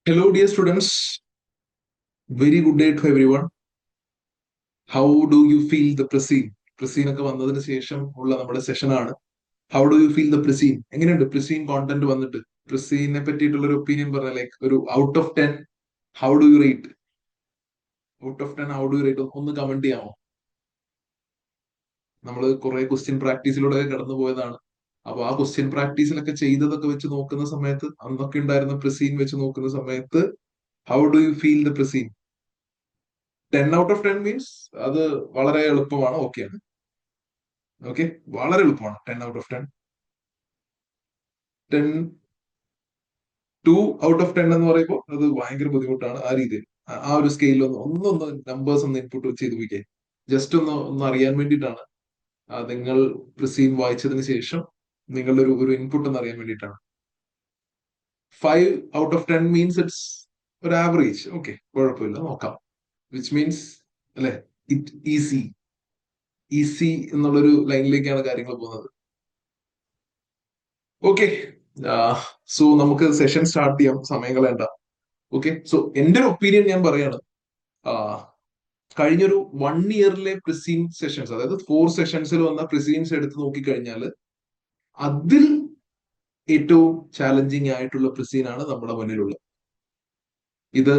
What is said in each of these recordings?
Hello, dear students. Very good day to everyone. How do you feel the Preseen? Preseen ഒക്കെ വന്നതിന് ശേഷം ഉള്ള നമ്മുടെ സെഷനാണ്. How do you feel the Preseen? എങ്ങനെയുണ്ട് Preseen കോണ്ടന്റ് വന്നിട്ട്? Preseenനെ പറ്റിയിട്ടുള്ള ഒരു ഒപ്പീനിയൻ പറഞ്ഞ ലൈക്ക് ഒരു out of 10 how do you rate? Out of 10 how do you rate? ഒന്ന് കമന്റ് ചെയ്യാമോ? നമ്മൾ കുറെ ക്വസ്റ്റ്യൻ പ്രാക്ടീസിലൂടെ കടന്നു പോയതാണ്. അപ്പൊ ആ ക്വസ്റ്റ്യൻ പ്രാക്ടീസിലൊക്കെ ചെയ്തതൊക്കെ വെച്ച് നോക്കുന്ന സമയത്ത് അന്നൊക്കെ ഉണ്ടായിരുന്ന Preseen വെച്ച് നോക്കുന്ന സമയത്ത് how do you feel the Preseen? 10 out of 10 means അത് വളരെ എളുപ്പമാണ്, ഓക്കെയാണ്. ഓക്കെ, വളരെ എളുപ്പമാണ്. 10 ഔട്ട് ഓഫ് 10. 10 2 ഔട്ട് ഓഫ് 10 എന്ന് പറയുമ്പോൾ അത് ഭയങ്കര ബുദ്ധിമുട്ടാണ്. ആ രീതിയിൽ ആ ഒരു സ്കെയിലിൽ ഒന്നൊന്ന് നമ്പേഴ്സ് ഒന്ന് ഇൻപുട്ട് ചെയ്ത് പോയിക്കേ. ജസ്റ്റ് ഒന്ന് അറിയാൻ വേണ്ടിയിട്ടാണ്. നിങ്ങൾ പ്രിസീൻ വായിച്ചതിന് ശേഷം നിങ്ങളുടെ ഒരു ഇൻപുട്ട് ഒന്ന് അറിയാൻ വേണ്ടിയിട്ടാണ്. 5 ഔട്ട് ഓഫ് 10 മീൻസ് ഇറ്റ്സ് ഒരു ആവറേജ്. ഓക്കെ, കുഴപ്പമില്ല, നോക്കാം. വിച്ച് മീൻസ് അല്ലെ, ഇറ്റ് ഈസി ഈസി എന്നുള്ളൊരു ലൈനിലേക്കാണ് കാര്യങ്ങൾ പോകുന്നത്. ഓക്കെ, സോ നമുക്ക് സെഷൻ സ്റ്റാർട്ട് ചെയ്യാം, സമയം കളയണ്ട. ഓക്കെ, സോ എന്റെ ഒരു ഒപ്പീനിയൻ ഞാൻ പറയാണ്. കഴിഞ്ഞൊരു 1 ഇയറിലെ പ്രിസീൻ സെഷൻസ്, അതായത് 4 സെഷൻസിൽ വന്ന പ്രിസീൻസ് എടുത്ത് നോക്കിക്കഴിഞ്ഞാൽ അതിൽ ഏറ്റവും ചാലഞ്ചിങ് ആയിട്ടുള്ള പ്രിസീൻ ആണ് നമ്മുടെ മുന്നിലുള്ളത്. ഇത്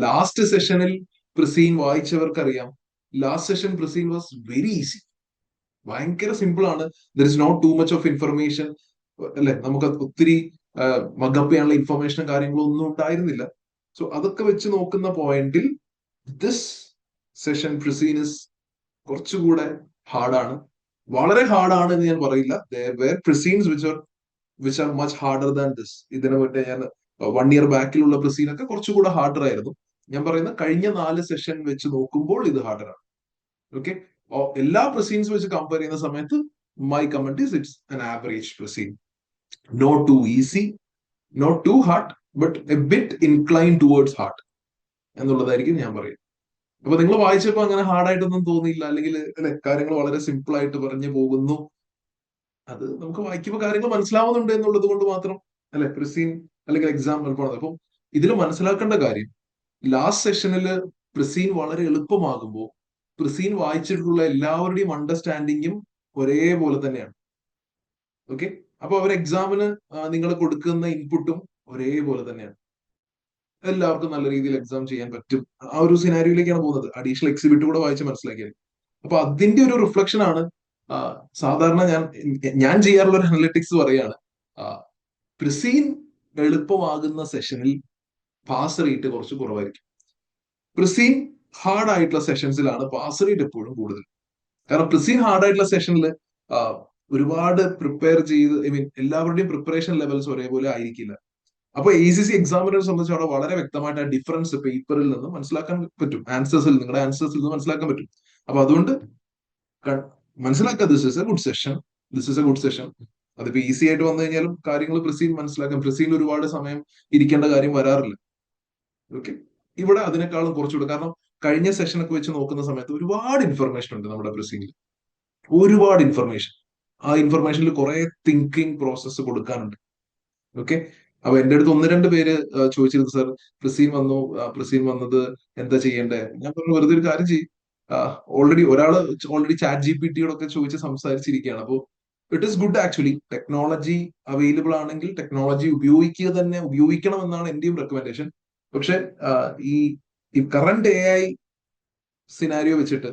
ലാസ്റ്റ് സെഷനിൽ പ്രിസീൻ വായിച്ചവർക്കറിയാം. Last session preseen was very easy, ഭയങ്കര സിമ്പിൾ ആണ്. There is not too much of information, അല്ലെ? നമുക്ക് ഒത്തിരി മഗപ്പ് ചെയ്യാനുള്ള ഇൻഫർമേഷനും കാര്യങ്ങളും ഒന്നും ഉണ്ടായിരുന്നില്ല. സോ അതൊക്കെ വെച്ച് നോക്കുന്ന പോയിന്റിൽ ദിസ് സെഷൻ പ്രിസീനസ് കുറച്ചുകൂടെ ഹാർഡാണ്. വളരെ ഹാർഡാണ് എന്ന് ഞാൻ പറയില്ല. Preseens which are much harder than this. ഇതിനെ പറ്റി ഞാൻ 1 ഇയർ ബാക്കിലുള്ള പ്രിസീനൊക്കെ കുറച്ചുകൂടെ ഹാർഡർ ആയിരുന്നു. ഞാൻ പറയുന്ന കഴിഞ്ഞ 4 സെഷൻ വെച്ച് നോക്കുമ്പോൾ ഇത് ഹാർഡറാണ്. ഓക്കെ, എല്ലാ പ്രിസീൻസ് വെച്ച് കമ്പയർ ചെയ്യുന്ന സമയത്ത് my comment is it's an average പ്രൊസീൻ. Not too easy, not too hard, but a bit inclined towards hard എന്നുള്ളതായിരിക്കും ഞാൻ പറയും. അപ്പൊ നിങ്ങൾ വായിച്ചപ്പോ അങ്ങനെ ഹാർഡായിട്ടൊന്നും തോന്നിയില്ല, അല്ലെങ്കിൽ അല്ലെ കാര്യങ്ങൾ വളരെ സിമ്പിൾ ആയിട്ട് പറഞ്ഞു പോകുന്നു, അത് നമുക്ക് വായിക്കുമ്പോൾ കാര്യങ്ങൾ മനസ്സിലാവുന്നുണ്ട് എന്നുള്ളത് കൊണ്ട് മാത്രം അല്ലെ പ്രിസീൻ അല്ലെങ്കിൽ എക്സാം എളുപ്പമാണ്. അപ്പം ഇതിൽ മനസ്സിലാക്കേണ്ട കാര്യം, ലാസ്റ്റ് സെഷനിൽ പ്രിസീൻ വളരെ എളുപ്പമാകുമ്പോൾ പ്രിസീൻ വായിച്ചിട്ടുള്ള എല്ലാവരുടെയും അണ്ടർസ്റ്റാൻഡിങ്ങും ഒരേപോലെ തന്നെയാണ്. ഓക്കെ, അപ്പൊ അവർ എക്സാമിന് നിങ്ങൾ കൊടുക്കുന്ന ഇൻപുട്ടും ഒരേപോലെ തന്നെയാണ്. എല്ലാവർക്കും നല്ല രീതിയിൽ എക്സാം ചെയ്യാൻ പറ്റും. ആ ഒരു സിനാരിയോയിലേക്കാണ് പോകുന്നത്. അഡീഷണൽ എക്സിബിറ്റ് കൂടെ വായിച്ച് മനസ്സിലാക്കിയത്. അപ്പൊ അതിന്റെ ഒരു റിഫ്ലക്ഷൻ ആണ് സാധാരണ ഞാൻ ചെയ്യാറുള്ള ഒരു അനലിറ്റിക്സ് പറയാണ്. പ്രിസീൻ എളുപ്പമാകുന്ന സെഷനിൽ പാസ് റേറ്റ് കുറച്ച് കുറവായിരിക്കും. പ്രിസീൻ ഹാർഡ് ആയിട്ടുള്ള സെഷൻസിലാണ് പാസ് റേറ്റ് എപ്പോഴും കൂടുതൽ. കാരണം പ്രിസീൻ ഹാർഡ് ആയിട്ടുള്ള സെഷനിൽ ഒരുപാട് പ്രിപ്പയർ ചെയ്ത്, ഐ മീൻ എല്ലാവരുടെയും പ്രിപ്പറേഷൻ ലെവൽസ് ഒരേപോലെ ആയിരിക്കില്ല. അപ്പൊ ACC എക്സാമിനെ സംബന്ധിച്ച് അവിടെ വളരെ വ്യക്തമായിട്ട് ആ ഡിഫറൻസ് പേപ്പറിൽ നിന്ന് മനസ്സിലാക്കാൻ പറ്റും. നിങ്ങളുടെ ആൻസേഴ്സിൽ നിന്ന് മനസ്സിലാക്കാൻ പറ്റും. അപ്പൊ അതുകൊണ്ട് മനസ്സിലാക്കുക, this is A good session, this is A good session. അതിപ്പോ ഈസി ആയിട്ട് വന്നു കഴിഞ്ഞാലും കാര്യങ്ങൾ പ്രിസീൻ മനസ്സിലാക്കാം. പ്രിസീനിൽ ഒരുപാട് സമയം ഇരിക്കേണ്ട കാര്യം വരാറില്ല. ഓക്കെ, ഇവിടെ അതിനേക്കാളും കുറച്ചുകൂടെ, കാരണം കഴിഞ്ഞ സെഷനൊക്കെ വെച്ച് നോക്കുന്ന സമയത്ത് ഒരുപാട് ഇൻഫർമേഷൻ ഉണ്ട് നമ്മുടെ പ്രിസീനിൽ, ഒരുപാട് ഇൻഫർമേഷൻ. ആ ഇൻഫർമേഷനിൽ കുറെ തിങ്കിങ് പ്രോസസ്സ് കൊടുക്കാനുണ്ട്. ഓക്കെ, അപ്പൊ എന്റെ അടുത്ത് 1-2 പേര് ചോദിച്ചിരുന്നു, സർ പ്രിസീൻ വന്നത് എന്താ ചെയ്യേണ്ടേ? ഞാൻ പറഞ്ഞു, വെറുതെ ഒരു കാര്യം ചെയ്യും. ഓൾറെഡി ചാറ്റ് GPTയോടൊക്കെ ചോദിച്ച് സംസാരിച്ചിരിക്കുകയാണ്. അപ്പോൾ it is good actually. Technology available ആണെങ്കിൽ ടെക്നോളജി ഉപയോഗിക്കണം എന്നാണ് എന്റെയും റെക്കമെൻഡേഷൻ. പക്ഷെ ഈ കറന്റ് AI സിനാരിയോ വെച്ചിട്ട്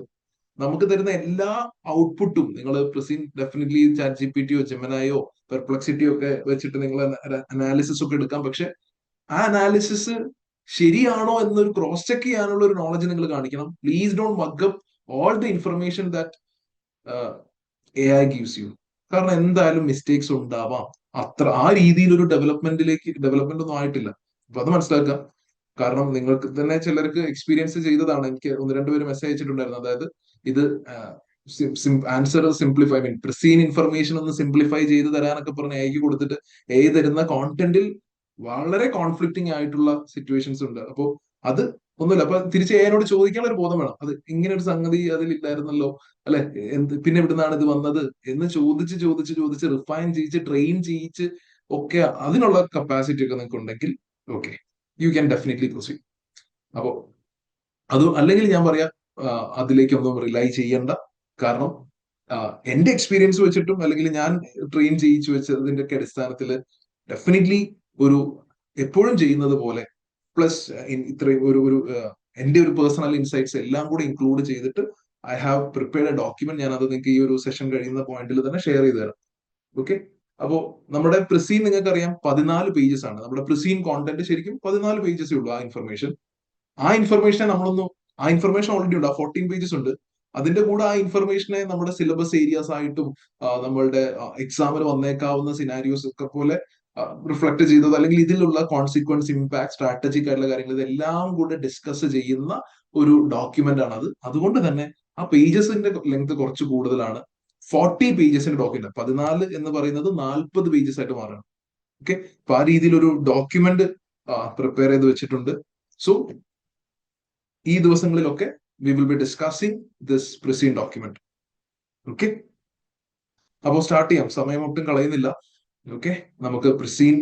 നമുക്ക് തരുന്ന എല്ലാ ഔട്ട്പുട്ടും നിങ്ങൾ പ്രിസീൻ ഡെഫിനറ്റ്ലി ചാറ്റ് GPTയോ ജെമിനായോ പെർപ്ലക്സിറ്റിയോ ഒക്കെ വെച്ചിട്ട് നിങ്ങൾ അനാലിസിസ് ഒക്കെ എടുക്കാം. പക്ഷെ ആ അനാലിസിസ് ശരിയാണോ എന്നൊരു ക്രോസ് ചെക്ക് ചെയ്യാനുള്ള ഒരു നോളജ് നിങ്ങൾ കാണിക്കണം. Please don't mug up all the information that AI gives you. കാരണം എന്തായാലും മിസ്റ്റേക്സ് ഉണ്ടാവാം. ആ രീതിയിൽ ഒരു ഡെവലപ്മെന്റ് ഒന്നും ആയിട്ടില്ല. അപ്പൊ അത് മനസ്സിലാക്കുക. കാരണം നിങ്ങൾക്ക് തന്നെ ചിലർക്ക് എക്സ്പീരിയൻസ് ചെയ്തതാണ്. എനിക്ക് 1-2 പേര് മെസ്സേജ് അയച്ചിട്ടുണ്ടായിരുന്നു. അതായത് ഇത് ആൻസർ സിംപ്ലിഫൈ, മീൻ പ്രിസീൻ ഇൻഫർമേഷൻ ഒന്ന് സിംപ്ലിഫൈ ചെയ്ത് തരാനൊക്കെ പറഞ്ഞ് AI കൊടുത്തിട്ട് AI തരുന്ന കോണ്ടന്റിൽ വളരെ കോൺഫ്ലിക്റ്റിംഗ് ആയിട്ടുള്ള സിറ്റുവേഷൻസ് ഉണ്ട്. അപ്പോ അത് ഒന്നുമില്ല. അപ്പൊ തിരിച്ച് AI ചോദിക്കാനുള്ള ഒരു ബോധം വേണം. അത് ഇങ്ങനെ ഒരു സംഗതി അതിലില്ലായിരുന്നല്ലോ, അല്ലെ, പിന്നെ ഇവിടുന്നാണ് ഇത് വന്നത് എന്ന് ചോദിച്ച് ചോദിച്ച് ചോദിച്ച് റിഫൈൻ ചെയ്യിച്ച് ട്രെയിൻ ചെയ്യിച്ച് ഒക്കെ അതിനുള്ള കപ്പാസിറ്റി ഒക്കെ നിങ്ങൾക്ക് ഉണ്ടെങ്കിൽ okay, you can definitely proceed. അപ്പോൾ അത് അല്ലെങ്കിൽ ഞാൻ പറയാം അതിലേക്കൊന്നും റിലൈ ചെയ്യണ്ട. കാരണം എന്റെ എക്സ്പീരിയൻസ് വെച്ചിട്ടും അല്ലെങ്കിൽ ഞാൻ ട്രെയിൻ ചെയ്യിച്ചു വെച്ചതിന്റെ ഒക്കെ അടിസ്ഥാനത്തിൽ ഡെഫിനറ്റ്ലി ഒരു എപ്പോഴും ചെയ്യുന്നത് പോലെ പ്ലസ് ഇത്രയും ഒരു എന്റെ ഒരു പേഴ്സണൽ ഇൻസൈറ്റ്സ് എല്ലാം കൂടെ ഇൻക്ലൂഡ് ചെയ്തിട്ട് I have prepared A document. ഞാൻ അത് നിങ്ങൾക്ക് ഈ ഒരു സെഷൻ കഴിയുന്ന പോയിന്റിൽ തന്നെ ഷെയർ ചെയ്ത് തരാം. ഓക്കെ. അപ്പോ നമ്മുടെ പ്രിസീൻ നിങ്ങൾക്ക് അറിയാം 14 പേജസ് ആണ്. നമ്മുടെ പ്രിസീൻ കോണ്ടന്റ് ശരിക്കും 14 പേജസേ ഉള്ളൂ. ആ ഇൻഫർമേഷൻ ഓൾറെഡി ഉണ്ട്. ആ 14 പേജസ് ഉണ്ട്. അതിന്റെ കൂടെ ആ ഇൻഫർമേഷനെ നമ്മുടെ സിലബസ് ഏരിയാസ് ആയിട്ടും നമ്മളുടെ എക്സാമിന് വന്നേക്കാവുന്ന സിനാരിയോസ് ഒക്കെ പോലെ റിഫ്ലക്ട് ചെയ്തത് അല്ലെങ്കിൽ ഇതിലുള്ള കോൺസിക്വൻസ്, ഇമ്പാക്ട്, സ്ട്രാറ്റജിക് ആയിട്ടുള്ള കാര്യങ്ങൾ ഇതെല്ലാം കൂടെ ഡിസ്കസ് ചെയ്യുന്ന ഒരു ഡോക്യുമെന്റ് ആണ് അത്. അതുകൊണ്ട് തന്നെ ആ പേജസിന്റെ ലെങ്ത് കുറച്ച് കൂടുതലാണ്. 40 പേജസിന്റെ ഡോക്യുമെന്റ്, 14 എന്ന് പറയുന്നത് 40 പേജസ് ആയിട്ട് മാറണം. ഓക്കെ. അപ്പൊ ആ രീതിയിൽ ഒരു ഡോക്യുമെന്റ് പ്രിപ്പയർ ചെയ്ത് വെച്ചിട്ടുണ്ട്. സോ ഈ ദിവസങ്ങളിലൊക്കെ we will be discussing this preseen document. Okay. അപ്പോൾ സ്റ്റാർട്ട് ചെയ്യാം. സമയം ഒട്ടും കളയുന്നില്ല. ഓക്കെ. നമുക്ക് പ്രിസീൻ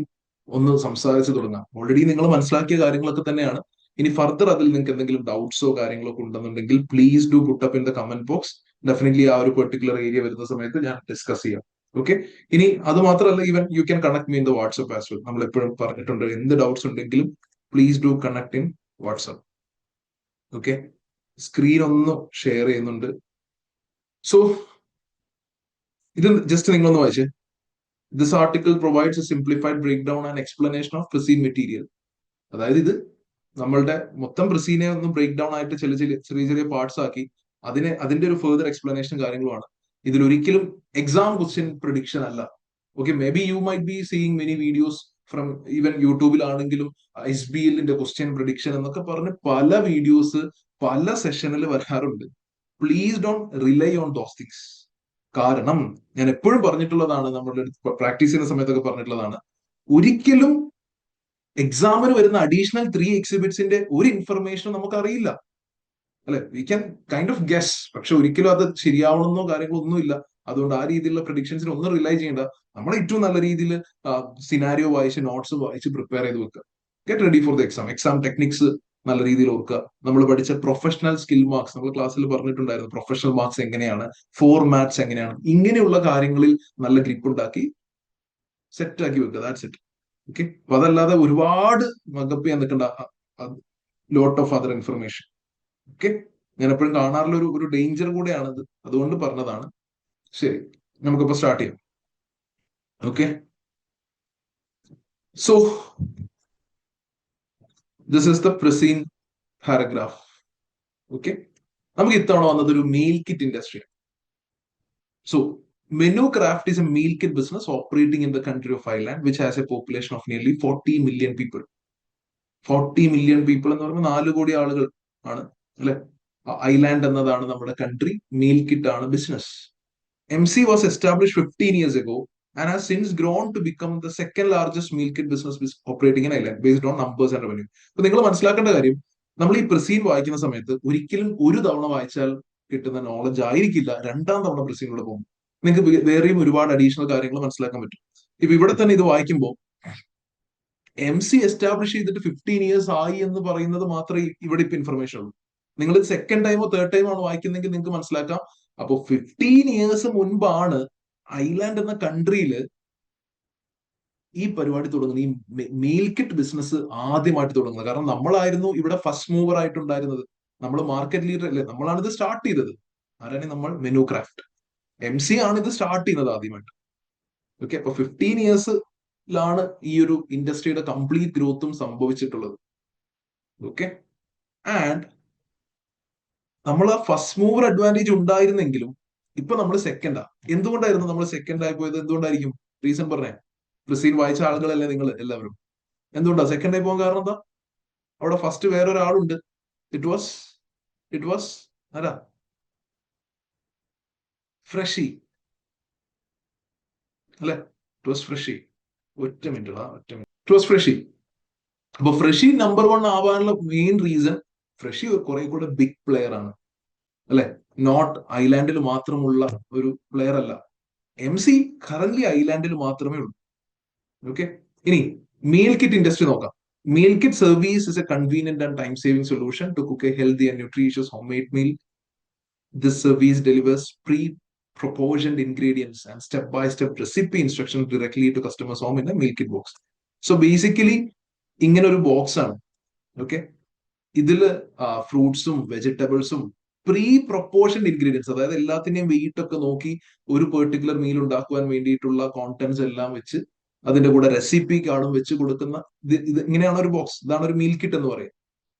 ഒന്ന് സംസാരിച്ച് തുടങ്ങാം. ഓൾറെഡി നിങ്ങൾ മനസ്സിലാക്കിയ കാര്യങ്ങളൊക്കെ തന്നെയാണ്. ഇനി ഫർദർ അതിൽ നിങ്ങൾക്ക് എന്തെങ്കിലും ഡൗട്ട്സോ കാര്യങ്ങളോ ഒക്കെ ഉണ്ടെന്നുണ്ടെങ്കിൽ please do put up in the comment box. Definitely ആ ഒരു പെർട്ടിക്കുലർ ഏരിയ വരുന്ന സമയത്ത് ഞാൻ ഡിസ്കസ് ചെയ്യാം. ഓക്കെ. ഇനി അത് മാത്രമല്ല, even you can connect me in the WhatsApp as well. നമ്മൾ എപ്പോഴും പറഞ്ഞിട്ടുണ്ട്, എന്ത് ഡൗട്ട്സ് ഉണ്ടെങ്കിലും please do connect in WhatsApp. Okay. Screen ഒന്ന് ഷെയർ ചെയ്യുന്നുണ്ട്. സോ ഇത് ജസ്റ്റ് നിങ്ങളൊന്ന് വായിച്ചേ. This article provides a simplified break down and explanation of preseen material. അതായത് ഇത് നമ്മളുടെ മൊത്തം പ്രിസീനെ ഒന്ന് ബ്രേക്ക് ഡൗൺ ആയിട്ട് ചെറിയ ചെറിയ പാർട്സ് ആക്കി അതിന്റെ ഒരു ഫെർദർ എക്സ്പ്ലനേഷൻ കാര്യങ്ങളുമാണ്. ഇതിൽ ഒരിക്കലും എക്സാം ക്വസ്റ്റ്യൻ പ്രിഡിക്ഷൻ അല്ല. Okay. May be you might be seeing many videos from even യൂട്യൂബിലാണെങ്കിലും SBLന്റെ ക്വസ്റ്റ്യൻ പ്രിഡിക്ഷൻ എന്നൊക്കെ പറഞ്ഞ് പല വീഡിയോസ് പല സെഷനിൽ വരാറുണ്ട്. Please don't rely on those things. കാരണം ഞാൻ എപ്പോഴും പറഞ്ഞിട്ടുള്ളതാണ്, നമ്മളുടെ പ്രാക്ടീസ് ചെയ്യുന്ന സമയത്തൊക്കെ പറഞ്ഞിട്ടുള്ളതാണ്, ഒരിക്കലും എക്സാമിന് വരുന്ന അഡീഷണൽ 3 എക്സിബിറ്റ്സിന്റെ ഒരു ഇൻഫർമേഷൻ നമുക്ക് അറിയില്ല. അല്ലെ, we can kind of guess, പക്ഷെ ഒരിക്കലും അത് ശരിയാവണമെന്നോ കാര്യങ്ങളോ ഒന്നുമില്ല. അതുകൊണ്ട് ആ രീതിയിലുള്ള പ്രഡിക്ഷൻസിന് ഒന്നും റിലൈ ചെയ്യേണ്ട. നമ്മൾ ഏറ്റവും നല്ല രീതിയിൽ സിനാരിയോ വായിച്ച് നോട്ട്സ് വായിച്ച് പ്രിപ്പയർ ചെയ്ത് വെക്കുക. Get ready for the exam techniques നല്ല രീതിയിൽ ഓർക്കുക. നമ്മൾ പഠിച്ച പ്രൊഫഷണൽ സ്കിൽ മാർക്സ്, നമ്മൾ ക്ലാസ്സിൽ പറഞ്ഞിട്ടുണ്ടായിരുന്നു, പ്രൊഫഷണൽ മാർക്സ് എങ്ങനെയാണ്, ഫോർമാറ്റ്സ് എങ്ങനെയാണ്, ഇങ്ങനെയുള്ള കാര്യങ്ങളിൽ നല്ല ഗ്രിപ്പ് ഉണ്ടാക്കി സെറ്റ് ആക്കി വെക്കുക. That's it. ഓക്കെ. അപ്പൊ അതല്ലാതെ ഒരുപാട് മകപ്പ് ചെയ്യാൻ നിൽക്കേണ്ട. Lot of other information. Okay. ഞാൻ എപ്പോഴും കാണാറുള്ള ഒരു ഡേഞ്ചർ കൂടെയാണത്, അതുകൊണ്ട് പറഞ്ഞതാണ്. ശരി, നമുക്കിപ്പോ സ്റ്റാർട്ട് ചെയ്യാം. Okay. So this is the preseen paragraph. Okay. നമുക്ക് ഇത്തവണ വന്നത് ഒരു meal kit industry. So Menu Craft is a meal kit business operating in the country of Thailand, which has a population of nearly 40 million people. 40 million people എന്ന് പറയുമ്പോൾ 4 കോടി ആളുകൾ ആണ് അല്ലെ. ഐലാൻഡ് എന്നതാണ് നമ്മുടെ കൺട്രി, മീൽ കിറ്റ് ആണ് business. MC was established 15 years ago and has since grown to become the second largest meal kit business operating in Thailand based on numbers and revenue. അപ്പൊ നിങ്ങൾ മനസ്സിലാക്കേണ്ട കാര്യം, നമ്മൾ ഈ പ്രിസീൻ വായിക്കുന്ന സമയത്ത് ഒരിക്കലും ഒരു തവണ വായിച്ചാൽ കിട്ടുന്ന നോളജ് ആയിരിക്കില്ല രണ്ടാം തവണ പ്രിസീനിലൂടെ പോകും. നിങ്ങൾക്ക് വേറെയും ഒരുപാട് അഡീഷണൽ കാര്യങ്ങൾ മനസ്സിലാക്കാൻ പറ്റും. ഇപ്പൊ ഇവിടെ തന്നെ ഇത് വായിക്കുമ്പോൾ MC എസ്റ്റാബ്ലിഷ് ചെയ്തിട്ട് 15 ഇയേഴ്സ് ആയി എന്ന് പറയുന്നത് മാത്രമേ ഇവിടെ ഇപ്പൊ ഇൻഫർമേഷൻ ഉള്ളൂ. നിങ്ങൾ സെക്കൻഡ് ടൈമോ തേർഡ് ടൈമോ ആണ് വായിക്കുന്നെങ്കിൽ നിങ്ങൾക്ക് മനസ്സിലാക്കാം. അപ്പൊ 15 ഇയേഴ്സ് മുൻപാണ് ഐലാൻഡ് എന്ന കൺട്രിയില് ഈ പരിപാടി തുടങ്ങുന്നത്, ഈ മീൽ കിറ്റ് ബിസിനസ് ആദ്യമായിട്ട് തുടങ്ങുന്നത്. കാരണം നമ്മളായിരുന്നു ഇവിടെ ഫസ്റ്റ് മൂവർ ആയിട്ടുണ്ടായിരുന്നത്, നമ്മൾ മാർക്കറ്റ് ലീഡർ അല്ലേ, നമ്മളാണ് ഇത് സ്റ്റാർട്ട് ചെയ്തത്. ആരാണ് നമ്മൾ? Menu craft. MC ആണ് ഇത് സ്റ്റാർട്ട് ചെയ്യുന്നത് ആദ്യമായിട്ട്. ഓക്കെ. അപ്പൊ 15 ഇയേഴ്സിലാണ് ഈ ഒരു ഇൻഡസ്ട്രിയുടെ കംപ്ലീറ്റ് ഗ്രോത്തും സംഭവിച്ചിട്ടുള്ളത്. ഓക്കെ. ആൻഡ് നമ്മൾ ആ ഫസ്റ്റ് മൂവർ അഡ്വാൻറ്റേജ് ഉണ്ടായിരുന്നെങ്കിലും ഇപ്പൊ നമ്മൾ സെക്കൻഡാ. എന്തുകൊണ്ടായിരുന്നു നമ്മൾ സെക്കൻഡ് ആയി പോയത്? എന്തുകൊണ്ടായിരിക്കും? റീസൺ പറഞ്ഞേ. പ്രിസീൻ വായിച്ച ആളുകളല്ലേ നിങ്ങൾ എല്ലാവരും. എന്തുകൊണ്ടാ സെക്കൻഡ് ആയി പോകാൻ കാരണം? എന്താ? അവിടെ ഫസ്റ്റ് വേറൊരാളുണ്ട്. ഇറ്റ് വാസ് ആരാ? ഫ്രഷി അല്ലെ. It was Freshy. ഒറ്റ മിനിറ്റ്. It was Freshy. അപ്പൊ ഫ്രഷി നമ്പർ 1 ആവാനുള്ള മെയിൻ റീസൺ, ഫ്രഷി കുറെ കൂടെ ബിഗ് പ്ലെയർ ആണ് അല്ലെ. നോട്ട് ഐലാൻഡിൽ മാത്രമുള്ള ഒരു പ്ലെയർ അല്ല. MC കറന്റ് ഐലാൻഡിൽ മാത്രമേ ഉള്ളൂ. ഓക്കെ. ഇനി മീൽ കിറ്റ് ഇൻഡസ്ട്രി നോക്കാം. Meal kit service is a convenient and time-saving solution to cook a healthy and nutritious homemade meal. This service delivers pre-proportioned ingredients and step-by-step recipe instructions directly to customers' home in a meal kit box. So basically, ഇങ്ങനെ ഒരു box ആണ്. Okay, ഇതില് ഫ്രൂട്ട്സും വെജിറ്റബിൾസും pre പ്രൊപ്പോർഷൻഡ് ingredients, അതായത് എല്ലാത്തിന്റെയും wait ഒക്കെ നോക്കി ഒരു പെർട്ടിക്കുലർ മീൽ ഉണ്ടാക്കുവാൻ വേണ്ടിയിട്ടുള്ള കോണ്ടന്റ്സ് എല്ലാം വെച്ച് അതിന്റെ കൂടെ റെസിപ്പി കാർഡും വെച്ച് കൊടുക്കുന്ന ഇത് ഇങ്ങനെയാണ് ഒരു ബോക്സ്. ഇതാണ് ഒരു മീൽ കിറ്റ് എന്ന് പറയുന്നത്.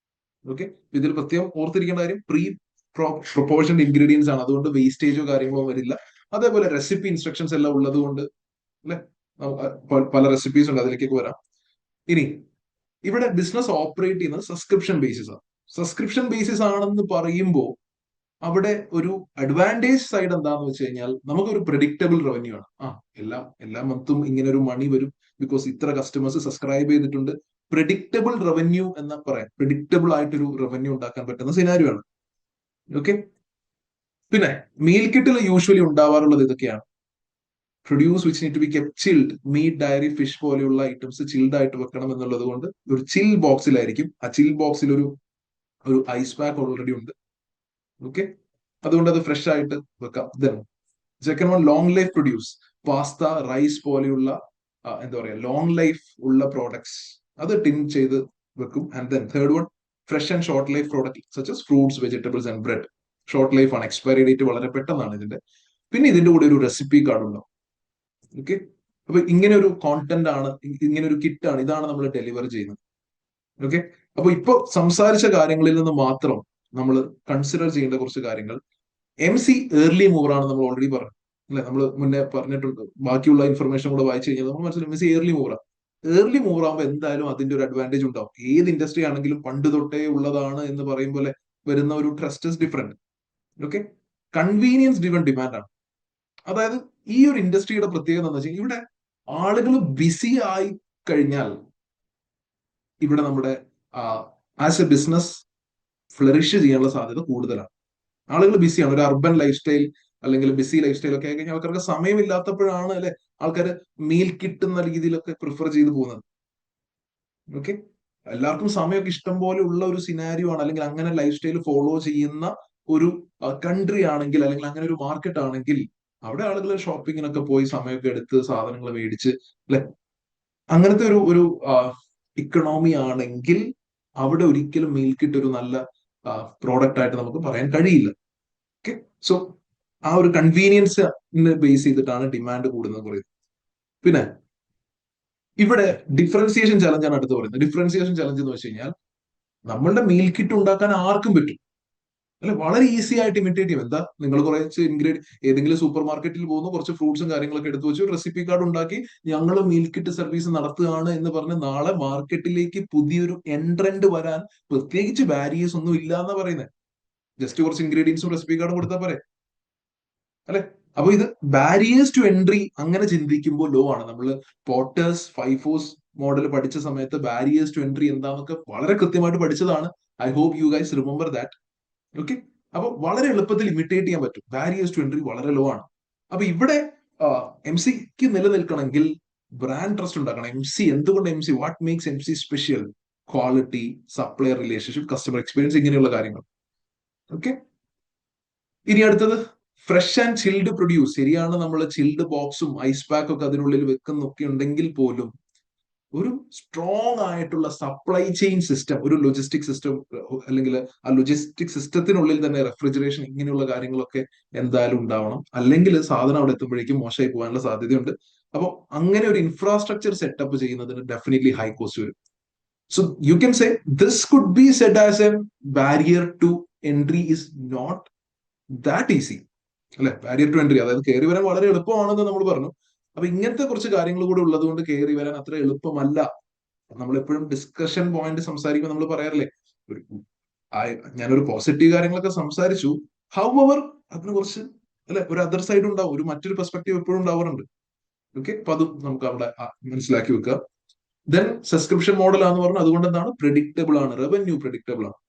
ഓക്കെ, ഇതിൽ പ്രത്യേകം ഓർത്തിരിക്കേണ്ട കാര്യം പ്രീ പ്രൊപ്പോർഷൻഡ് ഇൻഗ്രീഡിയൻസ് ആണ്, അതുകൊണ്ട് വേസ്റ്റേജോ കാര്യങ്ങളോ വരില്ല. അതേപോലെ റെസിപ്പി ഇൻസ്ട്രക്ഷൻസ് എല്ലാം ഉള്ളത് കൊണ്ട് അല്ലെ, പല റെസിപ്പീസ് ഉണ്ട്, അതിലേക്കൊക്കെ വരാം. ഇനി ഇവിടെ ബിസിനസ് ഓപ്പറേറ്റ് ചെയ്യുന്നത് സബ്സ്ക്രിപ്ഷൻ ബേസിസ് ആണ്. സബ്സ്ക്രിപ്ഷൻ ബേസിസ് ആണെന്ന് പറയുമ്പോൾ അവിടെ ഒരു അഡ്വാൻറ്റേജ് സൈഡ് എന്താന്ന് വെച്ച് കഴിഞ്ഞാൽ നമുക്കൊരു പ്രെഡിക്റ്റബിൾ റവന്യൂ ആണ്. എല്ലാ മന്തും ഇങ്ങനെ ഒരു മണി വരും, ബിക്കോസ് ഇത്ര കസ്റ്റമേഴ്സ് സബ്സ്ക്രൈബ് ചെയ്തിട്ടുണ്ട്. പ്രെഡിക്റ്റബിൾ റവന്യൂ എന്ന് പറയാം, പ്രെഡിക്റ്റബിൾ ആയിട്ടൊരു റവന്യൂ ഉണ്ടാക്കാൻ പറ്റുന്ന സിനാരിയോ ആണ്. ഓക്കെ, പിന്നെ മീൽ കിറ്റിൽ യൂഷ്വലി ഉണ്ടാവാറുള്ളത് ഇതൊക്കെയാണ്. Produce which need to be kept chilled, meat, dairy, fish പോലെയുള്ള ഐറ്റംസ് ചിൽഡ് ആയിട്ട് വെക്കണം എന്നുള്ളത് കൊണ്ട് ഒരു ചിൽ ബോക്സിലായിരിക്കും. ആ ചിൽ ബോക്സിൽ ഒരു ഐസ് പാക്ക് ഓൾറെഡി ഉണ്ട്. ഓക്കെ, അതുകൊണ്ട് അത് ഫ്രഷ് ആയിട്ട് വെക്കാം. Then second one, long life produce, pasta, rice പോലെയുള്ള എന്താ പറയാ ലോങ് ലൈഫ് ഉള്ള പ്രോഡക്ട്സ് അത് ടിൻ ചെയ്ത് വെക്കും. And then third one, fresh and short life product such fruits, vegetables and bread. Short life ആണ്, എക്സ്പയറി ഡേറ്റ് വളരെ പെട്ടെന്നാണ് ഇതിന്റെ. പിന്നെ ഇതിന്റെ കൂടെ ഒരു റെസിപ്പി കാർഡ് ഉണ്ടാവും. ഓക്കെ, അപ്പൊ ഇങ്ങനെ ഒരു കോണ്ടന്റ് ആണ്, ഇങ്ങനെ ഒരു കിറ്റ് ആണ്, ഇതാണ് നമ്മൾ ഡെലിവർ ചെയ്യുന്നത്. ഓക്കെ, അപ്പൊ ഇപ്പൊ സംസാരിച്ച കാര്യങ്ങളിൽ നിന്ന് മാത്രം നമ്മൾ കൺസിഡർ ചെയ്യേണ്ട കുറച്ച് കാര്യങ്ങൾ. MC ഏർലി മൂവർ ആണ്, നമ്മൾ ഓൾറെഡി പറഞ്ഞു അല്ലെ, നമ്മൾ മുന്നേ പറഞ്ഞിട്ടുണ്ട്. ബാക്കിയുള്ള ഇൻഫർമേഷൻ കൂടെ വായിച്ചു കഴിഞ്ഞാൽ നമ്മൾ മനസ്സിലാവും MC ഏർലി മൂവർ ആണ്. ഏർലി മൂവർ ആകുമ്പോൾ എന്തായാലും അതിന്റെ ഒരു അഡ്വാൻറ്റേജ് ഉണ്ടാവും. ഏത് ഇൻഡസ്ട്രി ആണെങ്കിലും പണ്ട് തൊട്ടേ ഉള്ളതാണ് എന്ന് പറയും പോലെ വരുന്ന ഒരു trust is different. Okay, convenience driven demand ആണ്. അതായത് ഈ ഒരു ഇൻഡസ്ട്രിയുടെ പ്രത്യേകത എന്താ വെച്ചാൽ ഇവിടെ ആളുകൾ ബിസി ആയി കഴിഞ്ഞാൽ ഇവിടെ നമ്മുടെ ആസ് എ ബിസിനസ് ഫ്ലറിഷ് ചെയ്യാനുള്ള സാധ്യത കൂടുതലാണ്. ആളുകൾ ബിസിയാണ്, ഒരു അർബൻ ലൈഫ് സ്റ്റൈൽ അല്ലെങ്കിൽ ബിസി ലൈഫ് സ്റ്റൈൽ ഒക്കെ ആയി കഴിഞ്ഞാൽ ആൾക്കാർക്ക് സമയമില്ലാത്തപ്പോഴാണ് അല്ലെ ആൾക്കാർ മീൽ കിട്ടുന്ന രീതിയിലൊക്കെ പ്രിഫർ ചെയ്ത് പോകുന്നത്. ഓക്കെ, എല്ലാവർക്കും സമയമൊക്കെ ഇഷ്ടം പോലെ ഉള്ള ഒരു സിനാരിയോ ആണ്, അല്ലെങ്കിൽ അങ്ങനെ ലൈഫ് സ്റ്റൈൽ ഫോളോ ചെയ്യുന്ന ഒരു കൺട്രി ആണെങ്കിൽ, അല്ലെങ്കിൽ അങ്ങനെ ഒരു മാർക്കറ്റ് ആണെങ്കിൽ അവിടെ ആളുകൾ ഷോപ്പിങ്ങിനൊക്കെ പോയി സമയമൊക്കെ എടുത്ത് സാധനങ്ങൾ മേടിച്ച് അല്ലെ, അങ്ങനത്തെ ഒരു ഇക്കണോമി ആണെങ്കിൽ അവിടെ ഒരിക്കലും മീൽ കിറ്റ് ഒരു നല്ല പ്രോഡക്റ്റ് ആയിട്ട് നമുക്ക് പറയാൻ കഴിയില്ല. ഓക്കെ, സോ ആ ഒരു കൺവീനിയൻസ് ബേസ് ചെയ്തിട്ടാണ് ഡിമാൻഡ് കൂടുന്നത് പറയുന്നത്. പിന്നെ ഇവിടെ ഡിഫറൻസിയേഷൻ ചലഞ്ചാണ് അടുത്ത് പറയുന്നത്. ഡിഫറൻസിയേഷൻ ചലഞ്ച് എന്ന് വെച്ച് കഴിഞ്ഞാൽ നമ്മളുടെ മീൽ കിറ്റ് ഉണ്ടാക്കാൻ ആർക്കും പറ്റും അല്ലെ, വളരെ ഈസി ആയിട്ട് ഇമിറ്റേറ്റ് ചെയ്യും. എന്താ, നിങ്ങൾ കുറച്ച് ഏതെങ്കിലും സൂപ്പർ മാർക്കറ്റിൽ പോകുന്നു, കുറച്ച് ഫ്രൂട്ട്സും കാര്യങ്ങളൊക്കെ എടുത്തു വെച്ചു, റെസിപ്പി കാർഡ് ഉണ്ടാക്കി ഞങ്ങൾ മീൽ കിറ്റ് സർവീസ് നടത്തുകയാണ് എന്ന് പറഞ്ഞ് നാളെ മാർക്കറ്റിലേക്ക് പുതിയൊരു എൻട്രന്റ് വരാൻ പ്രത്യേകിച്ച് ബാരിയേഴ്സ് ഒന്നും ഇല്ല എന്നാ പറയുന്നത്. ജസ്റ്റ് കുറച്ച് ഇൻഗ്രീഡിയൻസും റെസിപ്പി കാർഡും കൊടുത്താൽ പോരെ അല്ലെ. അപ്പൊ ഇത് ബാരിയേഴ്സ് ടു എൻട്രി അങ്ങനെ ചിന്തിക്കുമ്പോൾ ലോ ആണ്. നമ്മൾ പോട്ടേഴ്സ് ഫൈഫോസ് മോഡൽ പഠിച്ച സമയത്ത് ബാരിയേഴ്സ് ടു എൻട്രി എന്താന്നൊക്കെ വളരെ കൃത്യമായിട്ട് പഠിച്ചതാണ്. I hope you guys remember that. Okay, അപ്പൊ വളരെ എളുപ്പത്തിൽ ഇമിറ്റേറ്റ് ചെയ്യാൻ പറ്റും. ബാരിയേഴ്സ് ടു എൻട്രി വളരെ ലോ ആണ്. അപ്പൊ ഇവിടെ MC നിലനിൽക്കണമെങ്കിൽ ബ്രാൻഡ് ട്രസ്റ്റ് ഉണ്ടാക്കണം. MC എന്തുകൊണ്ട് MC, what makes MC special? Quality, supplier relationship, customer experience, ഇങ്ങനെയുള്ള കാര്യങ്ങൾ. ഓക്കെ, ഇനി അടുത്തത് ഫ്രഷ് ആൻഡ് ചിൽഡ് പ്രൊഡ്യൂസ്. ശരിയാണ്, നമ്മൾ ചിൽഡ് ബോക്സും ഐസ് പാക്കും ഒക്കെ അതിനുള്ളിൽ വെക്കുന്നൊക്കെ ഉണ്ടെങ്കിൽ പോലും ഒരു സ്ട്രോങ് ആയിട്ടുള്ള സപ്ലൈ ചെയിൻ സിസ്റ്റം, ഒരു ലോജിസ്റ്റിക് സിസ്റ്റം, അല്ലെങ്കിൽ ആ ലോജിസ്റ്റിക് സിസ്റ്റത്തിനുള്ളിൽ തന്നെ റെഫ്രിജറേഷൻ, ഇങ്ങനെയുള്ള കാര്യങ്ങളൊക്കെ എന്തായാലും ഉണ്ടാവണം. അല്ലെങ്കിൽ സാധനം അവിടെ എത്തുമ്പോഴേക്കും മോശമായി പോകാനുള്ള സാധ്യതയുണ്ട്. അപ്പോൾ അങ്ങനെ ഒരു ഇൻഫ്രാസ്ട്രക്ചർ സെറ്റപ്പ് ചെയ്യുന്നതിന് ഡെഫിനറ്റ്ലി ഹൈ കോസ്റ്റ് വരും. So you can say this could be said as a barrier to entry is not that easy അല്ലെ. ബാരിയർ ടു എൻട്രി, അതായത് കയറി വരാൻ വളരെ എളുപ്പമാണെന്ന് നമ്മൾ പറഞ്ഞു. അപ്പൊ ഇങ്ങനത്തെ കുറച്ച് കാര്യങ്ങൾ കൂടെ ഉള്ളത് കൊണ്ട് കയറി വരാൻ അത്ര എളുപ്പമല്ല. നമ്മളെപ്പോഴും ഡിസ്കഷൻ പോയിന്റ് സംസാരിക്കുമ്പോൾ നമ്മൾ പറയാറില്ലേ, ഞാനൊരു പോസിറ്റീവ് കാര്യങ്ങളൊക്കെ സംസാരിച്ചു, ഹൗഎവർ അതിന് കുറച്ച് അല്ലെ ഒരു അതർ സൈഡ് ഉണ്ടാവും, ഒരു മറ്റൊരു പെർസ്പെക്റ്റീവ് എപ്പോഴും ഉണ്ടാവാറുണ്ട്. ഓക്കെ, അപ്പൊ അതും നമുക്ക് അവിടെ മനസ്സിലാക്കി വെക്കുക. ദെൻ സബ്സ്ക്രിപ്ഷൻ മോഡൽ ആണെന്ന് പറഞ്ഞു, അതുകൊണ്ട് എന്താണ്, പ്രെഡിക്റ്റബിൾ ആണ്, റവന്യൂ പ്രെഡിക്റ്റബിൾ ആണ്.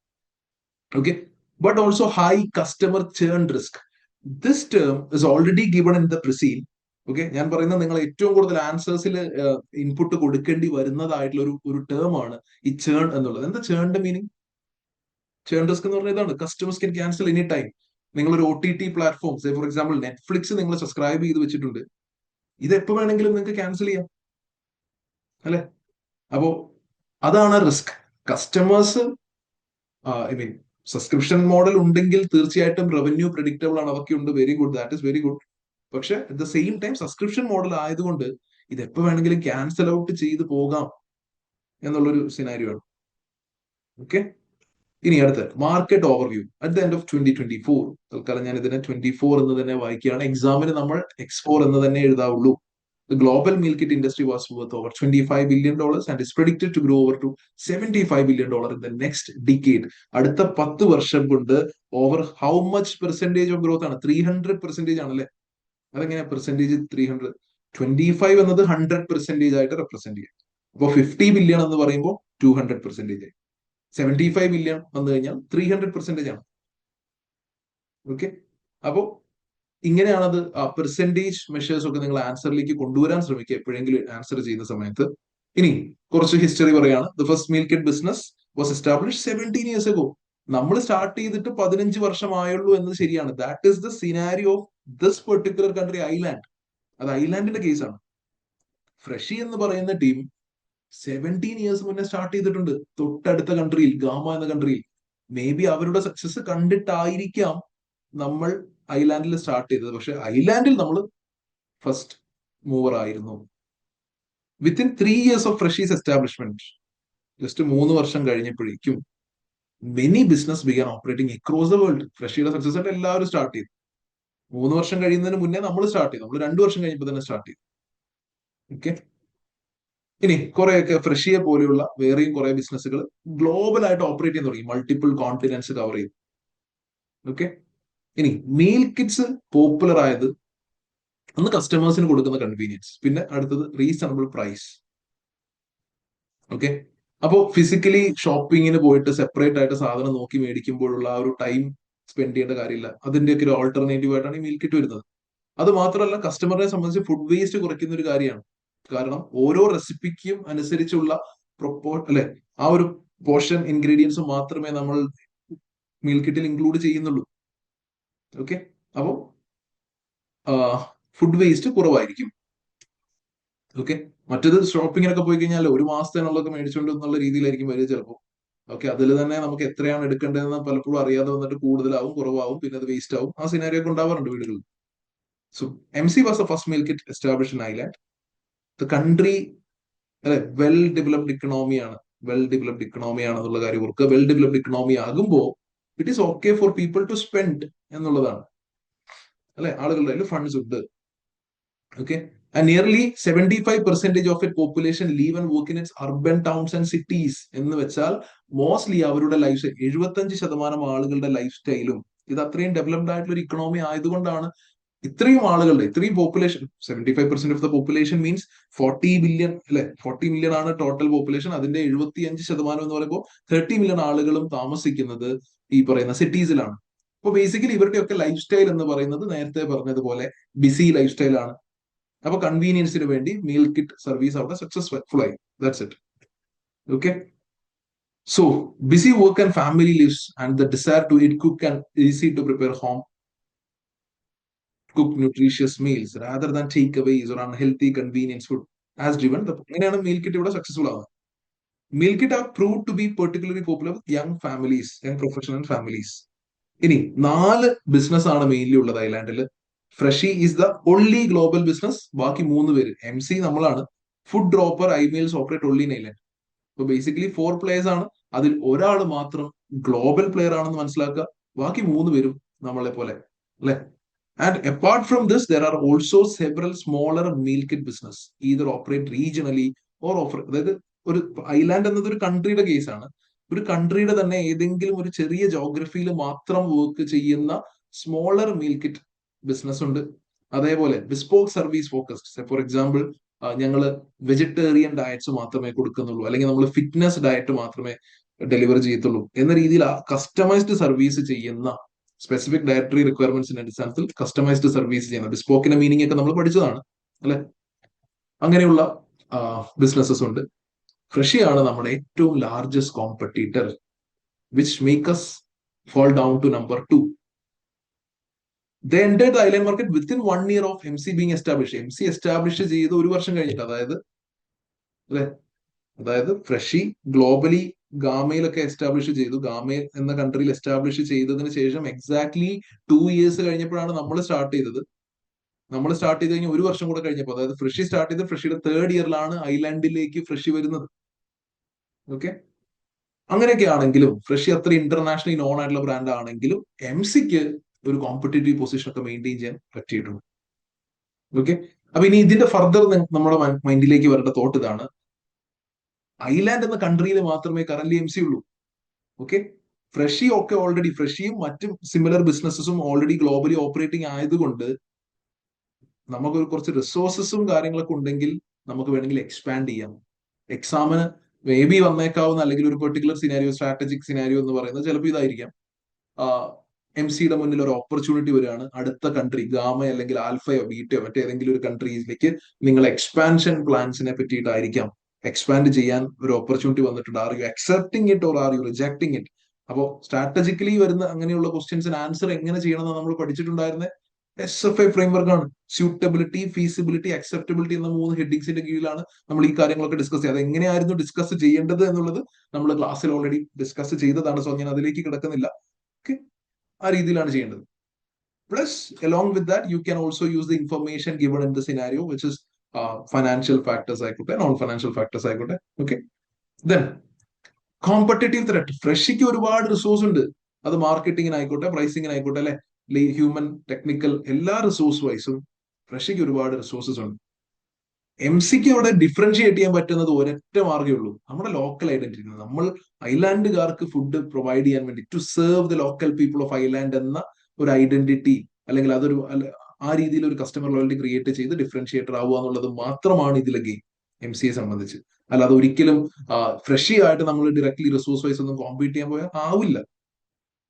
Okay, but also high customer churn risk. This term is already given in the preceding. Okay, ഞാൻ പറയുന്നത് നിങ്ങൾ ഏറ്റവും കൂടുതൽ ആൻസേഴ്സിൽ ഇൻപുട്ട് കൊടുക്കേണ്ടി വരുന്നതായിട്ടുള്ള ഒരു ടേം ആണ് ഈ ചേൺ എന്നുള്ളത്. എന്താ ചേണിന്റെ മീനിങ്? ചേൺ റിസ്ക് എന്ന് പറഞ്ഞാൽ ഇതാണ്, കസ്റ്റമേഴ്സ് കൻ ക്യാൻസൽ എനി ടൈം. നിങ്ങളൊരു OTT platform, for example Netflix നിങ്ങൾ സബ്സ്ക്രൈബ് ചെയ്ത് വെച്ചിട്ടുണ്ട്, ഇത് എപ്പോ വേണമെങ്കിലും നിങ്ങൾക്ക് ക്യാൻസൽ ചെയ്യാം അല്ലെ? അപ്പോ അതാണ് risk. Customers I mean subscription model ഉണ്ടെങ്കിൽ തീർച്ചയായിട്ടും റവന്യൂ പ്രെഡിക്റ്റബിൾ ആണ്, അതൊക്കെ ഉണ്ട്, very good, that is very good. പക്ഷെ at the same time subscription model ആയതുകൊണ്ട് ഇത് എപ്പോ വേണമെങ്കിലും ക്യാൻസൽ ഔട്ട് ചെയ്ത് പോകാം എന്നുള്ളൊരു സിനാരിയോ ആണ്. ഓക്കെ, ഇനി അടുത്ത market overview at the end of 2024. തൽക്കാലം ഞാൻ ഇതിനെ 24 എന്ന് തന്നെ വായിക്കുകയാണ്. എക്സാമിന് നമ്മൾ X4 എന്ന് തന്നെ എഴുതാവുള്ളൂ. The global meal kit industry was worth over $25 billion and is predicted to grow over to $75 billion in the next decade. അടുത്ത 10 വർഷം കൊണ്ട് over how much percentage of growth ആണ്? 300% ആണല്ലേ? അതെങ്ങനെയാ പെർസെന്റേജ് 300? 25 എന്നത് 100% ആയിട്ട് റെപ്രസെന്റ് ചെയ്യും. അപ്പോൾ 50 ബില്യൺ എന്ന് പറയുമ്പോൾ 200% ആയി. 75 ബില്യൺ വന്നു കഴിഞ്ഞാൽ 300% ആണ്. ഓക്കെ, അപ്പോ ഇങ്ങനെയാണത്. ആ പെർസെന്റേജ് മെഷേഴ്സ് ഒക്കെ നിങ്ങൾ ആൻസറിലേക്ക് കൊണ്ടുവരാൻ ശ്രമിക്കുക എപ്പോഴെങ്കിലും ആൻസർ ചെയ്യുന്ന സമയത്ത്. ഇനി കുറച്ച് ഹിസ്റ്ററി പറയാണ്. The first meal kit business was establish 17 years ago. നമ്മൾ സ്റ്റാർട്ട് ചെയ്തിട്ട് 15 വർഷമായുള്ളൂ എന്നത് ശരിയാണ്. That is the scenario of this particular country, island. അത് ഐലാൻഡിന്റെ കേസാണ്. ഫ്രഷി എന്ന് പറയുന്ന ടീം 17 years മുന്നേ സ്റ്റാർട്ട് ചെയ്തിട്ടുണ്ട് തൊട്ടടുത്ത കൺട്രിയിൽ, ഗാമ എന്ന കൺട്രിയിൽ. മേ ബി അവരുടെ സക്സസ് കണ്ടിട്ടായിരിക്കാം നമ്മൾ ഐലാൻഡിൽ സ്റ്റാർട്ട് ചെയ്തത്. പക്ഷെ ഐലാൻഡിൽ നമ്മൾ ഫസ്റ്റ് മൂവർ ആയിരുന്നു. Within 3 years of Freshy's establishment, just 3 വർഷം കഴിഞ്ഞപ്പോഴേക്കും many business began operating across the world. ഫ്രഷിയുടെ സക്സസ് ആയിട്ട് എല്ലാവരും സ്റ്റാർട്ട് ചെയ്തു. 3 വർഷം കഴിയുന്നതിന് മുന്നേ നമ്മൾ സ്റ്റാർട്ട് ചെയ്തു. നമ്മൾ 2 വർഷം കഴിഞ്ഞപ്പോൾ തന്നെ സ്റ്റാർട്ട് ചെയ്തു. ഓക്കെ, ഇനി കുറെയൊക്കെ ഫ്രഷിയെ പോലെയുള്ള വേറെയും കുറെ ബിസിനസ്സുകൾ ഗ്ലോബൽ ആയിട്ട് ഓപ്പറേറ്റ് ചെയ്യാൻ തുടങ്ങി, മൾട്ടിപ്പിൾ കോണ്ടിനെന്റ്സ് കവർ ചെയ്തു. ഓക്കെ, ഇനി മീൽ കിറ്റ്സ് പോപ്പുലർ ആയത് ഒന്ന് കസ്റ്റമേഴ്സിന് കൊടുക്കുന്ന കൺവീനിയൻസ്, പിന്നെ അടുത്തത് റീസണബിൾ പ്രൈസ്. ഓക്കെ, അപ്പോ ഫിസിക്കലി ഷോപ്പിങ്ങിന് പോയിട്ട് സെപ്പറേറ്റ് ആയിട്ട് സാധനം നോക്കി മേടിക്കുമ്പോഴുള്ള ആ ഒരു ടൈം സ്പെൻഡ് ചെയ്യേണ്ട കാര്യമില്ല. അതിന്റെയൊക്കെ ഒരു ഓൾട്ടർനേറ്റീവ് ആയിട്ടാണ് ഈ മീൽ കിറ്റ് വരുന്നത്. അത് മാത്രമല്ല കസ്റ്റമറിനെ സംബന്ധിച്ച് ഫുഡ് വേസ്റ്റ് കുറയ്ക്കുന്ന ഒരു കാര്യമാണ്. കാരണം ഓരോ റെസിപ്പിക്കും അനുസരിച്ചുള്ള അല്ലെ ആ ഒരു പോർഷൻ ഇൻഗ്രീഡിയൻസ് മാത്രമേ നമ്മൾ മീൽ കിറ്റിൽ ഇൻക്ലൂഡ് ചെയ്യുന്നുള്ളൂ. ഓക്കെ, അപ്പോ ഫുഡ് വേസ്റ്റ് കുറവായിരിക്കും. ഓക്കെ, മറ്റേത് ഷോപ്പിങ്ങിനൊക്കെ പോയി കഴിഞ്ഞാൽ ഒരു മാസത്തിനുള്ളതൊക്കെ മേടിച്ചുകൊണ്ട് എന്നുള്ള രീതിയിലായിരിക്കും വരിക ചിലപ്പോൾ. ഓക്കെ, അതിൽ തന്നെ നമുക്ക് എത്രയാണ് എടുക്കേണ്ടതെന്ന് പലപ്പോഴും അറിയാതെ വന്നിട്ട് കൂടുതലാവും, കുറവാവും, പിന്നെ അത് വേസ്റ്റ് ആവും. ആ സിനാരിയോ ഒക്കെ ഉണ്ടാവാറുണ്ട് വീടുകളിൽ. So MC was the first meal kit establish in island. The country അല്ലെ വെൽ ഡെവലപ്ഡ് ഇക്കണോമിയാണ്. വെൽ ഡെവലപ്ഡ് ഇക്കണോമി ആണെന്നുള്ള കാര്യം ഓർക്കുക. വെൽ ഡെവലപ്ഡ് ഇക്കണോമി ആകുമ്പോൾ it is okay for people to spend എന്നുള്ളതാണ് അല്ലെ. ആളുകളുടെ കയ്യിൽ ഫണ്ട്സ് ഉണ്ട്. Okay, and nearly 75% of its population live and work in its urban towns and cities. എന്ന് വെച്ചാൽ മോസ്റ്റ്ലി അവരുടെ ലൈഫ് സ്റ്റൈൽ, 75% ആളുകളുടെ ലൈഫ് സ്റ്റൈലും ഇത് അത്രയും ഡെവലപ്ഡ് ആയിട്ടുള്ള ഒരു ഇക്കണോമി ആയതുകൊണ്ടാണ് ഇത്രയും ആളുകളുടെ, ഇത്രയും population, 75% of the population means 40 billion അല്ലെ. 40 മില്യൺ ആണ് ടോട്ടൽ പോപ്പുലേഷൻ. അതിന്റെ 75% എന്ന് പറയുമ്പോൾ 30 മില്യൺ ആളുകളും താമസിക്കുന്നത് ഈ പറയുന്ന സിറ്റീസിലാണ്. അപ്പൊ ബേസിക്കലി ഇവരുടെയൊക്കെ ലൈഫ് സ്റ്റൈൽ എന്ന് പറയുന്നത് നേരത്തെ പറഞ്ഞതുപോലെ ബിസി ലൈഫ് സ്റ്റൈൽ ആണ്. അപ്പൊ കൺവീനിയൻസിന് വേണ്ടി മീൽ കിറ്റ് സർവീസ് അവിടെ സക്സസ്ഫുൾ ആയി. That's it. Okay, so busy work and family lives and the desire to eat cook and easy to prepare home cook nutritious meals rather than takeaways or unhealthy convenience food has driven the. അങ്ങനെയാണ് meal kit ഇവിടെ successful ആവുന്നത്. Meal kit have proved to be particularly popular with young families, young professional families. ഇനി 4 business ആണ് mainly ഉള്ളത് ഐലാൻഡിൽ. Freshy is the only global business. ബാക്കി 3 പേര്, MC നമ്മളാണ്, food dropper, iMeals operate only in island. അപ്പൊ basically 4 players ആണ്. അതിൽ ഒരാൾ മാത്രം ഗ്ലോബൽ പ്ലെയർ ആണെന്ന് മനസ്സിലാക്കുക. ബാക്കി 3 പേരും നമ്മളെ പോലെ അല്ലെ. And apart from this, there are also several smaller meal kit business, either operate regionally or offer. അതായത് ഒരു ഐലാൻഡ് എന്നത് ഒരു കൺട്രിയുടെ കേസാണ്. ഒരു കൺട്രിയുടെ തന്നെ ഏതെങ്കിലും ഒരു ചെറിയ ജോഗ്രഫിയിൽ മാത്രം വർക്ക് ചെയ്യുന്ന സ്മോളർ മീൽ കിറ്റ് ബിസിനസ് ഉണ്ട്. അതേപോലെ bespoke service focused. For example ഞങ്ങൾ വെജിറ്റേറിയൻ ഡയറ്റ്സ് മാത്രമേ കൊടുക്കുന്നുള്ളൂ, അല്ലെങ്കിൽ നമ്മൾ ഫിറ്റ്നസ് ഡയറ്റ് മാത്രമേ ഡെലിവർ ചെയ്യത്തുള്ളൂ എന്ന രീതിയിൽ ആ കസ്റ്റമൈസ്ഡ് സർവീസ് ചെയ്യുന്ന, സ്പെസിഫിക് ഡയറ്ററി റിക്വയർമെന്റ്സിന്റെ അടിസ്ഥാനത്തിൽ കസ്റ്റമൈസ്ഡ് സർവീസ് ചെയ്യുന്ന, ബിസ്പോക്കിന്റെ മീനിങ് ഒക്കെ നമ്മൾ പഠിച്ചതാണ്. അല്ലെ? അങ്ങനെയുള്ള ബിസിനസ്സസ് ഉണ്ട്. ഫ്രഷിയാണ് നമ്മുടെ ഏറ്റവും largest competitor, which make us fall down to number 2. They entered the island market within 1 year of MC being established. MC establish ചെയ്ത് 1 വർഷം കഴിഞ്ഞിട്ട്, അതായത് അല്ലെ, അതായത് ഫ്രഷി ഗ്ലോബലി ഗാമയിലൊക്കെ എസ്റ്റാബ്ലിഷ് ചെയ്തു. ഗാമയിൽ എന്ന കൺട്രിയിൽ എസ്റ്റാബ്ലിഷ് ചെയ്തതിന് ശേഷം എക്സാക്ട്ലി 2 years കഴിഞ്ഞപ്പോഴാണ് നമ്മൾ സ്റ്റാർട്ട് ചെയ്തത്. നമ്മൾ സ്റ്റാർട്ട് ചെയ്ത് കഴിഞ്ഞാൽ 1 വർഷം കൂടെ കഴിഞ്ഞപ്പോൾ, അതായത് ഫ്രഷി സ്റ്റാർട്ട് ചെയ്ത് ഫ്രഷിയുടെ 3rd ഇയറിലാണ് ഐലാൻഡിലേക്ക് ഫ്രഷി വരുന്നത്. ഓക്കെ, അങ്ങനെയൊക്കെ ആണെങ്കിലും ഫ്രഷി അത്ര ഇന്റർനാഷണലി നോൺ ആയിട്ടുള്ള ബ്രാൻഡ് ആണെങ്കിലും എം സിക്ക് ഒരു കോമ്പറ്റേറ്റീവ് പൊസിഷൻ ഒക്കെ മെയിൻറ്റെയിൻ ചെയ്യാൻ പറ്റിയിട്ടുണ്ട്. ഓക്കെ, അപ്പൊ ഇനി ഇതിന്റെ ഫർദർ നമ്മുടെ മൈൻഡിലേക്ക് വരേണ്ട തോട്ട് ഇതാണ്: ഐലാൻഡ് എന്ന കൺട്രിയിൽ മാത്രമേ കറന്റ് എം സി ഉള്ളൂ. ഓക്കെ, ഫ്രഷി ഒക്കെ ഓൾറെഡി, ഫ്രഷിയും മറ്റും സിമിലർ ബിസിനസ്സും ഓൾറെഡി ഗ്ലോബലി ഓപ്പറേറ്റിംഗ് ആയതുകൊണ്ട് നമുക്ക് കുറച്ച് റിസോഴ്സസും കാര്യങ്ങളൊക്കെ ഉണ്ടെങ്കിൽ നമുക്ക് വേണമെങ്കിൽ എക്സ്പാൻഡ് ചെയ്യാം. എക്സാമിന് മേ ബി വന്നേക്കാവുന്ന, അല്ലെങ്കിൽ ഒരു പെർട്ടിക്കുലർ സിനാരിയോ, സ്ട്രാറ്റജിക് സിനാരിയോ എന്ന് പറയുന്നത് ചിലപ്പോൾ ഇതായിരിക്കാം. എം സിയുടെ മുന്നിൽ ഒരു ഓപ്പർച്യൂണിറ്റി വരികയാണ്, അടുത്ത കൺട്രി ഗാമ അല്ലെങ്കിൽ ആൽഫയോ ബീറ്റയോ മറ്റേതെങ്കിലും ഒരു കൺട്രിയിലേക്ക് നിങ്ങൾ എക്സ്പാൻഷൻ പ്ലാൻസിനെ പറ്റിയിട്ടായിരിക്കാം, എക്സ്പാൻഡ് ചെയ്യാൻ ഒരു ഓപ്പർച്യൂണിറ്റി വന്നിട്ടുണ്ട്. Are you accepting it or are you rejecting it? അപ്പോൾ സ്ട്രാറ്റജിക്കലി വരുന്ന അങ്ങനെയുള്ള ക്വസ്റ്റ്യൻസിന് ആൻസർ എങ്ങനെ ചെയ്യണമെന്ന് നമ്മൾ പഠിച്ചിട്ടുണ്ടായിരുന്നത് SFA ഫ്രെയിംവർക്ക് ആണ്. സ്യൂട്ടബിലിറ്റി, ഫീസിബിലിറ്റി, അക്സെപ്റ്റബിലിറ്റി എന്ന 3 ഹെഡിങ്സിന്റെ കീഴിലാണ് നമ്മൾ ഈ കാര്യങ്ങളൊക്കെ ഡിസ്കസ് ചെയ്യുക. അത് എങ്ങനെയായിരുന്നു ഡിസ്കസ് ചെയ്യേണ്ടത് എന്നുള്ളത് നമ്മൾ ക്ലാസ്സിൽ ഓൾറെഡി ഡിസ്കസ് ചെയ്തതാണ്. സോ ഞാൻ അതിലേക്ക് കിടക്കുന്നില്ല. ഓക്കെ, ആ രീതിയിലാണ് ചെയ്യേണ്ടത്. Plus along with that you can also use the information given in the scenario, which is financial factors ആയിക്കോട്ടെ, നോൺ ഫൈനാൻഷ്യൽ ഫാക്ടേഴ്സ് ആയിക്കോട്ടെ. Okay, then competitive threat. ഫ്രഷിക്ക് ഒരുപാട് റിസോഴ്സ് ഉണ്ട്. അത് മാർക്കറ്റിങ്ങിനായിക്കോട്ടെ, പ്രൈസിങ്ങിനായിക്കോട്ടെ, അല്ലെ, ഹ്യൂമൻ, ടെക്നിക്കൽ, എല്ലാ റിസോഴ്സ് വൈസും ഫ്രഷിക്ക് ഒരുപാട് റിസോഴ്സസ് ഉണ്ട്. എം സിക്ക് ഇവിടെ ഡിഫറൻഷിയേറ്റ് ചെയ്യാൻ പറ്റുന്നത് ഒരൊറ്റ മാർഗ്ഗമേ ഉള്ളൂ: നമ്മുടെ ലോക്കൽ ഐഡന്റിറ്റി. നമ്മൾ ഐലാൻഡുകാർക്ക് ഫുഡ് പ്രൊവൈഡ് ചെയ്യാൻ വേണ്ടി, to serve the local people of island എന്ന ഒരു ഐഡന്റിറ്റി, അല്ലെങ്കിൽ അതൊരു ആ രീതിയിൽ ഒരു കസ്റ്റമർ ലോയൽറ്റി ക്രിയേറ്റ് ചെയ്ത് ഡിഫറൻഷിയേറ്റർ ആവുക എന്നുള്ളത് മാത്രമാണ് ഇതിലെ ഗെയിം എം സിയെ സംബന്ധിച്ച്. അല്ലാതെ ഒരിക്കലും ഫ്രഷി ആയിട്ട് നമ്മൾ ഡയറക്ട്ലി റിസോഴ്സ് വൈസ് ഒന്നും കോമ്പീറ്റ് ചെയ്യാൻ പോയാൽ ആവില്ല.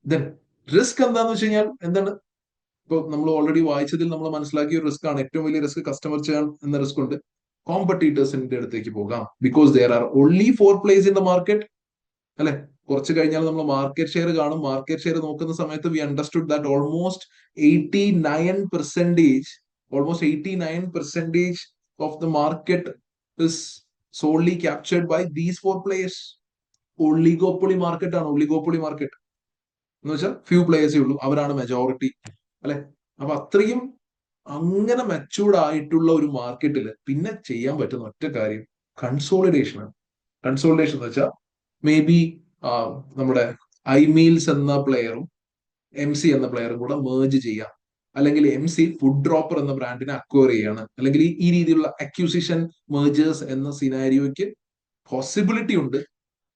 ദെൻ റിസ്ക് എന്താന്ന് വെച്ച് കഴിഞ്ഞാൽ എന്താണ്? ഇപ്പൊ നമ്മൾ ഓൾറെഡി വായിച്ചതിൽ നമ്മൾ മനസ്സിലാക്കിയ ഒരു റിസ്ക് ആണ്, ഏറ്റവും വലിയ റിസ്ക് കസ്റ്റമർ ചേൺ എന്ന റിസ്ക് ഉണ്ട്. കോമ്പറ്റീറ്റേഴ്സിന്റെ അടുത്തേക്ക് പോകാം, because there are only 4 players in the market. അല്ലെ, കുറച്ച് കഴിഞ്ഞാൽ നമ്മൾ മാർക്കറ്റ് ഷെയർ കാണും. മാർക്കറ്റ് ഷെയർ നോക്കുന്ന സമയത്ത് we understood that almost 89% of the market is only captured by these 4 players. Oligopoly market ആണ്. ഒളിഗോപ്പൊളി മാർക്കറ്റ് എന്ന് വെച്ചാൽ ഫ്യൂ പ്ലേയേഴ്സേ ഉള്ളൂ, അവരാണ് മെജോറിറ്റി. അല്ലെ, അപ്പൊ അത്രയും അങ്ങനെ മെച്ചൂർഡ് ആയിട്ടുള്ള ഒരു മാർക്കറ്റിൽ പിന്നെ ചെയ്യാൻ പറ്റുന്ന ഒറ്റ കാര്യം കൺസോളിഡേഷൻ ആണ്. കൺസോളിഡേഷൻ എന്ന് വെച്ചാൽ മേ ബി നമ്മുടെ ഐമീൽസ് എന്ന പ്ലെയറും എം സി എന്ന പ്ലെയറും കൂടെ മേർജ് ചെയ്യാം, അല്ലെങ്കിൽ എം സി ഫുഡ് ഡ്രോപ്പർ എന്ന ബ്രാൻഡിനെ അക്വയർ ചെയ്യാണ്, അല്ലെങ്കിൽ ഈ രീതിയിലുള്ള അക്യൂസിഷൻ മേർജേഴ്സ് എന്ന സിനാരിയോയ്ക്ക് പോസിബിലിറ്റി ഉണ്ട്.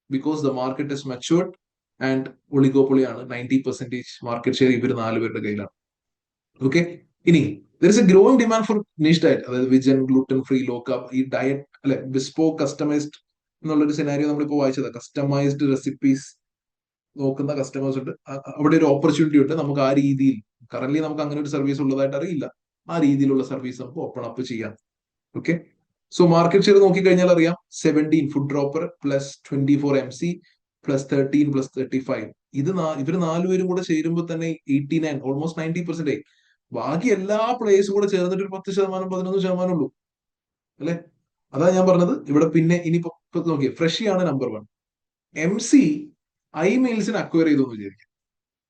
Because the market is matured and ഒളിഗോപ്പൊളിയാണ്. 90% മാർക്കറ്റ് ഷെയർ ഇവർ 4 പേരുടെ കയ്യിലാണ്. ഓക്കെ, ഇനി there is a growing demand for niche diet, അതായത് vegan, gluten free, low carb. ഈ ഡയറ്റ് അല്ലെ, ബിസ്പോക്ക്, കസ്റ്റമൈസ്ഡ് എന്നുള്ളൊരു സിനാരിയോ നമ്മളിപ്പോ വായിച്ചത്. കസ്റ്റമൈസ്ഡ് റെസിപ്പീസ് നോക്കുന്ന കസ്റ്റമേഴ്സ് ഉണ്ട്. അവിടെ ഒരു ഓപ്പർച്യൂണിറ്റി ഉണ്ട്. നമുക്ക് ആ രീതിയിൽ, കറന്റ് നമുക്ക് അങ്ങനെ ഒരു സർവീസ് ഉള്ളതായിട്ട് അറിയില്ല, ആ രീതിയിലുള്ള സർവീസ് നമുക്ക് ഓപ്പൺ അപ്പ് ചെയ്യാം. ഓക്കെ, സോ മാർക്കറ്റ് ഷെയർ നോക്കിക്കഴിഞ്ഞാൽ അറിയാം 17 food dropper plus 24 MC plus 13 plus 35. ഇവർ 4 പേരും കൂടെ ചേരുമ്പോൾ തന്നെ 89, ഓൾമോസ്റ്റ് 90%. ബാക്കി എല്ലാ പ്ലേയേഴ്സും കൂടെ ചേർന്നിട്ട് ഒരു 10%, 11% ഉള്ളൂ. അല്ലെ, അതാ ഞാൻ പറഞ്ഞത്. ഇവിടെ പിന്നെ ഇനിയിപ്പോ നോക്കിയേ, ഫ്രഷിയാണ് നമ്പർ 1. എം സി ഐ മീൽസിനെ അക്വയർ ചെയ്തു എന്ന് വിചാരിക്കും.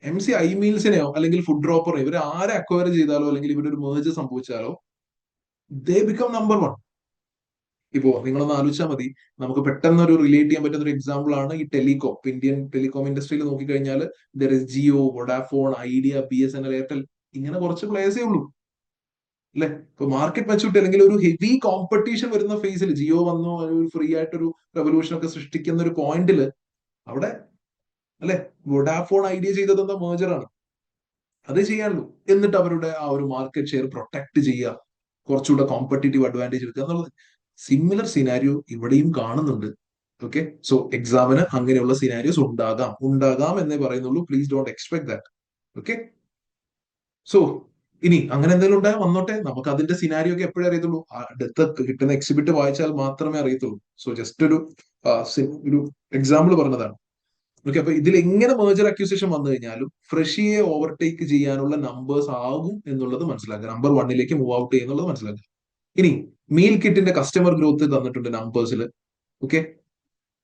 എം സി ഐ മീൽസിനെയോ അല്ലെങ്കിൽ ഫുഡ് ഡ്രോപ്പറോ ഇവർ ആരെ അക്വയർ ചെയ്താലോ, അല്ലെങ്കിൽ ഇവരൊരു മേജ് സംഭവിച്ചാലോ, ദേ ബിക്കം നമ്പർ 1. ഇപ്പോ നിങ്ങളൊന്ന് ആലോചിച്ചാൽ മതി. നമുക്ക് പെട്ടെന്ന് ഒരു റിലേറ്റ് ചെയ്യാൻ പറ്റുന്ന ഒരു എക്സാമ്പിൾ ആണ് ഈ ടെലികോം. ഇന്ത്യൻ ടെലികോം ഇൻഡസ്ട്രിയിൽ നോക്കിക്കഴിഞ്ഞാൽ there is Jio, Vodafone, Idea, BSNL, Airtel, ഇങ്ങനെ കുറച്ച് പ്ലേയേഴ്സേ ഉള്ളൂ. അല്ലെ, ഇപ്പൊ മാർക്കറ്റ് മെച്ചൂരിറ്റി അല്ലെങ്കിൽ ഒരു ഹെവി കോമ്പറ്റീഷൻ വരുന്ന ഫേസിൽ ജിയോ വന്നു, ഒരു ഫ്രീ ആയിട്ടൊരു റെവല്യൂഷൻ ഒക്കെ സൃഷ്ടിക്കുന്ന ഒരു പോയിന്റില് അവിടെ, അല്ലെ, വോഡാഫോൺ ഐഡിയ ചെയ്തത് എന്താ? മേജറാണ്. അത് ചെയ്യാനുള്ളൂ. എന്നിട്ട് അവരുടെ ആ ഒരു മാർക്കറ്റ് ഷെയർ പ്രൊട്ടക്ട് ചെയ്യുക, കുറച്ചുകൂടെ കോമ്പറ്റീറ്റീവ് അഡ്വാൻറ്റേജ് എടുക്കുക എന്നുള്ളത് സിമിലർ സിനാരിയോ ഇവിടെയും കാണുന്നുണ്ട്. ഓക്കെ, സോ എക്സാമിന് അങ്ങനെയുള്ള സിനാരിയോസ് ഉണ്ടാകാം എന്നേ പറയുന്നുള്ളൂ. Please don't expect that. Okay, so ഇനി അങ്ങനെ എന്തെങ്കിലും ഉണ്ടായാൽ വന്നോട്ടെ, നമുക്ക് അതിന്റെ സിനാരിയോ ഒക്കെ എപ്പോഴേ അറിയത്തുള്ളൂ, അടുത്ത കിട്ടുന്ന എക്സിബിറ്റ് വായിച്ചാൽ മാത്രമേ അറിയത്തുള്ളൂ. സോ ജസ്റ്റ് ഒരു എക്സാമ്പിൾ പറഞ്ഞതാണ്. ഓക്കെ, അപ്പൊ ഇതിൽ എങ്ങനെ മേജർ അക്യൂസിയേഷൻ വന്നു കഴിഞ്ഞാലും ഫ്രഷിയെ ഓവർടേക്ക് ചെയ്യാനുള്ള നമ്പേഴ്സ് ആകും എന്നുള്ളത് മനസ്സിലാക്കുക. നമ്പർ വണ്ണിലേക്ക് മൂവ് ഔട്ട് ചെയ്യുന്നുള്ളത് മനസ്സിലാക്കുക. ഇനി മീൽ കിറ്റിന്റെ കസ്റ്റമർ ഗ്രോത്ത് തന്നിട്ടുണ്ട് നമ്പേഴ്സിൽ. ഓക്കെ,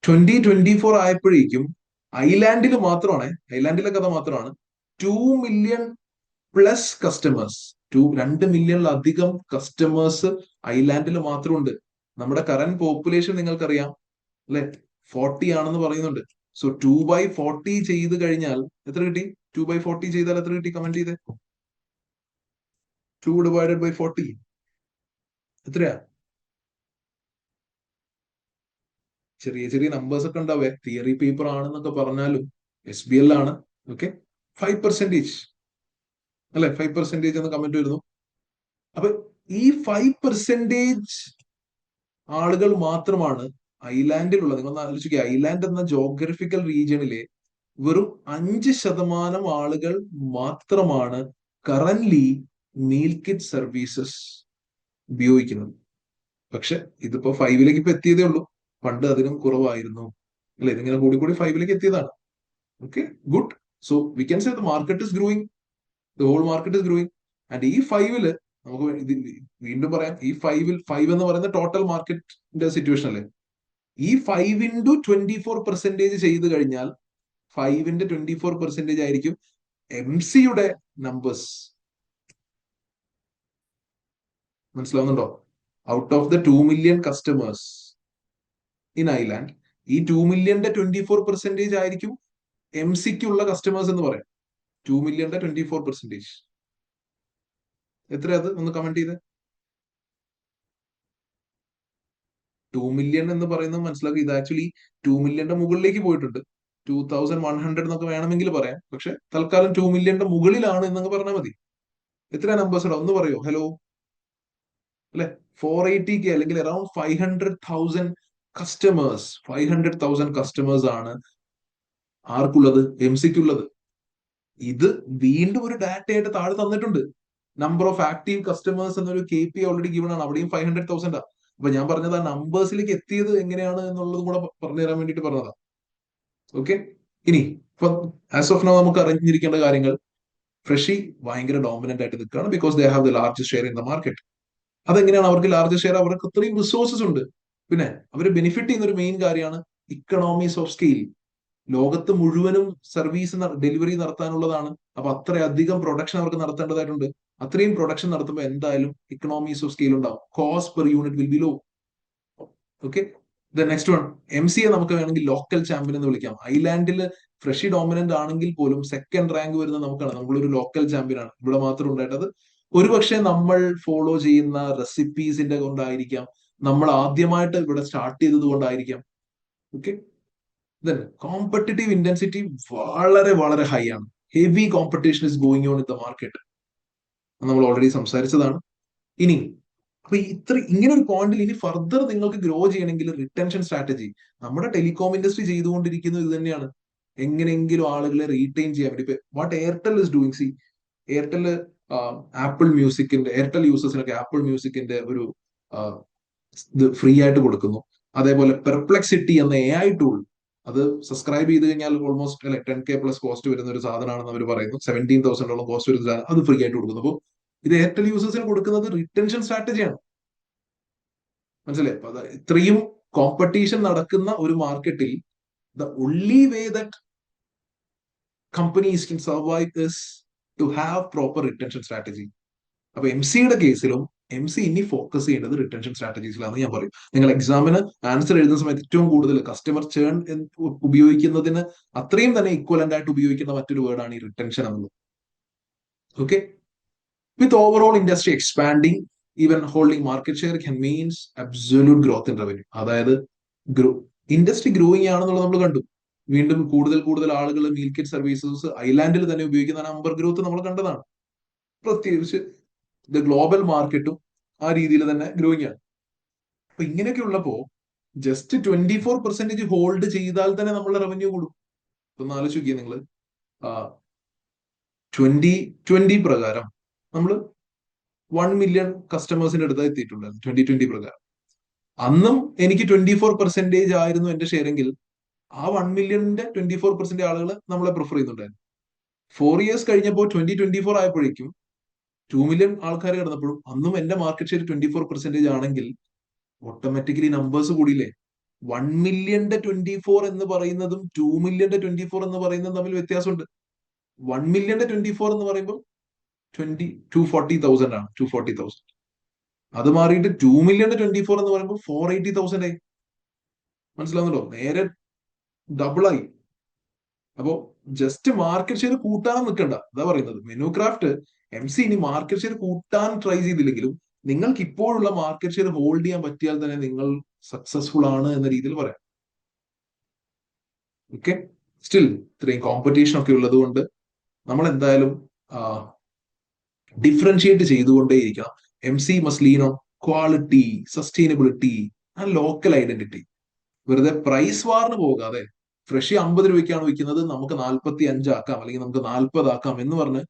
2024 ആയപ്പോഴേക്കും ഐലാൻഡിൽ മാത്രമാണ്, ഐലാൻഡിലെ കഥ മാത്രമാണ് 2 മില്യൺ പ്ലസ് കസ്റ്റമേഴ്സ്, 2 മില്യണിലധികം കസ്റ്റമേഴ്സ് ഐലാൻഡിൽ മാത്രമുണ്ട്. നമ്മുടെ കറന്റ് പോപ്പുലേഷൻ നിങ്ങൾക്കറിയാം അല്ലെ, 40 ആണെന്ന് പറയുന്നുണ്ട്. സോ 2/40 ചെയ്ത് കഴിഞ്ഞാൽ എത്ര കിട്ടി? 2/40 ചെയ്താൽ എത്ര കിട്ടി? കമന്റ് ചെയ്തേ. 2/40 എത്രയാ? ചെറിയ ചെറിയ നമ്പേഴ്സ് ഒക്കെ ഉണ്ടാവേ, തിയറി പേപ്പർ ആണെന്നൊക്കെ പറഞ്ഞാലും SBL ആണ്. ഓക്കെ, 5% അല്ലെ, 5% എന്ന് കമന്റ് വരുന്നു. അപ്പൊ ഈ 5% ആളുകൾ മാത്രമാണ് ഐലാൻഡിലുള്ള. നിങ്ങൾ ആലോചിക്കുക, ഐലാൻഡ് എന്ന ജോഗ്രഫിക്കൽ റീജിയണിലെ വെറും 5% ആളുകൾ മാത്രമാണ് കറന്റ്ലി മീൽ കിറ്റ് സർവീസസ് ഉപയോഗിക്കുന്നത്. പക്ഷെ ഇതിപ്പോ 5ലേക്ക് ഇപ്പൊ എത്തിയതേ ഉള്ളൂ. പണ്ട് അതിനും കുറവായിരുന്നു അല്ലെ, ഇതിങ്ങനെ കൂടി കൂടി 5ലേക്ക് എത്തിയതാണ്. Okay, good. So we can say the market is growing, the whole market is growing. And ഈ 5ല് നമുക്ക് വീണ്ടും പറയാം, ഈ 5 എന്ന് പറയുന്ന ടോട്ടൽ മാർക്കറ്റിന്റെ സിറ്റുവേഷൻ അല്ലേ. ഈ 5 × 24% ചെയ്ത് കഴിഞ്ഞാൽ 5 × 24% ആയിരിക്കും MC-യുടെ നമ്പേഴ്സ്. മനസ്സിലാവുന്നുണ്ടോ? Out of the 2 million customers in island, ഈ 2 മില്യന്റെ 24% ആയിരിക്കും MC-ക്കുള്ള കസ്റ്റമേഴ്സ് എന്ന് പറയാം. 2 മില്യന്റെ 24%. എത്രയത്? ഒന്ന് കമന്റ് ചെയ്ത്. 2 മില്യൺ എന്ന് പറയുന്നത് മനസ്സിലാക്കി, ഇത് ആക്ച്വലി 2 മില്യന്റെ മുകളിലേക്ക് പോയിട്ടുണ്ട്. 2100 എന്നൊക്കെ വേണമെങ്കിൽ പറയാം. പക്ഷെ തൽക്കാലം 2 മില്യന്റെ മുകളിലാണ് എന്നൊക്കെ പറഞ്ഞാൽ മതി. എത്ര നമ്പേഴ്സ് ഇടാം ഒന്ന് പറയോ? ഹലോ അല്ലെ, 480K അല്ലെങ്കിൽ അറൌണ്ട് 500,000 കസ്റ്റമേഴ്സ്, 500,000 കസ്റ്റമേഴ്സ് ആണ് ആർക്കുള്ളത്? MC-ക്കുള്ളത്. ഇത് വീണ്ടും ഒരു ഡാറ്റയായിട്ട് താഴെ തന്നിട്ടുണ്ട്. നമ്പർ ഓഫ് ആക്റ്റീവ് കസ്റ്റമേഴ്സ് എന്നൊരു KPI ഓൾറെഡി ഗിവൺ ആണ്. അവിടെയും 500,000 ആ. അപ്പൊ ഞാൻ പറഞ്ഞത് ആ നമ്പേഴ്സിലേക്ക് എത്തിയത് എങ്ങനെയാണ് എന്നുള്ളതും കൂടെ പറഞ്ഞു തരാൻ വേണ്ടിയിട്ട് പറഞ്ഞതാ. ഓക്കെ, ഇനി ഇപ്പൊ ആസ് ഓഫ് നൗ നമുക്ക് അറിഞ്ഞിരിക്കേണ്ട കാര്യങ്ങൾ, ഫ്രഷി ഭയങ്കര ഡോമിനന്റ് ആയിട്ട് നിൽക്കുകയാണ് because they have the largest share in the market. അതെങ്ങനെയാണ് അവർക്ക് ലാർജസ്റ്റ് ഷെയർ? അവർക്ക് അത്രയും റിസോഴ്സസ് ഉണ്ട്. പിന്നെ അവർ ബെനിഫിറ്റ് ചെയ്യുന്ന ഒരു മെയിൻ കാര്യമാണ് ഇക്കണോമീസ് ഓഫ് സ്കെയിൽ. ലോകത്ത് മുഴുവനും സർവീസ് ഡെലിവറി നടത്താനുള്ളതാണ്. അപ്പൊ അത്രയധികം പ്രൊഡക്ഷൻ അവർക്ക് നടത്തേണ്ടതായിട്ടുണ്ട്. അത്രയും പ്രൊഡക്ഷൻ നടത്തുമ്പോൾ എന്തായാലും ഇക്കണോമീസ് ഓഫ് സ്കെയിൽ ഉണ്ടാവും. Cost per unit will be low. Okay, the next one, MC-യെ നമുക്ക് വേണമെങ്കിൽ ലോക്കൽ ചാമ്പ്യൻ എന്ന് വിളിക്കാം. ഐലാൻഡിൽ ഫ്രഷി ഡോമിനന്റ് ആണെങ്കിൽ പോലും സെക്കൻഡ് റാങ്ക് വരുന്നത് നമുക്കാണ്. നമ്മളൊരു ലോക്കൽ ചാമ്പ്യൻ ആണ്. ഇവിടെ മാത്രം ഉണ്ടായിട്ടത് ഒരുപക്ഷെ നമ്മൾ ഫോളോ ചെയ്യുന്ന റെസിപ്പീസിന്റെ കൊണ്ടായിരിക്കാം, നമ്മൾ ആദ്യമായിട്ട് ഇവിടെ സ്റ്റാർട്ട് ചെയ്തത് കൊണ്ടായിരിക്കാം. ഓക്കെ, ദെൻ കോമ്പറ്റീറ്റീവ് ഇന്റൻസിറ്റി വളരെ വളരെ ഹൈ ആണ്. Heavy competition is going on in the market. നമ്മൾ ഓൾറെഡി സംസാരിച്ചതാണ്. ഇനി അപ്പൊ ഇങ്ങനെ ഒരു പോയിന്റിൽ ഇനി ഫർദർ നിങ്ങൾക്ക് ഗ്രോ ചെയ്യണമെങ്കിൽ റിട്ടൻഷൻ സ്ട്രാറ്റജി, നമ്മുടെ ടെലികോം ഇൻഡസ്ട്രി ചെയ്തുകൊണ്ടിരിക്കുന്നത് ഇത് തന്നെയാണ്. എങ്ങനെയെങ്കിലും ആളുകളെ റീറ്റെയിൻ ചെയ്യാൻ വേണ്ടി. ഇപ്പൊ what Airtel is doing, see Airtel Apple മ്യൂസിക്കിന്റെ, എയർടെൽ യൂസേഴ്സിനൊക്കെ ആപ്പിൾ മ്യൂസിക്കിന്റെ ഒരു ഇത് ഫ്രീ ആയിട്ട് കൊടുക്കുന്നു. അതേപോലെ പെർപ്ലെക്സിറ്റി എന്ന AI ടൂൾ, അത് സബ്സ്ക്രൈബ് ചെയ്ത് കഴിഞ്ഞാൽ ഓൾമോസ്റ്റ് അല്ലെ 10K പ്ലസ് കോസ്റ്റ് വരുന്ന ഒരു സാധനമാണെന്ന് അവർ പറയുന്നു. 17,000 കോസ്റ്റ് വരുന്ന സാധനം അത് ഫ്രീ ആയിട്ട് കൊടുക്കുന്നു. അപ്പോൾ ഇത് എയർടെൽ യൂസേഴ്സിന് കൊടുക്കുന്നത് റിട്ടൻഷൻ സ്ട്രാറ്റജിയാണ്. മനസ്സിലായി? അപ്പൊ ഇത്രയും കോമ്പറ്റീഷൻ നടക്കുന്ന ഒരു മാർക്കറ്റിൽ the only way that companies can survive is to have proper retention strategy. അപ്പൊ MC-യുടെ കേസിലും MC ഇനി ഫോക്കസ് ചെയ്യേണ്ടത് റിട്ടൻഷൻ സ്ട്രാറ്റജീസിലാണെന്ന് ഞാൻ പറയും. നിങ്ങൾ എക്സാമിന് ആൻസർ എഴുതുന്ന സമയത്ത് ഏറ്റവും കൂടുതൽ കസ്റ്റമർ ചേൺ ഉപയോഗിക്കുന്നതിന് അത്രയും തന്നെ ഇക്വലന്റ് ആയിട്ട് ഉപയോഗിക്കുന്ന മറ്റൊരു വേർഡാണ് ഈ റിട്ടൻഷൻ എന്നുള്ളത്. Okay, with overall industry expanding, even holding market share can means absolute growth in revenue. അതായത് ഇൻഡസ്ട്രി ഗ്രോയിങ് ആണെന്നുള്ളത് നമ്മൾ കണ്ടു. വീണ്ടും കൂടുതൽ കൂടുതൽ ആളുകൾ മീൽ കിറ്റ് സർവീസസ് ഐലാൻഡിൽ തന്നെ ഉപയോഗിക്കുന്ന നമ്പർ ഗ്രോത്ത് നമ്മൾ കണ്ടതാണ്. പ്രത്യേകിച്ച് ദ ഗ്ലോബൽ മാർക്കറ്റും ആ രീതിയിൽ തന്നെ ഗ്രോയിങ് ആണ്. അപ്പൊ ഇങ്ങനെയൊക്കെ ഉള്ളപ്പോ ജസ്റ്റ് 24% ഹോൾഡ് ചെയ്താൽ തന്നെ നമ്മളുടെ റവന്യൂ കൂടും. ഒന്ന് ആലോചിക്കുക നിങ്ങൾ, 2020 പ്രകാരം നമ്മൾ 1 മില്യൺ കസ്റ്റമേഴ്സിന്റെ അടുത്ത് എത്തിയിട്ടുണ്ടായിരുന്നു 2020 പ്രകാരം. അന്നും എനിക്ക് 24% ആയിരുന്നു എന്റെ ഷെയർ എങ്കിൽ ആ 1 മില്യണിന്റെ 24% ആളുകൾ നമ്മളെ പ്രിഫർ ചെയ്യുന്നുണ്ടായിരുന്നു. 4 ഇയേഴ്സ് കഴിഞ്ഞപ്പോൾ 2024 ആയപ്പോഴേക്കും 2 മില്യൺ ആൾക്കാർ കിടന്നപ്പോഴും അന്നും എന്റെ മാർക്കറ്റ് ഷെയർ 24% ആണെങ്കിൽ ഓട്ടോമാറ്റിക്കലി നമ്പേഴ്സ് കൂടിയില്ലേ. 1 മില്യന്റെ 24 എന്ന് പറയുന്നതും 2 മില്യന്റെ 24 എന്ന് പറയുന്നതും തമ്മിൽ വ്യത്യാസമുണ്ട്. 1 മില്യന്റെ 24 എന്ന് പറയുമ്പോൾ 240,000 ആണ്. 240,000 അത് മാറിയിട്ട് 2 മില്യന്റെ 24 എന്ന് പറയുമ്പോൾ 480,000 ആയി. മനസ്സിലാവുന്നുണ്ടോ? നേരെ ഡബിളായി. അപ്പോ ജസ്റ്റ് മാർക്കറ്റ് ഷെയർ കൂട്ടാൻ നിൽക്കണ്ട, അതാ പറയുന്നത്. മെനു ക്രാഫ്റ്റ് MC ഇനി മാർക്കറ്റ് ഷെയർ കൂട്ടാൻ ട്രൈ ചെയ്തില്ലെങ്കിലും നിങ്ങൾക്ക് ഇപ്പോഴുള്ള മാർക്കറ്റ് ഷെയർ ഹോൾഡ് ചെയ്യാൻ പറ്റിയാൽ തന്നെ നിങ്ങൾ സക്സസ്ഫുൾ ആണ് എന്ന രീതിയിൽ പറയാം. ഓക്കെ, സ്റ്റിൽ ഇത്രയും കോമ്പറ്റീഷൻ ഒക്കെ ഉള്ളത് കൊണ്ട് നമ്മൾ എന്തായാലും ഡിഫറൻഷിയേറ്റ് ചെയ്തുകൊണ്ടേയിരിക്കണം. MC must lean on quality, sustainability and local identity. വെറുതെ പ്രൈസ് വാറിന് പോകാതെ ഫ്രഷ് 50 രൂപയ്ക്കാണ് വിൽക്കുന്നത്, നമുക്ക് 45 ആക്കാം അല്ലെങ്കിൽ നമുക്ക് 40 ആക്കാം എന്ന് പറഞ്ഞ്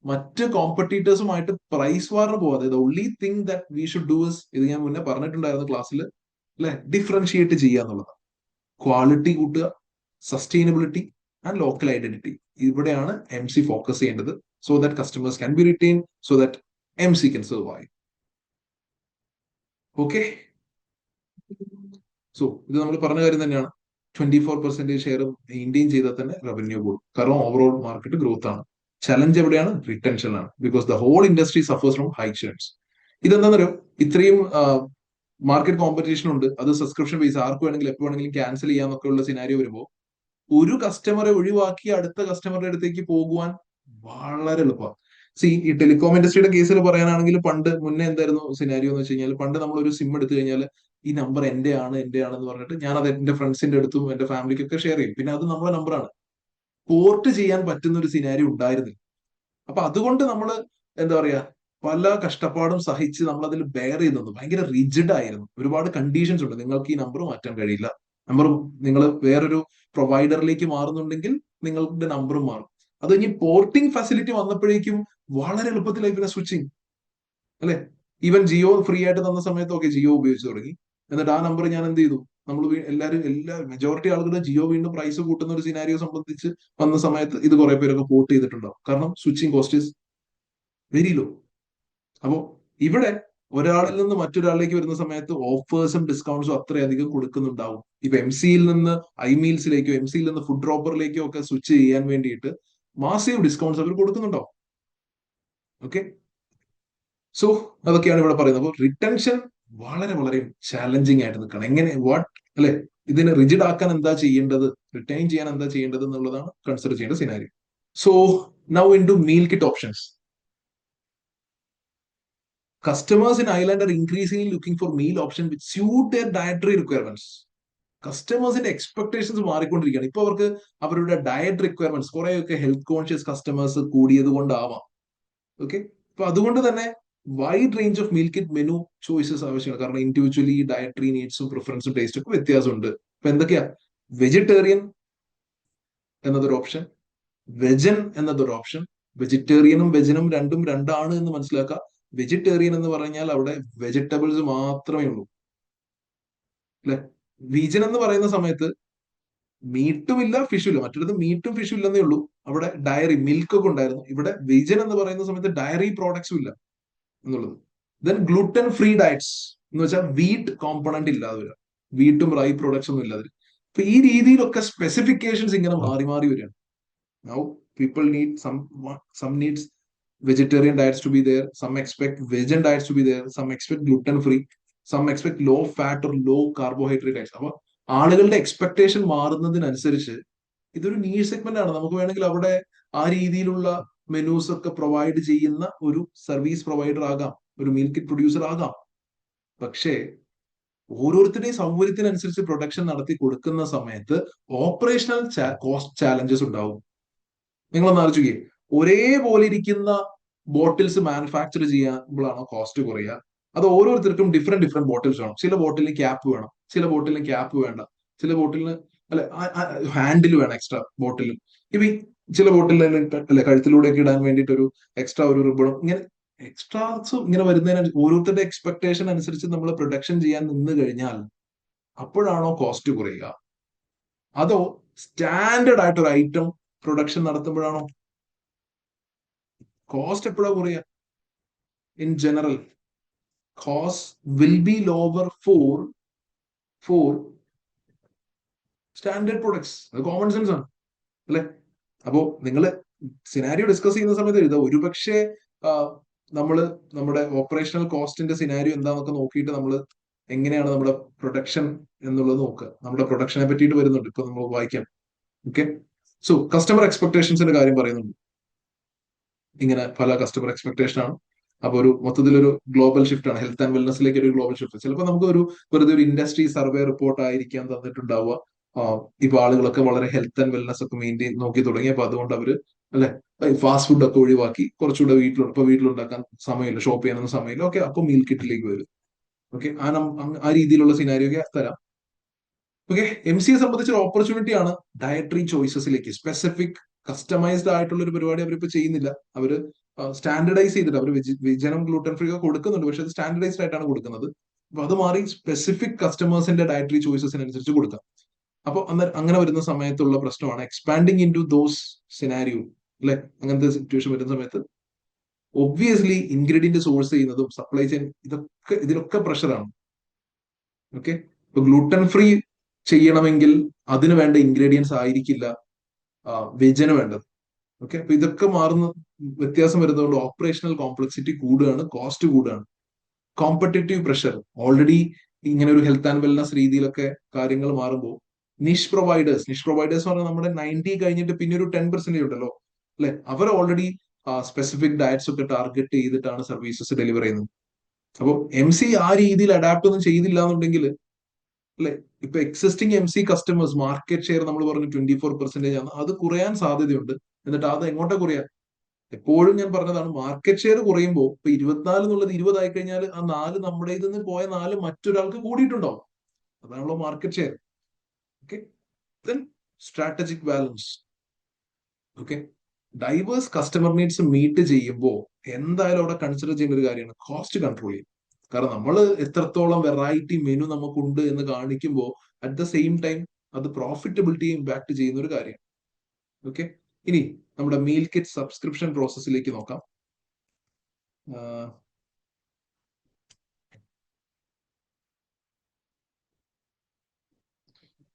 മറ്റ് കോമ്പറ്റീറ്റേഴ്സുമായിട്ട് പ്രൈസ് വാറിന് പോകാതെ the only thing that we should do is, ഇത് ഞാൻ മുന്നേ പറഞ്ഞിട്ടുണ്ടായിരുന്നു ക്ലാസ്സിൽ അല്ലെ, ഡിഫറൻഷിയേറ്റ് ചെയ്യുക എന്നുള്ളതാണ്. ക്വാളിറ്റി കൂട്ടുക, സസ്റ്റൈനബിലിറ്റി ആൻഡ് ലോക്കൽ ഐഡന്റിറ്റി, ഇവിടെയാണ് MC ഫോക്കസ് ചെയ്യേണ്ടത്. So that customers can be retain, so that MC can survive. Okay, so ഇത് നമ്മൾ പറഞ്ഞ കാര്യം തന്നെയാണ്. 24% ഷെയർ മെയിൻറ്റെയിൻ ചെയ്താൽ തന്നെ റവന്യൂ കൂടും. കാരണം ഓവറോൾ മാർക്കറ്റ് ഗ്രോത്ത് ആണ്. ചലഞ്ച് എവിടെയാണ്? റിട്ടൻഷനിലാണ്. Because the whole industry suffers from high shares. ഇതെന്താണെന്നറിയോ, ഇത്രയും മാർക്കറ്റ് കോമ്പറ്റീഷൻ ഉണ്ട്, അത് സബ്സ്ക്രിപ്ഷൻ ബേസ്, ആർക്ക് വേണമെങ്കിലും എപ്പോൾ വേണമെങ്കിലും ക്യാൻസൽ ചെയ്യാന്നൊക്കെ ഉള്ള സിനാരിയോ വരുമ്പോൾ ഒരു കസ്റ്റമറെ ഒഴിവാക്കി അടുത്ത കസ്റ്റമറുടെ അടുത്തേക്ക് പോകുവാൻ വളരെ എളുപ്പമാണ്. ഈ ടെലികോം ഇൻഡസ്ട്രിയുടെ കേസിൽ പറയാനാണെങ്കിൽ പണ്ട് മുന്നേ എന്തായിരുന്നു സിനാരിയോ എന്ന് വെച്ച് കഴിഞ്ഞാൽ, പണ്ട് നമ്മൾ ഒരു സിം എടുത്തു കഴിഞ്ഞാൽ ഈ നമ്പർ എന്റെ ആണെന്ന് പറഞ്ഞിട്ട് ഞാൻ അത് എന്റെ ഫ്രണ്ട്സിന്റെ അടുത്തും എന്റെ ഫാമിലിക്കൊക്കെ ഷെയർ ചെയ്യും. പിന്നെ അത് നമ്മുടെ നമ്പറാണ്, പോർട്ട് ചെയ്യാൻ പറ്റുന്ന ഒരു സിനാരിയോ ഉണ്ടായിരുന്നില്ല. അപ്പൊ അതുകൊണ്ട് നമ്മൾ എന്താ പറയാ, പല കഷ്ടപ്പാടും സഹിച്ച് നമ്മൾ അതിൽ ബെയർ ചെയ്തു. ഭയങ്കര റിജിഡ് ആയിരുന്നു. ഒരുപാട് കണ്ടീഷൻസ് ഉണ്ട്. നിങ്ങൾക്ക് ഈ നമ്പർ മാറ്റാൻ കഴിയില്ല, നമ്പർ നിങ്ങൾ വേറൊരു പ്രൊവൈഡറിലേക്ക് മാറുന്നുണ്ടെങ്കിൽ നിങ്ങളുടെ നമ്പറും മാറും. അത് കഴിഞ്ഞ് പോർട്ടിംഗ് ഫെസിലിറ്റി വന്നപ്പോഴേക്കും വളരെ എളുപ്പത്തിലായി പിന്നെ സ്വിച്ചിങ് അല്ലെ. ഈവൻ ജിയോ ഫ്രീ ആയിട്ട് തന്ന സമയത്തൊക്കെ ജിയോ ഉപയോഗിച്ച് തുടങ്ങി. എന്നിട്ട് ആ നമ്പർ ഞാൻ എന്ത് ചെയ്തു, നമ്മൾ എല്ലാ മെജോറിറ്റി ആളുകളുടെ ജിയോ വീണ്ടും പ്രൈസ് കൂട്ടുന്ന ഒരു സിനാരിയോ സംബന്ധിച്ച് വന്ന സമയത്ത് ഇത് കുറെ പേരൊക്കെ പോർട്ട് ചെയ്തിട്ടുണ്ടാവും. കാരണം switching cost is very low. അപ്പോ ഇവിടെ ഒരാളിൽ നിന്ന് മറ്റൊരാളിലേക്ക് വരുന്ന സമയത്ത് ഓഫേഴ്സും ഡിസ്കൗണ്ട്സും അത്രയധികം കൊടുക്കുന്നുണ്ടാവും. ഇപ്പൊ MC-യിൽ നിന്ന് iMeals-ലേക്കോ MC-യിൽ നിന്ന് ഫുഡ് ഡ്രോപ്പറിലേക്കോ ഒക്കെ സ്വിച്ച് ചെയ്യാൻ വേണ്ടിയിട്ട് മാസീവ് ഡിസ്കൗണ്ട്സ് അവർ കൊടുക്കുന്നുണ്ടാവും. ഓക്കെ, സോ അതൊക്കെയാണ് ഇവിടെ പറയുന്നത്. അപ്പോൾ റിട്ടൻഷൻ വളരെ വളരെ ചാലഞ്ചിങ് ആയിട്ട് നിൽക്കണം. എങ്ങനെ അല്ലെ, ഇതിനെ റിജിഡ് ആക്കാൻ എന്താ ചെയ്യേണ്ടത്, റിട്ടൈൻ ചെയ്യാൻ എന്താ ചെയ്യേണ്ടത് എന്നുള്ളതാണ് കൺസിഡർ ചെയ്യേണ്ട scenario. So now into meal kit options. Customers in Ireland are increasingly looking for meal options which suit their dietary requirements. കസ്റ്റമേഴ്സിന്റെ എക്സ്പെക്ടേഷൻസ് മാറിക്കൊണ്ടിരിക്കുകയാണ്. ഇപ്പൊ അവർക്ക് അവരുടെ ഡയറ്റ് റിക്വയർമെന്റ്സ്, കുറെയൊക്കെ ഹെൽത്ത് കോൺഷ്യസ് കസ്റ്റമേഴ്സ് കൂടിയത് കൊണ്ടാവാം. ഓക്കെ, അപ്പൊ അതുകൊണ്ട് തന്നെ wide range of meal kit menu choices ആവശ്യമാണ്. കാരണം ഇൻഡിവിജ്വലി ഡയറ്ററി നീഡ്സും പ്രിഫറൻസും ടേസ്റ്റും ഒക്കെ വ്യത്യാസമുണ്ട്. ഇപ്പൊ എന്തൊക്കെയാ? വെജിറ്റേറിയൻ എന്നതൊരു ഓപ്ഷൻ, വെജൻ എന്നതൊരു ഓപ്ഷൻ. വെജിറ്റേറിയനും വെജനും രണ്ടും രണ്ടാണ് എന്ന് മനസ്സിലാക്കുക. വെജിറ്റേറിയൻ എന്ന് പറഞ്ഞാൽ അവിടെ വെജിറ്റബിൾസ് മാത്രമേ ഉള്ളൂ അല്ലെ. വീജൻ എന്ന് പറയുന്ന സമയത്ത് മീറ്റും ഇല്ല ഫിഷും ഇല്ല. മറ്റൊരു മീറ്റും ഫിഷും ഇല്ലെന്നേ ഉള്ളൂ, അവിടെ ഡയറി മിൽക്ക് ഒക്കെ ഉണ്ടായിരുന്നു. ഇവിടെ വീജൻ എന്ന് പറയുന്ന സമയത്ത് ഡയറി പ്രോഡക്ട്സും ഇല്ല എന്നുള്ളത്. ദെൻ ഗ്ലൂട്ടൻ ഫ്രീ ഡയറ്റ്സ് എന്ന് വെച്ചാൽ വീറ്റ് കോമ്പണന്റ് ഇല്ലാതെ വരിക, വീറ്റും റൈ പ്രോഡക്ട്സ് ഒന്നും ഇല്ലാതെ. അപ്പൊ ഈ രീതിയിലൊക്കെ സ്പെസിഫിക്കേഷൻസ് ഇങ്ങനെ മാറി മാറി വരികയാണ്. Now people need some needs vegetarian diets to be there, some expect vegan diets to be there, some expect gluten free, some expect low fat or low carbohydrate diets. അപ്പൊ ആളുകളുടെ എക്സ്പെക്ടേഷൻ മാറുന്നതിനനുസരിച്ച് ഇതൊരു need segment ആണ്. നമുക്ക് വേണമെങ്കിൽ അവിടെ ആ രീതിയിലുള്ള മെനൂസ് ഒക്കെ പ്രൊവൈഡ് ചെയ്യുന്ന ഒരു സർവീസ് പ്രൊവൈഡർ ആകാം, ഒരു മീൽ കിറ്റ് പ്രൊഡ്യൂസർ ആകാം. പക്ഷേ ഓരോരുത്തരുടെയും സൗകര്യത്തിനനുസരിച്ച് പ്രൊഡക്ഷൻ നടത്തി കൊടുക്കുന്ന സമയത്ത് ഓപ്പറേഷണൽ കോസ്റ്റ് ചാലഞ്ചസ് ഉണ്ടാവും. നിങ്ങളൊന്ന് ആലോചിക്കേ, ഒരേപോലെ ഇരിക്കുന്ന ബോട്ടിൽസ് മാനുഫാക്ചർ ചെയ്യുമ്പോഴാണോ കോസ്റ്റ് കുറയുക? അത് ഓരോരുത്തർക്കും ഡിഫറെന്റ് ബോട്ടിൽസ് വേണം. ചില ബോട്ടിലിന് ക്യാപ്പ് വേണം, ചില ബോട്ടിലിന് ക്യാപ്പ് വേണ്ട, ചില ബോട്ടിലിന് അല്ലെ ഹാൻഡിൽ വേണം എക്സ്ട്രാ ബോട്ടിലും. ഇപ്പൊ ചില ബോട്ടിൽ അല്ലെ കഴുത്തിലൂടെ ഇടാൻ വേണ്ടിയിട്ട് ഒരു എക്സ്ട്രാ ഒരു റിബണും, ഇങ്ങനെ എക്സ്ട്രാസ് ഇങ്ങനെ വരുന്നതിന് ഓരോരുത്തരുടെ എക്സ്പെക്ടേഷൻ അനുസരിച്ച് നമ്മൾ പ്രൊഡക്ഷൻ ചെയ്യാൻ നിന്ന് കഴിഞ്ഞാൽ അപ്പോഴാണോ കോസ്റ്റ് കുറയുക, അതോ സ്റ്റാൻഡേർഡ് ആയിട്ട് ഒരു ഐറ്റം പ്രൊഡക്ഷൻ നടത്തുമ്പോഴാണോ കോസ്റ്റ് എപ്പോഴാണ് കുറയുക? In general cost will be lower for standard products. അത് കോമൺ സെൻസ് ആണ് അല്ലെ? അപ്പോ നിങ്ങൾ സിനാരിയോ ഡിസ്കസ് ചെയ്യുന്ന സമയത്ത് എഴുതുക, ഒരുപക്ഷെ നമ്മള് നമ്മുടെ ഓപ്പറേഷണൽ കോസ്റ്റിന്റെ സിനാരിയോ എന്താന്നൊക്കെ നോക്കിയിട്ട് നമ്മൾ എങ്ങനെയാണ് നമ്മുടെ പ്രൊഡക്ഷൻ എന്നുള്ളത് നോക്കുക. നമ്മുടെ പ്രൊഡക്ഷനെ പറ്റിയിട്ട് വരുന്നുണ്ട്, ഇപ്പൊ നമ്മൾ വായിക്കാം. ഓക്കെ, സോ കസ്റ്റമർ എക്സ്പെക്ടേഷൻസിന്റെ കാര്യം പറയുന്നുണ്ട്. ഇങ്ങനെ പല കസ്റ്റമർ എക്സ്പെക്ടേഷൻ ആണ്. അപ്പൊ ഒരു മൊത്തത്തിലൊരു ഗ്ലോബൽ ഷിഫ്റ്റ് ആണ്, ഹെൽത്ത് ആൻഡ് വെൽനസിലേക്ക് ഒരു ഗ്ലോബൽ ഷിഫ്റ്റ്. ചിലപ്പോൾ നമുക്ക് ഒരു വെറുതെ ഒരു ഇൻഡസ്ട്രി സർവേ റിപ്പോർട്ട് ആയിരിക്കാൻ തന്നിട്ടുണ്ടാവുക. ഇപ്പൊ ആളുകളൊക്കെ വളരെ ഹെൽത്ത് ആൻഡ് വെൽനസ് ഒക്കെ മെയിൻറ്റെയിൻ നോക്കി തുടങ്ങി. അപ്പൊ അതുകൊണ്ട് അവര് അല്ലെ ഫാസ്റ്റ് ഫുഡ് ഒക്കെ ഒഴിവാക്കി കുറച്ചുകൂടെ വീട്ടിലുണ്ടാക്കാൻ സമയമില്ല, ഷോപ്പ് ചെയ്യാനൊന്നും സമയമില്ല. ഓക്കെ, അപ്പൊ മീൽ കിറ്റിലേക്ക് വരും. ഓക്കെ, ആ രീതിയിലുള്ള സിനാരിയോ ഒക്കെ തരാം. ഓക്കെ, എം സിയെ സംബന്ധിച്ചൊരു ഓപ്പർച്യൂണിറ്റി ആണ് ഡയറ്ററി ചോയ്സസിലേക്ക്. സ്പെസിഫിക് കസ്റ്റമൈസ്ഡ് ആയിട്ടുള്ള ഒരു പരിപാടി അവരിപ്പോ ചെയ്യുന്നില്ല. അവര് സ്റ്റാൻഡർഡൈസ് ചെയ്തിട്ട് അവർ വിജനം ഗ്ലൂട്ടൻ ഫ്രീ ഒക്കെ കൊടുക്കുന്നുണ്ട്, പക്ഷെ അത് സ്റ്റാൻഡർഡൈസ്ഡ് ആയിട്ടാണ് കൊടുക്കുന്നത്. അപ്പൊ അത് മാറി സ്പെസിഫിക് കസ്റ്റമേഴ്സിന്റെ ഡയറ്ററി ചോയ്സസിനനുസരിച്ച് കൊടുക്കാം. അപ്പൊ അങ്ങനെ വരുന്ന സമയത്തുള്ള പ്രശ്നമാണ് expanding into those scenario അല്ലെ. അങ്ങനത്തെ സിറ്റുവേഷൻ വരുന്ന സമയത്ത് ഒബ്വിയസ്ലി ഇൻഗ്രീഡിയന്റ് സോഴ്സ് ചെയ്യുന്നതും സപ്ലൈ ചെയിൻ ഇതിലൊക്കെ പ്രഷറാണ്. ഓക്കെ, ഇപ്പൊ ഗ്ലൂട്ടൻ ഫ്രീ ചെയ്യണമെങ്കിൽ അതിന് വേണ്ട ഇൻഗ്രീഡിയൻസ് ആയിരിക്കില്ല വെജിന് വേണ്ടത്. ഓക്കെ, അപ്പൊ ഇതൊക്കെ മാറുന്ന വ്യത്യാസം വരുന്നതുകൊണ്ട് ഓപ്പറേഷണൽ കോംപ്ലക്സിറ്റി കൂടുകയാണ്, കോസ്റ്റ് കൂടുകയാണ്. കോമ്പറ്റേറ്റീവ് പ്രഷർ ഓൾറെഡി ഇങ്ങനെ ഒരു ഹെൽത്ത് ആൻഡ് വെൽനസ് രീതിയിലൊക്കെ കാര്യങ്ങൾ മാറുമ്പോൾ നിഷ് പ്രൊവൈഡേഴ്സ് പറഞ്ഞാൽ നമ്മുടെ 90 കഴിഞ്ഞിട്ട് പിന്നെ ഒരു 10% ഉണ്ടല്ലോ അല്ലെ, അവർ ഓൾറെഡി സ്പെസിഫിക് ഡയറ്റ്സ് ഒക്കെ ടാർഗറ്റ് ചെയ്തിട്ടാണ് സർവീസസ് ഡെലിവർ ചെയ്യുന്നത്. അപ്പോൾ എം സി ആ രീതിയിൽ അഡാപ്റ്റ് ഒന്നും ചെയ്തില്ല എന്നുണ്ടെങ്കിൽ അല്ലെ, ഇപ്പൊ existing M C customers market share നമ്മൾ പറഞ്ഞു 24% ആണ്, അത് കുറയാൻ സാധ്യതയുണ്ട്. എന്നിട്ട് അത് എങ്ങോട്ടാ കുറയാ? എപ്പോഴും ഞാൻ പറഞ്ഞതാണ്, മാർക്കറ്റ് ഷെയർ കുറയുമ്പോൾ ഇപ്പൊ 24 എന്നുള്ളത് 20 ആയി കഴിഞ്ഞാൽ ആ 4 നമ്മുടെ ഇതിൽ നിന്ന് പോയ 4 മറ്റൊരാൾക്ക് കൂടിയിട്ടുണ്ടാവും. അതാണല്ലോ market share. Okay, then strategic balance. Okay, diverse customer needs meet ചെയ്യുമ്പോൾ എന്തായാലും അവിടെ കൺസിഡർ ചെയ്യുന്ന ഒരു കാര്യമാണ് കോസ്റ്റ് കൺട്രോൾ ചെയ്യും. കാരണം നമ്മൾ എത്രത്തോളം വെറൈറ്റി മെനു നമുക്കുണ്ട് എന്ന് കാണിക്കുമ്പോൾ അറ്റ് ദ സെയിം ടൈം അത് പ്രോഫിറ്റബിലിറ്റി ഇമ്പാക്ട് ചെയ്യുന്ന ഒരു കാര്യമാണ്. ഓക്കെ, ഇനി നമ്മുടെ മീൽ കിറ്റ് സബ്സ്ക്രിപ്ഷൻ പ്രോസസ്സിലേക്ക് നോക്കാം.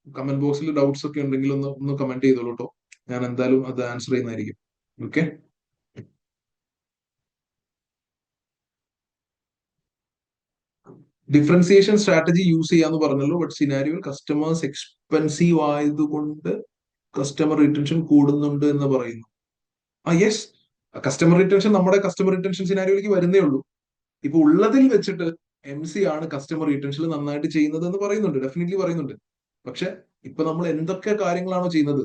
കമന്റ് ബോക്സിൽ ഡൗട്ട്സ് ഒക്കെ ഉണ്ടെങ്കിൽ ഒന്ന് കമന്റ് ചെയ്തോളൂ കേട്ടോ, ഞാൻ എന്തായാലും അത് ആൻസർ ചെയ്യുന്നതായിരിക്കും. ഓക്കെ, ഡിഫറൻസിയേഷൻ സ്ട്രാറ്റജി യൂസ് ചെയ്യാന്ന് പറഞ്ഞല്ലോ. ബട്ട് സിനാരിയോയിൽ കസ്റ്റമേഴ്സ് എക്സ്പെൻസീവ് ആയതുകൊണ്ട് കസ്റ്റമർ റിട്ടൻഷൻ കൂടുന്നുണ്ട് എന്ന് പറയുന്നു. യെസ്, കസ്റ്റമർ റിട്ടൻഷൻ നമ്മുടെ കസ്റ്റമർ റിട്ടൻഷൻ സിനാരിയോയിലേക്ക് വരുന്നേ ഉള്ളൂ. ഇപ്പൊ ഉള്ളതിൽ വെച്ചിട്ട് എം സി ആണ് കസ്റ്റമർ റിട്ടൻഷൻ നന്നായിട്ട് ചെയ്യുന്നത് എന്ന് പറയുന്നുണ്ട്, ഡെഫിനറ്റ്ലി പറയുന്നുണ്ട്. പക്ഷെ ഇപ്പൊ നമ്മൾ എന്തൊക്കെ കാര്യങ്ങളാണോ ചെയ്യുന്നത്,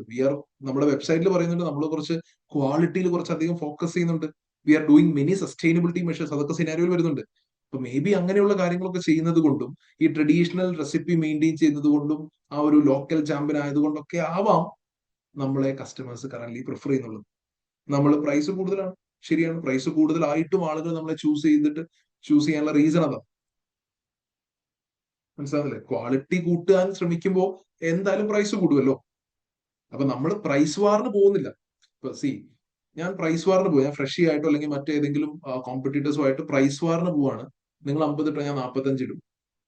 നമ്മുടെ വെബ്സൈറ്റിൽ പറയുന്നുണ്ട് നമ്മൾ കുറച്ച് ക്വാളിറ്റിയിൽ കുറച്ചധികം ഫോക്കസ് ചെയ്യുന്നുണ്ട്. We are doing many sustainability measures, അതൊക്കെ സിനാരിയോയിൽ വരുന്നുണ്ട്. അപ്പൊ മേ ബി അങ്ങനെയുള്ള കാര്യങ്ങളൊക്കെ ചെയ്യുന്നത് കൊണ്ടും ഈ ട്രഡീഷണൽ റെസിപ്പി മെയിൻറ്റെയിൻ ചെയ്യുന്നത് കൊണ്ടും ആ ഒരു ലോക്കൽ ചാമ്പ്യൻ ആയതുകൊണ്ടൊക്കെ ആവാം നമ്മളെ കസ്റ്റമേഴ്സ് കറന്റ് പ്രിഫർ ചെയ്യുന്നുള്ളത്. നമ്മൾ പ്രൈസ് കൂടുതലാണ്, ശരിയാണ്, പ്രൈസ് കൂടുതലായിട്ടും ആളുകൾ നമ്മളെ ചൂസ് ചെയ്യാനുള്ള റീസൺ അതാ. മനസ്സിലാവില്ലേ? ക്വാളിറ്റി കൂട്ടാൻ ശ്രമിക്കുമ്പോൾ എന്തായാലും പ്രൈസ് കൂടുമല്ലോ. അപ്പൊ നമ്മൾ പ്രൈസ് വാറിന് പോകുന്നില്ല. ഇപ്പൊ ഞാൻ പ്രൈസ് വാറിന് പോകും, ഞാൻ ഫ്രഷി ആയിട്ടോ അല്ലെങ്കിൽ മറ്റേതെങ്കിലും കോമ്പറ്റീറ്റേഴ്സുമായിട്ട് പ്രൈസ് വാറിന് പോവാണ്. നിങ്ങൾ 50 ഇട്ടോ ഞാൻ 45 ഇടും.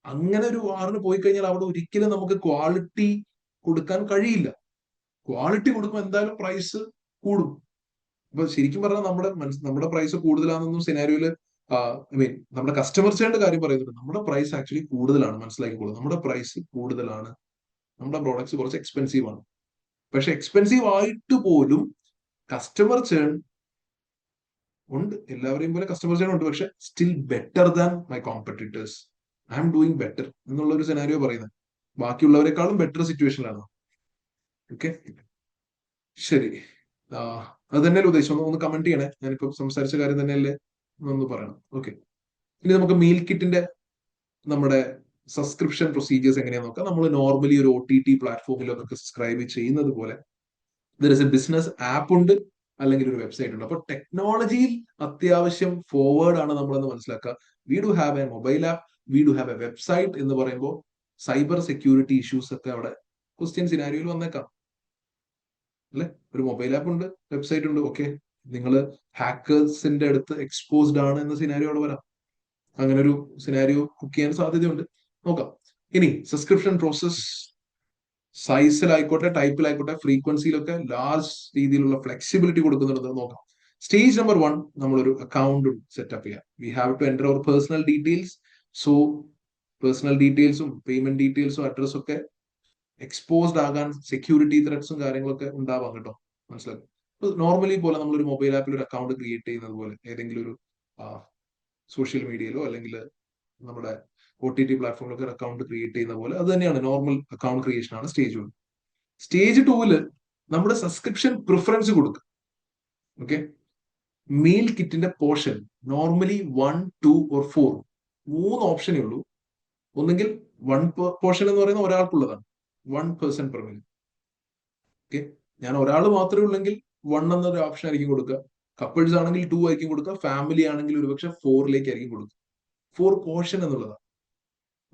അങ്ങനെ ഒരു വാറിന് പോയി കഴിഞ്ഞാൽ അവിടെ ഒരിക്കലും നമുക്ക് ക്വാളിറ്റി കൊടുക്കാൻ കഴിയില്ല. ക്വാളിറ്റി കൊടുക്കുമ്പോൾ എന്തായാലും പ്രൈസ് കൂടും. അപ്പൊ ശരിക്കും പറഞ്ഞാൽ നമ്മുടെ പ്രൈസ് കൂടുതലാണെന്നൊന്നും സിനാരിയോയില് ഐ മീൻ നമ്മുടെ കസ്റ്റമർ ചെയ്യേണ്ട കാര്യം പറയുന്നുണ്ട്. നമ്മുടെ പ്രൈസ് ആക്ച്വലി കൂടുതലാണ്, മനസ്സിലാക്കിക്കോളൂ. നമ്മുടെ പ്രൈസ് കൂടുതലാണ്, നമ്മുടെ പ്രോഡക്ട്സ് കുറച്ച് എക്സ്പെൻസീവ് ആണ്. പക്ഷെ എക്സ്പെൻസീവ് ആയിട്ട് പോലും കസ്റ്റമർ ചേൺ ഉണ്ട്, എല്ലാവരെയും പോലെ കസ്റ്റമർ ചേൺ ഉണ്ട്. പക്ഷെ still better than my competitors, I am doing better എന്നുള്ള ഒരു സിനാരിയോ പറയുന്നത്. ബാക്കിയുള്ളവരെക്കാളും ബെറ്റർ സിറ്റുവേഷനിലാണ്. ഓക്കെ, ശരി, അത് തന്നെയല്ലേ ഉദ്ദേശം. ഒന്ന് കമന്റ് ചെയ്യണേ, ഞാനിപ്പോ സംസാരിച്ച കാര്യം തന്നെയല്ലേ ഒന്ന് പറയണം. ഓക്കെ, ഇനി നമുക്ക് മീൽ കിറ്റിന്റെ നമ്മുടെ സബ്സ്ക്രിപ്ഷൻ പ്രൊസീജിയേഴ്സ് എങ്ങനെയാന്ന് നോക്കാം. നമ്മൾ നോർമലി ഒരു OTT പ്ലാറ്റ്ഫോമിലൊക്കെ സബ്സ്ക്രൈബ് ചെയ്യുന്നത് പോലെ there is A business app ഉണ്ട്, അല്ലെങ്കിൽ ഒരു വെബ്സൈറ്റ് ഉണ്ട്. അപ്പൊ ടെക്നോളജിയിൽ അത്യാവശ്യം ഫോർവേഡ് ആണ് നമ്മളെന്ന് മനസ്സിലാക്കുക. We do have A mobile app, we do have A website എന്ന് പറയുമ്പോൾ സൈബർ സെക്യൂരിറ്റി ഇഷ്യൂസ് ഒക്കെ അവിടെ ക്വസ്റ്റ്യൻ സിനാരിയോയിൽ വന്നേക്കാം അല്ലെ. ഒരു മൊബൈൽ ആപ്പ് ഉണ്ട്, വെബ്സൈറ്റ് ഉണ്ട്, ഓക്കെ, നിങ്ങൾ ഹാക്കേഴ്സിന്റെ അടുത്ത് എക്സ്പോസ്ഡ് ആണ് എന്ന സിനാരിയോ അവിടെ വരാം. അങ്ങനെ ഒരു സിനാരിയോ കുക്ക് ചെയ്യാൻ സാധ്യതയുണ്ട്. നോക്കാം. ഇനി സബ്സ്ക്രിപ്ഷൻ പ്രോസസ് സൈസിലായിക്കോട്ടെ, ടൈപ്പിലായിക്കോട്ടെ, ഫ്രീക്വൻസിയിലൊക്കെ ലാർജ് രീതിയിലുള്ള ഫ്ലെക്സിബിലിറ്റി കൊടുക്കുന്നുണ്ടെന്ന് നോക്കാം. സ്റ്റേജ് നമ്പർ 1, നമ്മളൊരു അക്കൗണ്ട് സെറ്റപ്പ് ചെയ്യാം. We have to enter our personal details. So personal ഡീറ്റെയിൽസും പേയ്മെന്റ് ഡീറ്റെയിൽസും അഡ്രസ്സും ഒക്കെ എക്സ്പോസ്ഡ് ആകാൻ സെക്യൂരിറ്റി ത്രെഡ്സും കാര്യങ്ങളൊക്കെ ഉണ്ടാവാം കേട്ടോ, മനസ്സിലാക്കും. നോർമലി പോലെ നമ്മളൊരു മൊബൈൽ ആപ്പിൽ ഒരു അക്കൗണ്ട് ക്രിയേറ്റ് ചെയ്യുന്നത് പോലെ ഏതെങ്കിലും ഒരു സോഷ്യൽ മീഡിയയിലോ അല്ലെങ്കിൽ നമ്മുടെ OTT പ്ലാറ്റ്ഫോമിലൊക്കെ ഒരു അക്കൗണ്ട് ക്രിയേറ്റ് ചെയ്യുന്ന പോലെ അത് തന്നെയാണ് നോർമൽ അക്കൗണ്ട് ക്രിയേഷൻ ആണ് സ്റ്റേജ് 1. സ്റ്റേജ് 2 നമ്മുടെ സബ്സ്ക്രിപ്ഷൻ പ്രിഫറൻസ് കൊടുക്കും. ഓക്കെ, മീൽ കിറ്റിന്റെ പോർഷൻ നോർമലി 1, 2 or 4 3 ഓപ്ഷനേ ഉള്ളൂ. ഒന്നെങ്കിൽ 1 പോർഷൻ എന്ന് പറയുന്ന ഒരാൾക്കുള്ളതാണ്, 1 person per meal. ഓക്കെ, ഞാൻ ഒരാൾ മാത്രമേ ഉള്ളെങ്കിൽ 1 എന്നൊരു ഓപ്ഷൻ ആയിരിക്കും കൊടുക്കുക. കപ്പിൾസ് ആണെങ്കിൽ 2 ആയിരിക്കും കൊടുക്കുക. ഫാമിലി ആണെങ്കിൽ ഒരുപക്ഷെ 4 ആയിരിക്കും കൊടുക്കുക. 4 പോർഷൻ എന്നുള്ളതാണ്.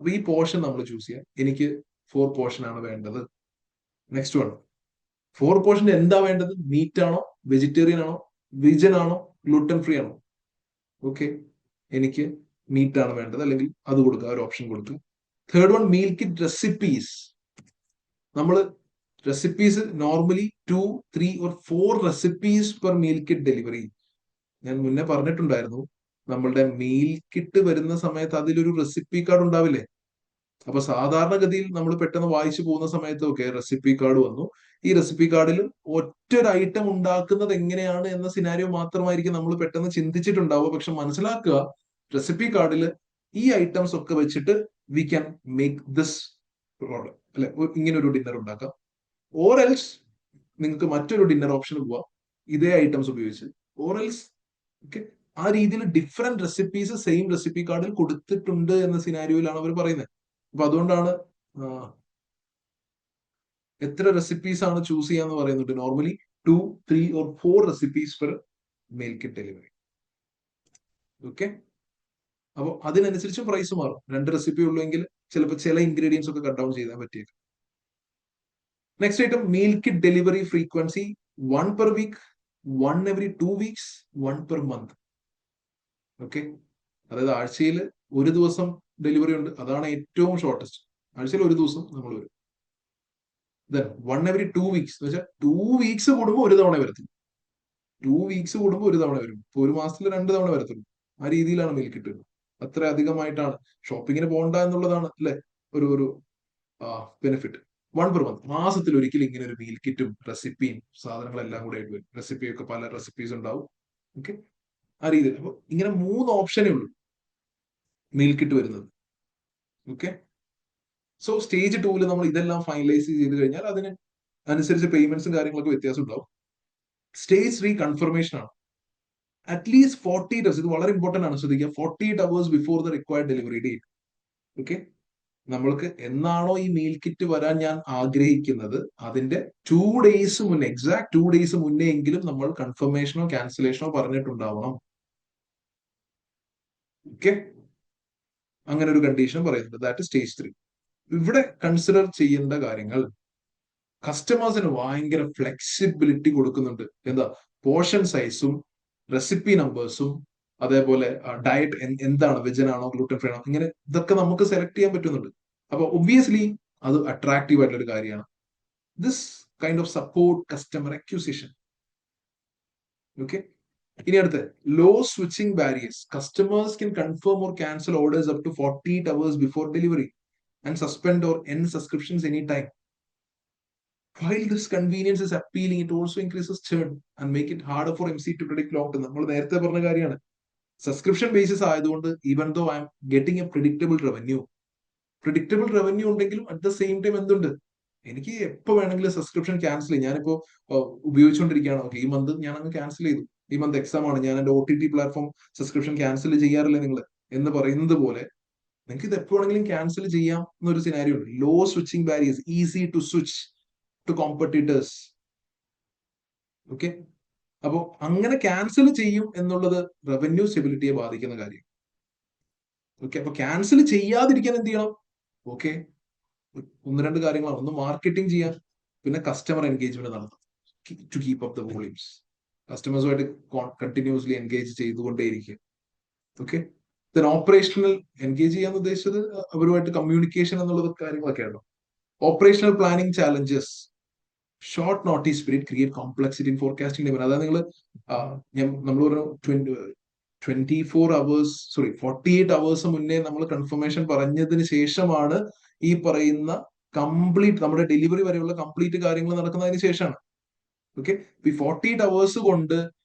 അപ്പൊ ഈ പോർഷൻ നമ്മൾ ചൂസ് ചെയ്യാം. എനിക്ക് 4 പോർഷൻ ആണ് വേണ്ടത്. നെക്സ്റ്റ് 1, 4 പോർഷൻ എന്താ വേണ്ടത്? മീറ്റ് ആണോ, വെജിറ്റേറിയൻ ആണോ, വിജൻ ആണോ, ഗ്ലൂട്ടൻ ഫ്രീ ആണോ? ഓക്കെ, എനിക്ക് മീറ്റ് ആണ് വേണ്ടത്, അല്ലെങ്കിൽ അത് കൊടുക്കുക, ഒരു ഓപ്ഷൻ കൊടുക്കുക. Third 1, meal kit recipes. നമ്മൾ recipes normally 2, 3 or 4 recipes per meal kit delivery. ഞാൻ മുന്നേ പറഞ്ഞിട്ടുണ്ടായിരുന്നു, നമ്മളുടെ മീൽ കിറ്റ് വരുന്ന സമയത്ത് അതിലൊരു റെസിപ്പി കാർഡ് ഉണ്ടാവില്ലേ? അപ്പൊ സാധാരണഗതിയിൽ നമ്മൾ പെട്ടെന്ന് വായിച്ചു പോകുന്ന സമയത്ത് ഓക്കെ റെസിപ്പി കാർഡ് വന്നു, ഈ റെസിപ്പി കാർഡിൽ ഒറ്റൊരു ഐറ്റം ഉണ്ടാക്കുന്നത് എങ്ങനെയാണ് എന്ന സിനാരിയോ മാത്രമായിരിക്കും നമ്മൾ പെട്ടെന്ന് ചിന്തിച്ചിട്ടുണ്ടാവുക. പക്ഷെ മനസ്സിലാക്കുക, റെസിപ്പി കാർഡിൽ ഈ ഐറ്റംസ് ഒക്കെ വെച്ചിട്ട് we can make this product അല്ലെ, ഇങ്ങനെ ഒരു ഡിന്നർ ഉണ്ടാക്കാം. ഓർ എൽസ് നിങ്ങൾക്ക് മറ്റൊരു ഡിന്നർ ഓപ്ഷൻ പോവാം ഇതേ ഐറ്റംസ് ഉപയോഗിച്ച്. ഓർ എൽസ് ഓക്കെ, ആ രീതിയിൽ ഡിഫറെന്റ് റെസിപ്പീസ് സെയിം റെസിപ്പി കാർഡിൽ കൊടുത്തിട്ടുണ്ട് എന്ന സിനാരിയോയിലാണ് അവർ പറയുന്നത്. അപ്പൊ അതുകൊണ്ടാണ് എത്ര റെസിപ്പീസ് ആണ് ചൂസ് ചെയ്യാന്ന് പറയുന്നുണ്ട്. Normally 2, 3 or 4 recipes per meal kit delivery. Okay, അപ്പോൾ അതിനനുസരിച്ച് പ്രൈസ് മാറും. 2 റെസിപ്പി ഉള്ളെങ്കിൽ ചിലപ്പോൾ ചില ഇൻഗ്രീഡിയൻസ് ഒക്കെ കട്ട് ഡൗൺ ചെയ്താൽ പറ്റിയേക്കും. Next item, meal kit delivery frequency 1 per week, 1 every 2 weeks, 1 per month. Okay, അതായത് ആഴ്ചയിൽ ഒരു ദിവസം ഡെലിവറി ഉണ്ട്, അതാണ് ഏറ്റവും ഷോർട്ടസ്റ്റ്. ആഴ്ചയിൽ ഒരു ദിവസം നമ്മൾ വരും. ദെൻ 1 every 2 weeks എന്ന് വെച്ചാൽ 2 weeks കൂടുമ്പോൾ ഒരു തവണ വരത്തുള്ളൂ. 2 weeks കൂടുമ്പോൾ ഒരു തവണ വരും. ഇപ്പൊ ഒരു മാസത്തിൽ 2 തവണ വരത്തുള്ളൂ. ആ രീതിയിലാണ് മീൽ കിറ്റ് വരുന്നത്. അത്ര അധികമായിട്ടാണ്. ഷോപ്പിങ്ങിന് പോകണ്ട എന്നുള്ളതാണ് അല്ലെ ഒരു ബെനിഫിറ്റ്. 1 per month, മാസത്തിൽ ഒരിക്കലും ഇങ്ങനെ ഒരു മീൽ കിറ്റും റെസിപ്പിയും സാധനങ്ങളെല്ലാം കൂടെ ആയിട്ട് വരും. റെസിപ്പിയൊക്കെ പല റെസിപ്പീസ് ഉണ്ടാവും. ഓക്കെ, ആ രീതിയിൽ. അപ്പൊ ഇങ്ങനെ 3 ഓപ്ഷനേ ഉള്ളൂ മീൽ കിറ്റ് വരുന്നത്. ഓക്കെ, സോ സ്റ്റേജ് 2 നമ്മൾ ഇതെല്ലാം ഫൈനലൈസ് ചെയ്ത് കഴിഞ്ഞാൽ അതിന് അനുസരിച്ച് പേയ്മെന്റ്സും കാര്യങ്ങളൊക്കെ വ്യത്യാസം ഉണ്ടാവും. സ്റ്റേജ് 3 കൺഫർമേഷൻ ആണ്. അറ്റ്ലീസ്റ്റ് 48 hours, ഇത് വളരെ ഇമ്പോർട്ടന്റ് ആണ്, ശ്രദ്ധിക്കുക. 48 hours before the required delivery date. Okay, നമ്മൾക്ക് എന്നാണോ ഈ മീൽ കിറ്റ് വരാൻ ഞാൻ ആഗ്രഹിക്കുന്നത് അതിന്റെ 2 days മുന്നേ, എക്സാക്ട് 2 days മുന്നേ എങ്കിലും നമ്മൾ കൺഫർമേഷനോ ക്യാൻസലേഷനോ പറഞ്ഞിട്ടുണ്ടാവണം. ഓക്കെ, അങ്ങനെ ഒരു കണ്ടീഷൻ പറയുന്നുണ്ട്. That stage 3. ഇവിടെ കൺസിഡർ ചെയ്യേണ്ട കാര്യങ്ങൾ, കസ്റ്റമേഴ്സിന് ഭയങ്കര ഫ്ലെക്സിബിലിറ്റി കൊടുക്കുന്നുണ്ട്. എന്താ, പോർഷൻ സൈസും റെസിപ്പി നമ്പേഴ്സും അതേപോലെ ഡയറ്റ് എന്താണ്, വെജൻ ആണോ ഗ്ലൂട്ടൻ ഫ്രീ ആണോ, ഇങ്ങനെ ഇതൊക്കെ നമുക്ക് സെലക്ട് ചെയ്യാൻ പറ്റുന്നുണ്ട്. അപ്പൊ ഒബ്വിയസ്ലി അത് അട്രാക്റ്റീവ് ആയിട്ടുള്ള ഒരു കാര്യമാണ്. This kind of support customer acquisition. Okay, ഇനി അടുത്ത് low switching barriers. Customers can confirm or cancel orders up to 48 hours before delivery and suspend or end subscriptions anytime. While this convenience is appealing, it also increases churn and make it harder for MC to predict long term. നമ്മൾ നേരത്തെ പറഞ്ഞ കാര്യമാണ്, subscription basis ആയതുകൊണ്ട് even though I'm getting a predictable revenue ഉണ്ടെങ്കിലും at the same time എന്തുണ്ട്, എനിക്ക് എപ്പോ വേണമെങ്കിലും സബ്സ്ക്രിപ്ഷൻ ക്യാൻസൽ ചെയ്യും. ഞാനിപ്പോ ഉപയോഗിച്ചുകൊണ്ടിരിക്കുകയാണ്, ഓക്കെ ഈ മന്ത് ഞാൻ അങ്ങ് ക്യാൻസൽ ചെയ്തു, ഈ മന്ത് എക്സാം ആണ്, ഞാൻ എന്റെ OTT പ്ലാറ്റ്ഫോം സബ്സ്ക്രിപ്ഷൻ ക്യാൻസൽ ചെയ്യാറില്ല നിങ്ങൾ എന്ന് പറയുന്നത് പോലെ നിങ്ങൾക്ക് ഇത് എപ്പോ വേണമെങ്കിലും ക്യാൻസൽ ചെയ്യാം എന്നൊരു സിനാരിയോ ഉണ്ട്. Low switching barriers, easy to switch to competitors. Okay, അപ്പോൾ അങ്ങനെ ക്യാൻസൽ ചെയ്യും എന്നുള്ളത് റവന്യൂ സ്റ്റെബിലിറ്റിയെ ബാധിക്കുന്ന കാര്യം. ഓക്കെ, അപ്പൊ ക്യാൻസൽ ചെയ്യാതിരിക്കാൻ എന്ത് ചെയ്യണം? ഓക്കെ, ഒന്ന് രണ്ട് കാര്യങ്ങളാണ്. ഒന്ന് മാർക്കറ്റിംഗ് ചെയ്യാൻ, പിന്നെ കസ്റ്റമർ എൻഗേജ്മെന്റ് നടത്താം to keep up the volumes. കസ്റ്റമേഴ്സുമായിട്ട് കണ്ടിന്യൂസ്ലി എൻഗേജ് ചെയ്തുകൊണ്ടേയിരിക്കുക. ഓക്കെ, ദെൻ ഓപ്പറേഷണൽ എൻഗേജ് ചെയ്യാന്ന് ഉദ്ദേശിച്ചത് അവരുമായിട്ട് കമ്മ്യൂണിക്കേഷൻ എന്നുള്ളത് കാര്യങ്ങളൊക്കെയാണോ. Operational planning challenges, short notice period create complexity in forecasting demand. അതായത് നിങ്ങൾ നമ്മൾ ഒരു 24 hours, സോറി 48 hours മുന്നേ നമ്മൾ കൺഫർമേഷൻ പറഞ്ഞതിന് ശേഷമാണ് ഈ പറയുന്ന കംപ്ലീറ്റ് നമ്മുടെ ഡെലിവറി വരെയുള്ള കംപ്ലീറ്റ് കാര്യങ്ങൾ നടക്കുന്നതിന് ശേഷമാണ്. ഓക്കെ, ഈ 48 hours കൊണ്ട്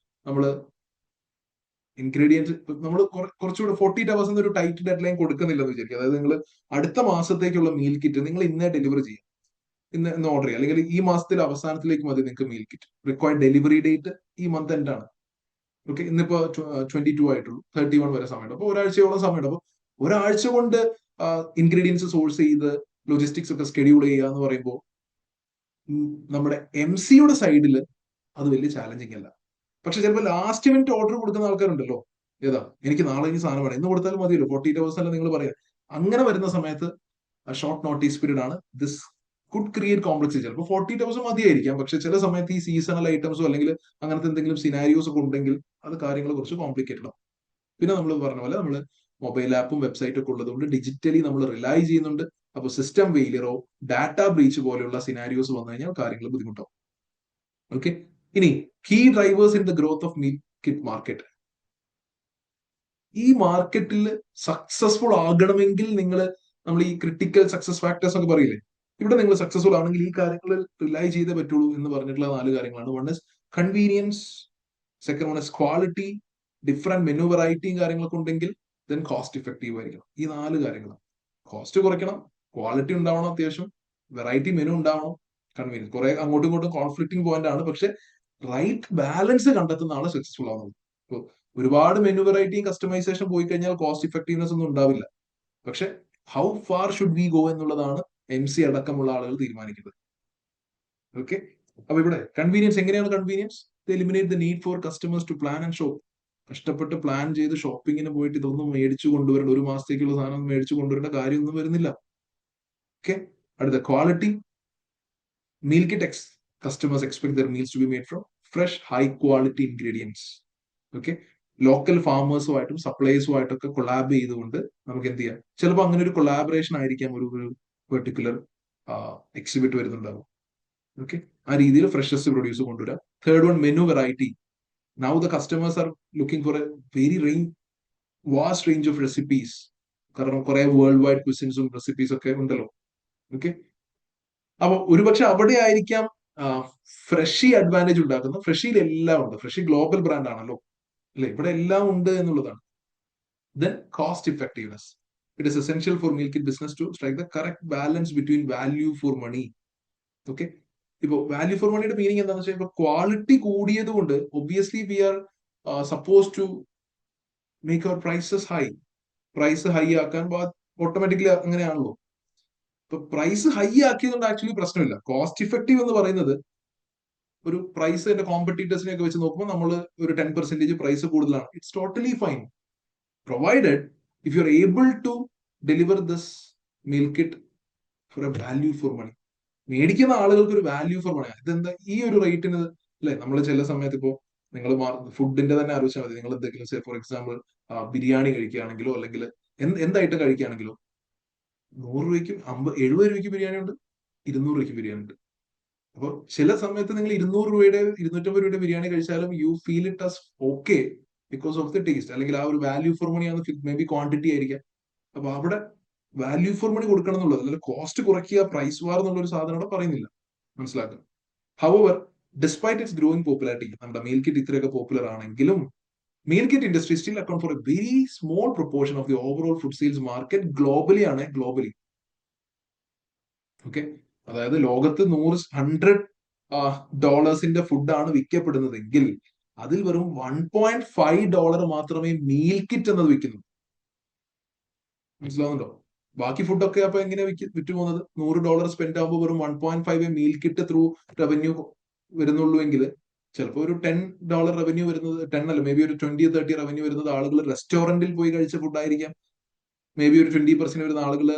നമ്മൾ ഇൻഗ്രീഡിയൻസ് നമ്മൾ കുറച്ചുകൂടെ 48 hours എന്നൊരു ടൈറ്റ് ഡെഡ് ലൈൻ കൊടുക്കുന്നില്ലെന്ന് വിചാരിക്കുക. അതായത് നിങ്ങൾ അടുത്ത മാസത്തേക്കുള്ള മീൽ കിറ്റ് നിങ്ങൾ ഇന്നേ ഡെലിവറി ചെയ്യാം, ഇന്ന് ഓർഡർ ചെയ്യാം, അല്ലെങ്കിൽ ഈ മാസത്തിൽ അവസാനത്തിലേക്ക് മതി നിങ്ങൾക്ക് meal kit. Required delivery date ഈ മന്ത് എൻഡ് ആണ്. ഓക്കെ, ഇന്നിപ്പോ 22 ആയിട്ടുള്ളൂ, 31 വരെ സമയമുണ്ട്. അപ്പൊ ഒരാഴ്ചയോളം സമയമുണ്ട്. അപ്പൊ ഒരാഴ്ച കൊണ്ട് ഇൻഗ്രീഡിയൻസ് സോഴ്സ് ചെയ്ത് ലോജിസ്റ്റിക്സ് ഒക്കെ ഷെഡ്യൂൾ ചെയ്യുക എന്ന് പറയുമ്പോൾ നമ്മുടെ MC യുടെ സൈഡിൽ അത് വലിയ ചാലഞ്ചിങ് അല്ല. പക്ഷെ ചിലപ്പോൾ ലാസ്റ്റ് മിനിറ്റ് ഓർഡർ കൊടുക്കുന്ന ആൾക്കാരുണ്ടല്ലോ, ഏതാ എനിക്ക് നാളെ ഈ സാധനം വേണം, ഇന്ന് കൊടുത്താലും മതിയല്ലോ, 48 hours അല്ല നിങ്ങൾ പറയാം. അങ്ങനെ വരുന്ന സമയത്ത് ഷോർട്ട് നോട്ടീസ് പീരീഡ് ആണ്. This could create complexity. ചിലപ്പോൾ 48 hours മതിയായിരിക്കാം, പക്ഷെ ചില സമയത്ത് ഈ സീസണൽ ഐറ്റംസോ അല്ലെങ്കിൽ അങ്ങനത്തെ എന്തെങ്കിലും സിനാരിയോസ് ഒക്കെ ഉണ്ടെങ്കിൽ അത് കാര്യങ്ങൾ കുറച്ച് കോംപ്ലിക്കേറ്റഡ് ആവും. പിന്നെ നമ്മൾ പറഞ്ഞ പോലെ നമ്മൾ മൊബൈൽ ആപ്പും വെബ്സൈറ്റും ഒക്കെ ഉള്ളതുകൊണ്ട് ഡിജിറ്റലി നമ്മൾ റിലൈ ചെയ്യുന്നുണ്ട്. അപ്പോൾ സിസ്റ്റം ഫെയിലിയറോ ഡാറ്റ ബ്രീച്ച് പോലെയുള്ള സിനാരിയോസ് വന്നു കഴിഞ്ഞാൽ കാര്യങ്ങൾ ബുദ്ധിമുട്ടാവും. ഓക്കെ, ഇനി key drivers in the growth of meal kit market. ഈ മാർക്കറ്റിൽ സക്സസ്ഫുൾ ആകണമെങ്കിൽ നമ്മൾ ഈ ക്രിട്ടിക്കൽ സക്സസ് ഫാക്ടേഴ്സ് ഒക്കെ പറയില്ലേ, ഇവിടെ നിങ്ങൾ സക്സസ്ഫുൾ ആണെങ്കിൽ ഈ കാര്യങ്ങളിൽ റിലൈ ചെയ്തേ പറ്റുള്ളൂ എന്ന് പറഞ്ഞിട്ടുള്ള 4 കാര്യങ്ങളാണ്. One is convenience, second one is quality, different menu വെറൈറ്റിയും കാര്യങ്ങളൊക്കെ ഉണ്ടെങ്കിൽ ദെൻ കോസ്റ്റ് ഇഫക്റ്റീവ് ആയിരിക്കണം. ഈ 4 കാര്യങ്ങളാണ്. കോസ്റ്റ് കുറയ്ക്കണം, ക്വാളിറ്റി ഉണ്ടാവണം, അത്യാവശ്യം വെറൈറ്റി മെനു ഉണ്ടാവണം, കൺവീനിയൻസ്. കുറെ അങ്ങോട്ടും ഇങ്ങോട്ടും കോൺഫ്ലിക്റ്റിംഗ് പോയിന്റ് ആണ്, പക്ഷെ റൈറ്റ് ബാലൻസ് കണ്ടെത്തുന്ന ആള് സക്സസ്ഫുൾ ആവുന്നത്. ഇപ്പോൾ ഒരുപാട് മെനു വെറൈറ്റിയും കസ്റ്റമൈസേഷൻ പോയി കഴിഞ്ഞാൽ കോസ്റ്റ് ഇഫക്റ്റീവ്നെസ് ഒന്നും ഉണ്ടാവില്ല. പക്ഷെ how far should we go എന്നുള്ളതാണ് MC അടക്കമുള്ള ആളുകൾ തീരുമാനിക്കുന്നത്. ഓക്കെ, അപ്പൊ ഇവിടെ കൺവീനിയൻസ് എങ്ങനെയാണ്? Convenience eliminate the need for customers to plan and shop. കഷ്ടപ്പെട്ട് പ്ലാൻ ചെയ്ത് ഷോപ്പിങ്ങിന് പോയിട്ട് ഇതൊന്നും മേടിച്ചു കൊണ്ടുവരേണ്ട, ഒരു മാസത്തേക്കുള്ള സാധനം മേടിച്ചു കൊണ്ടുവരേണ്ട കാര്യമൊന്നും വരുന്നില്ല. ഓക്കെ, അടുത്ത quality. Meal kit customers expect their meals to be made from fresh high quality ingredients. Okay, local ഫാമേഴ്സുമായിട്ടും സപ്ലൈസുമായിട്ടൊക്കെ കൊളാബ് ചെയ്തുകൊണ്ട് നമുക്ക് എന്ത് ചെയ്യാം? ചിലപ്പോൾ അങ്ങനെ ഒരു കൊളാബറേഷൻ ആയിരിക്കാം ഒരു പെർട്ടിക്കുലർ എക്സിബിറ്റ് വരുന്നുണ്ടാവും. ഓക്കെ, ആ രീതിയിൽ ഫ്രഷസ്റ്റ് പ്രൊഡ്യൂസ് കൊണ്ടുവരാം. Third one, menu variety. Now the customers are looking for a very vast range of recipes. കാരണം കുറെ വേൾഡ് വൈഡ് ക്വിസിൻസും റെസിപ്പീസ് ഒക്കെ ഉണ്ടല്ലോ. ഓക്കെ, അപ്പൊ ഒരുപക്ഷെ അവിടെ ആയിരിക്കാം ഫ്രഷി അഡ്വാൻറ്റേജ് ഉണ്ടാക്കുന്നത്. ഫ്രഷിയിൽ എല്ലാം ഉണ്ട്, ഫ്രഷി ഗ്ലോബൽ ബ്രാൻഡ് ആണല്ലോ, അല്ലെ, ഇവിടെ എല്ലാം ഉണ്ട് എന്നുള്ളതാണ്. Then cost effectiveness. It is essential for meal kit business to strike the correct balance between value for money. Okay, ഇപ്പൊ വാല്യൂ ഫോർ മണിയുടെ മീനിങ് എന്താണെന്ന് വെച്ചാൽ, ഇപ്പൊ ക്വാളിറ്റി കൂടിയത് കൊണ്ട് obviously we are suppose to make our prices high. Price high ആക്കാൻ automatically അങ്ങനെയാണല്ലോ. ഇപ്പൊ പ്രൈസ് ഹൈ ആക്കിയതുകൊണ്ട് ആക്ച്വലി പ്രശ്നമില്ല. കോസ്റ്റ് ഇഫക്റ്റീവ് എന്ന് പറയുന്നത് ഒരു പ്രൈസ് എന്റെ കോമ്പറ്റീറ്റേഴ്സിനെ ഒക്കെ വെച്ച് നോക്കുമ്പോൾ നമ്മൾ ഒരു 10% പ്രൈസ് കൂടുതലാണ്. It's totally fine, provided if you are able to deliver this meal kit for a value for money. മേടിക്കുന്ന ആളുകൾക്ക് ഒരു വാല്യൂ ഫോർ മണി. ഇതെന്താ ഈ ഒരു റേറ്റിന്, അല്ലെ? നമ്മൾ ചില സമയത്ത് ഇപ്പോ നിങ്ങൾ ഫുഡിന്റെ തന്നെ ആലോചിച്ചാൽ മതി. നിങ്ങൾ എന്തെങ്കിലും ഫോർ എക്സാമ്പിൾ ബിരിയാണി കഴിക്കുകയാണെങ്കിലോ അല്ലെങ്കിൽ എന്തായിട്ട് കഴിക്കുകയാണെങ്കിലോ 100 രൂപയ്ക്കും 70 രൂപയ്ക്ക് ബിരിയാണി ഉണ്ട്, 200 രൂപയ്ക്ക് ബിരിയാണി ഉണ്ട്. അപ്പോൾ ചില സമയത്ത് നിങ്ങൾ 200 രൂപയുടെ 250 രൂപയുടെ ബിരിയാണി കഴിച്ചാലും you feel it as okay because of the taste, അല്ലെങ്കിൽ ആ ഒരു വാല്യൂ ഫോർ മണി ആണ്, മേ ബി ക്വാണ്ടിറ്റി ആയിരിക്കാം. അപ്പൊ അവിടെ വാല്യൂ ഫോർ മണി കൊടുക്കണം എന്നുള്ളത്, അല്ലെങ്കിൽ കോസ്റ്റ് കുറയ്ക്കുക, പ്രൈസ് വാർ എന്നുള്ള ഒരു സാധനം അവിടെ പറയുന്നില്ല, മനസ്സിലാക്കുക. However despite its growing popularity, നമ്മുടെ മീൽ കിറ്റ് ഇത്രയൊക്കെ പോപ്പുലർ ആണെങ്കിലും meal kit industry still account for a very small proportion of the overall food sales market globally ആണ്. ഗ്ലോബലി, ഓക്കെ, അതായത് ലോകത്ത് $100 ഫുഡാണ് വിൽക്കപ്പെടുന്നതെങ്കിൽ അതിൽ വെറും $1.5 മാത്രമേ മീൽ കിറ്റ് എന്നത് വിൽക്കുന്നു. മനസ്സിലാവുന്നുണ്ടോ? ബാക്കി ഫുഡൊക്കെ അപ്പൊ എങ്ങനെ വിറ്റു പോകുന്നത്? $100 സ്പെൻഡ് ആകുമ്പോൾ വെറും 1.5 മീൽ കിറ്റ് ത്രൂ റവന്യൂ വരുന്നുള്ളൂ എങ്കിൽ ചിലപ്പോൾ ഒരു $10 റവന്യൂ വരുന്നത്, 10 അല്ല, മേ ബി ഒരു 20-30 റവന്യൂ വരുന്നത് ആളുകൾ റെസ്റ്റോറന്റിൽ പോയി കഴിച്ച ഫുഡായിരിക്കാം. മേ ബി ഒരു 20% വരുന്ന ആളുകൾ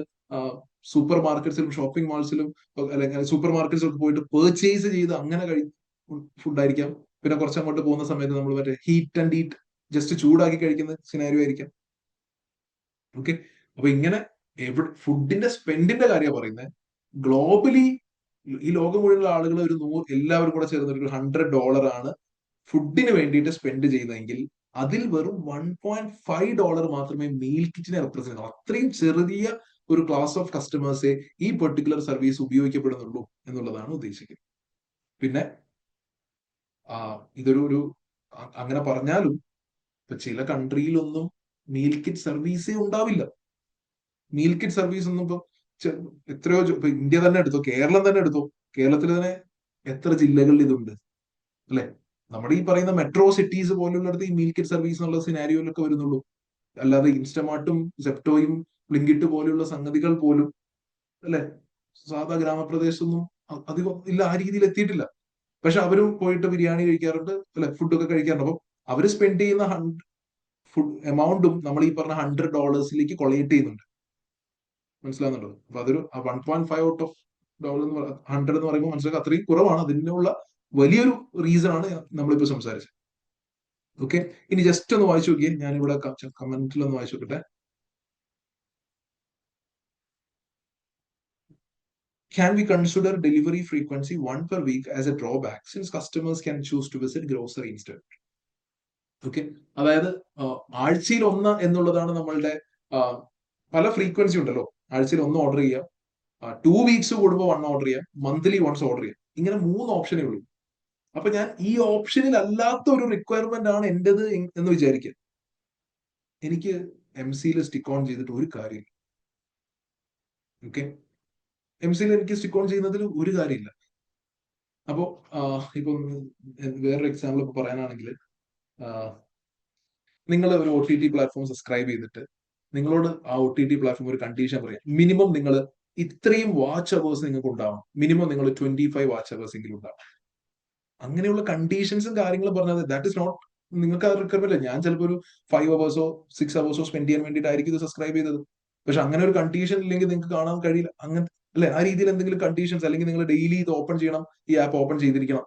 സൂപ്പർ മാർക്കറ്റ്സിലും ഷോപ്പിംഗ് മാൾസിലും അല്ലെങ്കിൽ സൂപ്പർ മാർക്കറ്റ്സിലൊക്കെ പോയിട്ട് പേർച്ചേസ് ചെയ്ത് അങ്ങനെ ഫുഡായിരിക്കാം. പിന്നെ കുറച്ച് അങ്ങോട്ട് പോകുന്ന സമയത്ത് നമ്മൾ മറ്റേ ഹീറ്റ് ആൻഡ് ഈറ്റ് ജസ്റ്റ് ചൂടാക്കി കഴിക്കുന്ന സിനാരിയോ ആയിരിക്കാം. ഓക്കെ, അപ്പൊ ഇങ്ങനെ ഫുഡിന്റെ സ്പെൻഡിന്റെ കാര്യമാണ് പറയുന്നത്. ഗ്ലോബലി ഈ ലോകം മുഴുവനുള്ള ആളുകൾ ഒരു എല്ലാവരും കൂടെ ചേർന്ന് ഒരു $100 ആണ് ഫുഡിന് വേണ്ടിയിട്ട് സ്പെൻഡ് ചെയ്യുന്നതെങ്കിൽ അതിൽ വെറും $1.5 മാത്രമേ മീൽ കിറ്റിനെ റെപ്രസെന്റ് ചെയ്യൂ. അത്രയും ചെറിയ ഒരു ക്ലാസ് ഓഫ് കസ്റ്റമേഴ്സെ ഈ പെർട്ടിക്കുലർ സർവീസ് ഉപയോഗിക്കപ്പെടുന്നുള്ളൂ എന്നുള്ളതാണ് ഉദ്ദേശിക്കുന്നത്. പിന്നെ ഇതൊരു അങ്ങനെ പറഞ്ഞാലും ഇപ്പൊ ചില കൺട്രിയിലൊന്നും മീൽ കിറ്റ് സർവീസേ ഉണ്ടാവില്ല. മീൽ കിറ്റ് സർവീസ് ഒന്നും ഇപ്പൊ എത്രയോ ഇപ്പൊ ഇന്ത്യ തന്നെ എടുത്തോ, കേരളം തന്നെ എടുത്തോ, കേരളത്തിൽ തന്നെ എത്ര ജില്ലകളിൽ ഇതുണ്ട് അല്ലെ? നമ്മുടെ ഈ പറയുന്ന മെട്രോ സിറ്റീസ് പോലുള്ളിടത്ത് ഈ മീൽ കിറ്റ് സർവീസ് എന്നുള്ള സിനാരിയോയിലൊക്കെ വരുന്നുള്ളൂ. അല്ലാതെ ഇൻസ്റ്റമാർട്ടും സെപ്റ്റോയും ബ്ലിങ്കിറ്റ് പോലെയുള്ള സംഗതികൾ പോലും അല്ലെ സാധാ ഗ്രാമപ്രദേശത്തൊന്നും അധികം ഇല്ല, ആ രീതിയിൽ എത്തിയിട്ടില്ല. പക്ഷെ അവരും പോയിട്ട് ബിരിയാണി കഴിക്കാറുണ്ട് അല്ലെ, ഫുഡൊക്കെ കഴിക്കാറുണ്ട്. അപ്പം അവര് സ്പെൻഡ് ചെയ്യുന്ന ഫുഡ് എമൗണ്ടും നമ്മൾ ഈ പറഞ്ഞ $100 കൊളേറ്റ് ചെയ്യുന്നുണ്ട്. മനസ്സിലാകുന്നുണ്ടോ? അപ്പൊ അതൊരു 1.5 ഔട്ട് ഓഫ് $100 എന്ന് പറയുമ്പോൾ മനസ്സിലാക്കുക അത്രയും കുറവാണ്. അതിനുള്ള വലിയൊരു റീസൺ ആണ് നമ്മളിപ്പോ സംസാരിച്ചത്. ഓക്കെ, ഇനി ജസ്റ്റ് ഒന്ന് വായിച്ചു നോക്കിയേ, ഞാനിവിടെ കമന്റിൽ ഒന്ന് വായിച്ചു നോക്കട്ടെ. Can we consider delivery frequency 1 per week as a drawback since customers can choose to visit grocery instead? Okay, അതായത് ആഴ്ചയിൽ 1 എന്നുള്ളതാണ് നമ്മളുടെ പല ഫ്രീക്വൻസി ഉണ്ടല്ലോ. ആഴ്ചയിൽ 1 ഓർഡർ ചെയ്യാം, 2 വീക്സ് കൂടുമ്പോൾ 1 ഓർഡർ ചെയ്യാം, മന്ത്ലി വൺസ് ഓർഡർ ചെയ്യാം. ഇങ്ങനെ 3 ഓപ്ഷനേ ഉള്ളൂ. അപ്പൊ ഞാൻ ഈ ഓപ്ഷനിൽ അല്ലാത്ത ഒരു റിക്വയർമെന്റ് ആണ് എന്റേത് എന്ന് വിചാരിക്കുക. എനിക്ക് MC-യിൽ സ്റ്റിക്ക് ഓൺ ചെയ്തിട്ട് ഒരു കാര്യമില്ല. ഓക്കെ, MC-യിൽ എനിക്ക് സ്റ്റിക്ക് ഓൺ ചെയ്യുന്നതിൽ ഒരു കാര്യമില്ല. അപ്പോ ഇപ്പം വേറൊരു എക്സാമ്പിൾ ഇപ്പൊ പറയാനാണെങ്കിൽ, നിങ്ങൾ ഒരു OTT പ്ലാറ്റ്ഫോം സബ്സ്ക്രൈബ് ചെയ്തിട്ട് നിങ്ങളോട് ആ OTT പ്ലാറ്റ്ഫോം ഒരു കണ്ടീഷൻ പറയാം, മിനിമം നിങ്ങൾ ഇത്രയും വാച്ച് അവേഴ്സ് നിങ്ങൾക്ക് ഉണ്ടാവണം, മിനിമം നിങ്ങൾ 25 വാച്ച് അവേഴ്സ് എങ്കിലും ഉണ്ടാവണം. അങ്ങനെയുള്ള കണ്ടീഷൻസും കാര്യങ്ങളും പറഞ്ഞത് ദാറ്റ് ഇസ് നോട്ട്, നിങ്ങൾക്ക് അത് റിക്വയർമെന്റ്. ഞാൻ ചിലപ്പോൾ ഒരു 5 അവേഴ്സോ 6 അവേഴ്സോ സ്പെൻഡ് ചെയ്യാൻ വേണ്ടിയിട്ടായിരിക്കും ഇത് സബ്സ്ക്രൈബ് ചെയ്തത്. പക്ഷെ അങ്ങനെ ഒരു കണ്ടീഷൻ ഇല്ലെങ്കിൽ നിങ്ങൾക്ക് കാണാൻ കഴിയില്ല. അങ്ങനെ അല്ലെ, ആ രീതിയിൽ എന്തെങ്കിലും കണ്ടീഷൻസ്, അല്ലെങ്കിൽ നിങ്ങൾ ഡെയിലി ഇത് ഓപ്പൺ ചെയ്യണം, ഈ ആപ്പ് ഓപ്പൺ ചെയ്തിരിക്കണം,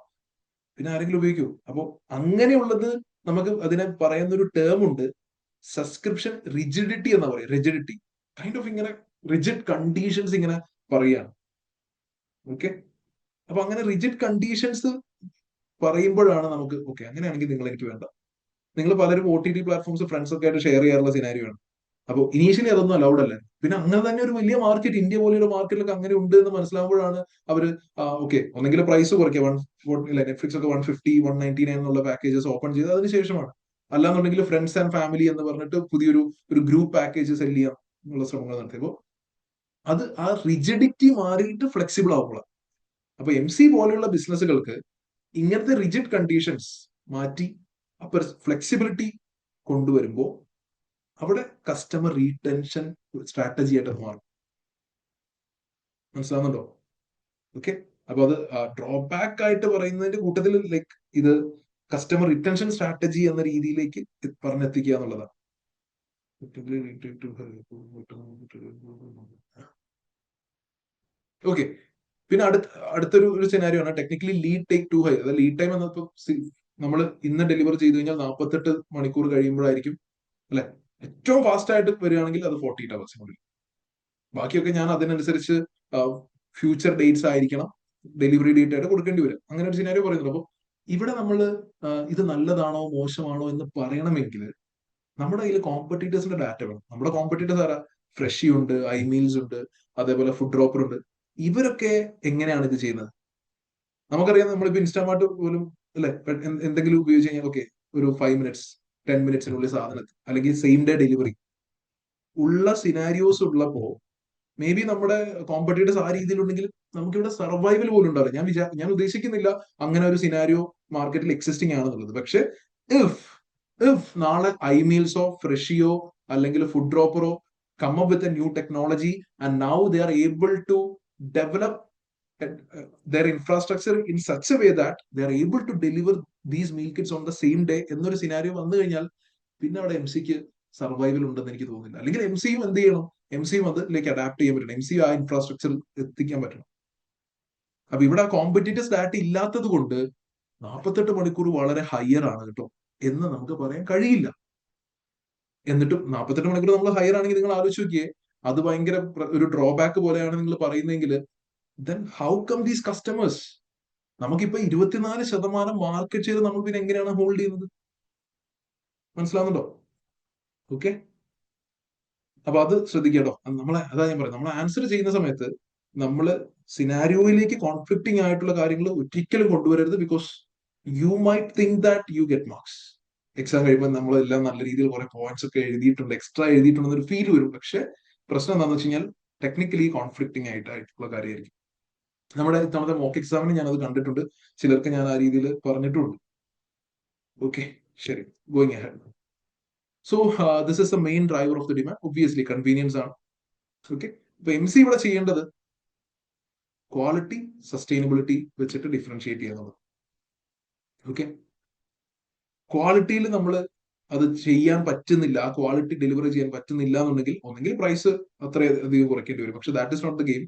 പിന്നെ ആരെങ്കിലും ഉപയോഗിക്കൂ. അപ്പോൾ അങ്ങനെയുള്ളത് നമുക്ക് അതിനെ പറയുന്ന ഒരു ടേം ഉണ്ട്, സബ്സ്ക്രിപ്ഷൻ റിജിഡിറ്റി എന്ന് പറയും. റിജിഡിറ്റി കൈൻഡ് ഓഫ് ഇങ്ങനെ റിജിഡ് കണ്ടീഷൻസ് ഇങ്ങനെ പറയാണ്. ഓക്കെ, അപ്പൊ അങ്ങനെ റിജിഡ് കണ്ടീഷൻസ് പറയുമ്പോഴാണ് നമുക്ക് ഓക്കെ, അങ്ങനെയാണെങ്കിൽ നിങ്ങൾ എനിക്ക് വേണ്ട. നിങ്ങൾ പലരും OTT പ്ലാറ്റ്ഫോംസ് ഫ്രണ്ട്സ് ഒക്കെ ആയിട്ട് ഷെയർ ചെയ്യാറുള്ള സിനാരിയോ ആണ്. അപ്പോൾ ഇനീഷ്യലി അതൊന്നും അലൗഡ് അല്ല. പിന്നെ അങ്ങനെ തന്നെ ഒരു വലിയ മാർക്കറ്റ്, ഇന്ത്യ പോലെയുള്ള മാർക്കറ്റിലൊക്കെ അങ്ങനെ ഉണ്ട് എന്ന് മനസ്സിലാകുമ്പോഴാണ് അവര് ഓക്കെ ഒന്നെങ്കിലും പ്രൈസ് കുറയ്ക്കുക. നെറ്റ്ഫ്ലിക്സ് ഒക്കെ 150, 199 എന്നുള്ള പാക്കേജസ് ഓപ്പൺ ചെയ്ത് അതിനുശേഷമാണ്. അല്ലാന്നുണ്ടെങ്കിൽ ഫ്രണ്ട്സ് ആൻഡ് ഫാമിലി എന്ന് പറഞ്ഞിട്ട് പുതിയൊരു ഗ്രൂപ്പ് പാക്കേജ് സെല് ചെയ്യാം എന്നുള്ള ശ്രമങ്ങൾ നടത്തിയപ്പോൾ അത് ആ റിജിഡിറ്റി മാറിയിട്ട് ഫ്ലെക്സിബിൾ ആവുമ്പോൾ. അപ്പൊ MC പോലെയുള്ള ബിസിനസ്സുകൾക്ക് ഇങ്ങനത്തെ റിജിഡ് കണ്ടീഷൻസ് മാറ്റി അപ്പൊ ഫ്ലെക്സിബിലിറ്റി കൊണ്ടുവരുമ്പോൾ അവിടെ കസ്റ്റമർ റീടെൻഷൻ സ്ട്രാറ്റജി ആയിട്ട് മാറും. മനസ്സിലാവുന്നുണ്ടോ? ഓക്കെ, അപ്പൊ അത് ഡ്രോബാക്ക് ആയിട്ട് പറയുന്നതിന്റെ കൂട്ടത്തിൽ ലൈക്ക് ഇത് കസ്റ്റമർ റിറ്റൻഷൻ സ്ട്രാറ്റജി എന്ന രീതിയിലേക്ക് പറഞ്ഞെത്തിക്കുക എന്നുള്ളതാണ്. ഓക്കെ, പിന്നെ അടുത്തൊരു സിനാരിയോ ആണ് technically lead take too high. അതായത് ലീഡ് ടൈം എന്നപ്പോ നമ്മൾ ഇന്ന് ഡെലിവർ ചെയ്ത് കഴിഞ്ഞാൽ 48 മണിക്കൂർ കഴിയുമ്പോഴായിരിക്കും അല്ലെ, ഏറ്റവും ഫാസ്റ്റ് ആയിട്ട് വരികയാണെങ്കിൽ അത് 48 അവേഴ്സിനുള്ളിൽ. ബാക്കിയൊക്കെ ഞാൻ അതിനനുസരിച്ച് ഫ്യൂച്ചർ ഡേറ്റ്സ് ആയിരിക്കണം ഡെലിവറി ഡേറ്റ് ആയിട്ട് കൊടുക്കേണ്ടി വരും. അങ്ങനെ ഒരു സിനാരിയോ പറയുന്നുണ്ട്. അപ്പൊ ഇവിടെ നമ്മൾ ഇത് നല്ലതാണോ മോശമാണോ എന്ന് പറയണമെങ്കിൽ നമ്മുടെ കയ്യിൽ കോമ്പറ്റീറ്റേഴ്സിന്റെ ഡാറ്റ വേണം. നമ്മുടെ കോമ്പറ്റീറ്റേഴ്സ് ആരാ? ഫ്രഷി ഉണ്ട്, ഐമീൽസ് ഉണ്ട്, അതേപോലെ ഫുഡ് ഡ്രോപ്പർ ഉണ്ട്. ഇവരൊക്കെ എങ്ങനെയാണ് ഇത് ചെയ്യുന്നത്? നമുക്കറിയാം, നമ്മളിപ്പോ ഇൻസ്റ്റാമാർട്ട് പോലും അല്ലെ എന്തെങ്കിലും ഉപയോഗിച്ച് കഴിഞ്ഞാൽ ഓക്കെ ഒരു 5 മിനിറ്റ്സ് 10 മിനിറ്റ്സിനുള്ളിൽ സാധനത്തിൽ, അല്ലെങ്കിൽ സെയിം ഡേ ഡെലിവറി ഉള്ള സിനാരിയോസ് ഉള്ളപ്പോ മേ ബി നമ്മുടെ കോമ്പറ്റീറ്റേഴ്സ് ആ രീതിയിലുണ്ടെങ്കിൽ നമുക്കിവിടെ സർവൈവൽ പോലും ഉണ്ടാവില്ല. ഞാൻ ഉദ്ദേശിക്കുന്നില്ല അങ്ങനെ ഒരു സിനാരിയോ മാർക്കറ്റിൽ എക്സിസ്റ്റിംഗ് ആണെന്നുള്ളത്. പക്ഷെ ഇഫ് നാളെ ഐമീൽസോ ഫ്രഷിയോ അല്ലെങ്കിൽ ഫുഡ് ഡ്രോപ്പറോ come up with a new technology and now they are able to develop their infrastructure in such a way that they are able to deliver these meal kits on the same day എന്നൊരു scenario വന്നു കഴിഞ്ഞാൽ പിന്നെ അവിടെ M സിക്ക് survival ഉണ്ടെന്ന് എനിക്ക് തോന്നുന്നില്ല. അല്ലെങ്കിൽ എം സിയും എന്ത് ചെയ്യണം, എം സിയും അതിലേക്ക് അഡാപ്റ്റ് ചെയ്യാൻ പറ്റണം, എം സി ആ ഇൻഫ്രാസ്ട്രക്ചർ എത്തിക്കാൻ പറ്റണം. അപ്പൊ ഇവിടെ കോമ്പറ്റീറ്റീവ് ഡാറ്റ ഇല്ലാത്തത് കൊണ്ട് 48 മണിക്കൂർ വളരെ ഹയർ ആണ് കേട്ടോ എന്ന് നമുക്ക് പറയാൻ കഴിയില്ല. എന്നിട്ടും 48 മണിക്കൂർ നമ്മൾ ഹയർ ആണെങ്കിൽ നിങ്ങൾ ആലോചിച്ച് നോക്കിയേ, അത് ഭയങ്കര ഒരു ഡ്രോബാക്ക് പോലെയാണ് നിങ്ങൾ പറയുന്നതെങ്കിൽ, then how come these customers? നമുക്കിപ്പോ 24% മാർക്കറ്റ് ഷെയർ നമ്മൾ പിന്നെ എങ്ങനെയാണ് ഹോൾഡ് ചെയ്യുന്നത്? മനസ്സിലാവുന്നുണ്ടോ? ഓക്കെ, അപ്പൊ അത് ശ്രദ്ധിക്കട്ടോ. നമ്മളെ അതാ ഞാൻ പറയുന്നത്, നമ്മൾ ആൻസർ ചെയ്യുന്ന സമയത്ത് നമ്മൾ സിനാരിയോയിലേക്ക് കോൺഫ്ലിക്റ്റിംഗ് ആയിട്ടുള്ള കാര്യങ്ങൾ ഒരിക്കലും കൊണ്ടുവരരുത്. Because you might think that you get marks. Exam കഴിയുമ്പോൾ നമ്മളെല്ലാം നല്ല രീതിയിൽ കുറെ പോയിന്റ്സ് ഒക്കെ എഴുതിയിട്ടുണ്ട്, എക്സ്ട്രാ എഴുതിയിട്ടുണ്ടെന്നൊരു ഫീൽ വരും. പക്ഷെ പ്രശ്നം എന്താണെന്ന് വെച്ച് കഴിഞ്ഞാൽ ടെക്നിക്കലി കോൺഫ്ലിക്റ്റിംഗ് ആയിട്ടുള്ള കാര്യമായിരിക്കും. നമ്മുടെ ഇത്തവണത്തെ മോക്ക് എക്സാമിന് ഞാനത് കണ്ടിട്ടുണ്ട്, ചിലർക്ക് ഞാൻ ആ രീതിയിൽ പറഞ്ഞിട്ടുണ്ട്. ഓക്കെ, ശരി, going ahead. So this is the main driver of the demand. Obviously convenience ആണ്. ഓക്കെ, ഇപ്പൊ എം സി ഇവിടെ ചെയ്യേണ്ടത് ക്വാളിറ്റി സസ്റ്റൈനബിലിറ്റി വെച്ചിട്ട് ഡിഫറൻഷിയേറ്റ് ചെയ്യുന്നത്. ഓക്കെ, ക്വാളിറ്റിയിൽ നമ്മൾ അത് ചെയ്യാൻ പറ്റുന്നില്ല, ആ ക്വാളിറ്റി ഡെലിവറി ചെയ്യാൻ പറ്റുന്നില്ല എന്നുണ്ടെങ്കിൽ ഒന്നെങ്കിൽ പ്രൈസ് അത്രയധികം കുറയ്ക്കേണ്ടി വരും. പക്ഷെ that is not the game.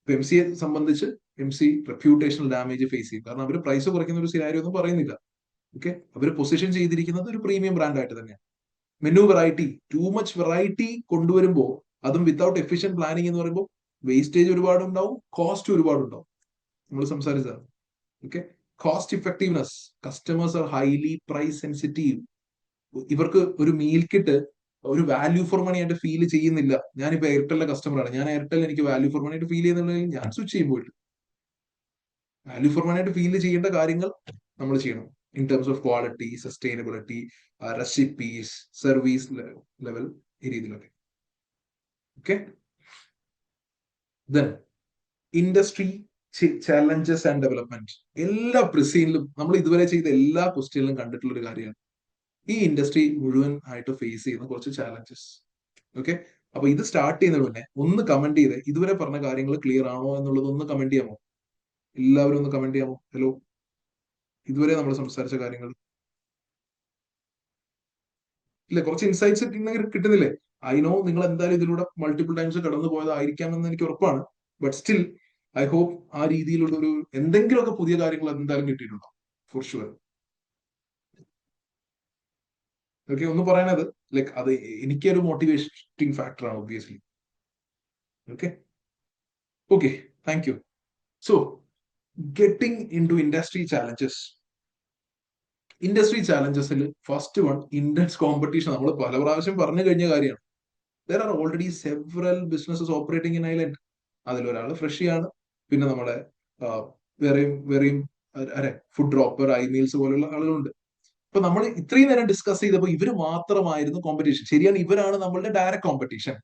ഇപ്പൊ എം സിയെ സംബന്ധിച്ച് M C reputational damage face ചെയ്യും. കാരണം അവർ പ്രൈസ് കുറയ്ക്കുന്ന ഒരു സിനാരിയോ ഒന്നും പറയുന്നില്ല. ഓക്കെ, അവർ പൊസിഷൻ ചെയ്തിരിക്കുന്നത് ഒരു പ്രീമിയം ബ്രാൻഡ് ആയിട്ട് തന്നെയാണ്. Menu variety, too much variety കൊണ്ടുവരുമ്പോൾ, അതും വിത്തൗട്ട് എഫിഷ്യന്റ് പ്ലാനിങ് എന്ന് പറയുമ്പോൾ വേസ്റ്റേജ് ഒരുപാടുണ്ടാവും, കോസ്റ്റ് ഒരുപാടുണ്ടാവും. നമ്മൾ സംസാരിച്ചതാണ്. Okay, cost effectiveness, customers are highly price sensitive. ഇവർക്ക് ഒരു മീൽ കിറ്റ് ഒരു വാല്യൂ ഫോർ മണി ആയിട്ട് ഫീൽ ചെയ്യുന്നില്ല. ഞാനിപ്പോ എയർടെലിന്റെ കസ്റ്റമറാണ്, ഞാൻ എയർടെൽ എനിക്ക് വാല്യൂ ഫോർ മണി ആയിട്ട് ഫീൽ ചെയ്യുന്നുണ്ടെങ്കിൽ ഞാൻ സ്വിച്ച് ചെയ്യുമ്പോൾ വാല്യൂ ഫോർ മണി ആയിട്ട് ഫീൽ ചെയ്യേണ്ട കാര്യങ്ങൾ നമ്മൾ ചെയ്യണം. In terms of quality, sustainability, recipes, service level, ഈ രീതിയിലൊക്കെ. Okay, then industry challenges and development. എല്ലാ പ്രിസീനിലും നമ്മൾ ഇതുവരെ ചെയ്ത എല്ലാ ക്വസ്റ്റ്യനിലും കണ്ടിട്ടുള്ള ഒരു കാര്യമാണ് ഈ ഇൻഡസ്ട്രി മുഴുവൻ ആയിട്ട് ഫേസ് ചെയ്യുന്ന കുറച്ച് ചാലഞ്ചസ്. ഓക്കെ, അപ്പൊ ഇത് സ്റ്റാർട്ട് ചെയ്യുന്നതിന് മുന്നേ ഒന്ന് കമന്റ് ചെയ്ത് ഇതുവരെ പറഞ്ഞ കാര്യങ്ങൾ ക്ലിയർ ആണോ എന്നുള്ളത് ഒന്ന് കമന്റ് ചെയ്യാമോ? എല്ലാവരും ഒന്ന് കമന്റ് ചെയ്യാമോ? ഹലോ, ഇതുവരെ നമ്മൾ സംസാരിച്ച കാര്യങ്ങൾ ഇല്ല, കുറച്ച് ഇൻസൈറ്റ്സ് കിട്ടുന്നില്ലേ? ഐ നോ നിങ്ങൾ എന്തായാലും ഇതിലൂടെ മൾട്ടിപ്പിൾ ടൈംസ് കടന്നു പോയതായിരിക്കാമെന്ന് എനിക്ക് ഉറപ്പാണ്. ബട്ട് സ്റ്റിൽ ഐ ഹോപ്പ് ആ രീതിയിലുള്ള ഒരു എന്തെങ്കിലുമൊക്കെ പുതിയ കാര്യങ്ങൾ എന്തായാലും കിട്ടിയിട്ടുണ്ടോ? For sure. ഓക്കെ, ഒന്ന് പറയണത് ലൈക്ക് അത് എനിക്കൊരു മോട്ടിവേറ്റിംഗ് ഫാക്ടറാണ് obviously. Okay, okay, thank you. So getting into industry challenges. Industry ചാലഞ്ചസിൽ ഫസ്റ്റ് വൺ ഇന്റൻസ് കോമ്പറ്റീഷൻ. നമ്മൾ പല പ്രാവശ്യം പറഞ്ഞു കഴിഞ്ഞ കാര്യമാണ്. There are already several businesses operating in island. അതിലൊരാൾ ഫ്രഷിയാണ്, പിന്നെ നമ്മുടെ വേറെയും വേറെയും അരെ ഫുഡ് ഡ്രോപ്പർ, ഐ മീൽസ് പോലുള്ള ആളുകളുണ്ട്. ഇപ്പൊ നമ്മൾ ഇത്രയും നേരം ഡിസ്കസ് ചെയ്തപ്പോൾ ഇവര് മാത്രമായിരുന്നു കോമ്പറ്റീഷൻ. ശരിയാണ്, ഇവരാണ് നമ്മളുടെ ഡയറക്ട് കോമ്പറ്റീഷൻ.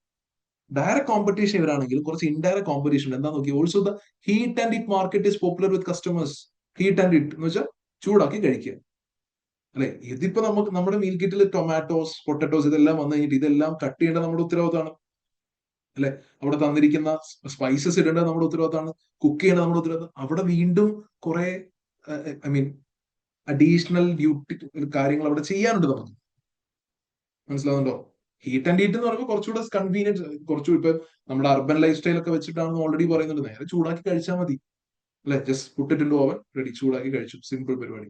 ഡയറക്ട് കോമ്പറ്റീഷൻ ഇവരാണെങ്കിലും കുറച്ച് ഇൻഡയറക്ട് കോമ്പറ്റീഷൻ എന്താ നോക്കി. Also the heat and it market is popular with customers. Heat and it എന്ന് വെച്ചാൽ ചൂടാക്കി കഴിക്കുക, അല്ലെ? ഇതിപ്പോ നമുക്ക് നമ്മുടെ മീൽ കിറ്റിൽ ടൊമാറ്റോസ്, പൊട്ടറ്റോസ് ഇതെല്ലാം വന്നു കഴിഞ്ഞിട്ട് ഇതെല്ലാം കട്ട് ചെയ്യേണ്ട നമ്മുടെ ഉത്തരവാദിത്തമാണ്, അല്ലെ? അവിടെ തന്നിരിക്കുന്ന സ്പൈസസ് ഇടേണ്ടത് നമ്മുടെ ഉത്തരവാദിത്തമാണ്, കുക്ക് ചെയ്യേണ്ടത് നമ്മുടെ ഉത്തരവാദിത്തം. അവിടെ വീണ്ടും കുറെ ഐ മീൻ അഡീഷണൽ ഡ്യൂട്ടി കാര്യങ്ങൾ അവിടെ ചെയ്യാനുണ്ട് നമുക്ക്. മനസ്സിലാവുന്നുണ്ടോ? ഹീറ്റ് ആൻഡ് ഹീറ്റ് എന്ന് പറയുമ്പോൾ കുറച്ചുകൂടെ കൺവീനിയൻസ്, കുറച്ചു ഇപ്പൊ നമ്മുടെ അർബൻ ലൈഫ് സ്റ്റൈൽ ഒക്കെ വെച്ചിട്ടാണെന്ന് ഓൾറെഡി പറയുന്നുണ്ട്. നേരെ ചൂടാക്കി കഴിച്ചാൽ മതി, അല്ലെ? Just put it into oven, ready, ചൂടാക്കി കഴിച്ചു, സിമ്പിൾ പരിപാടി.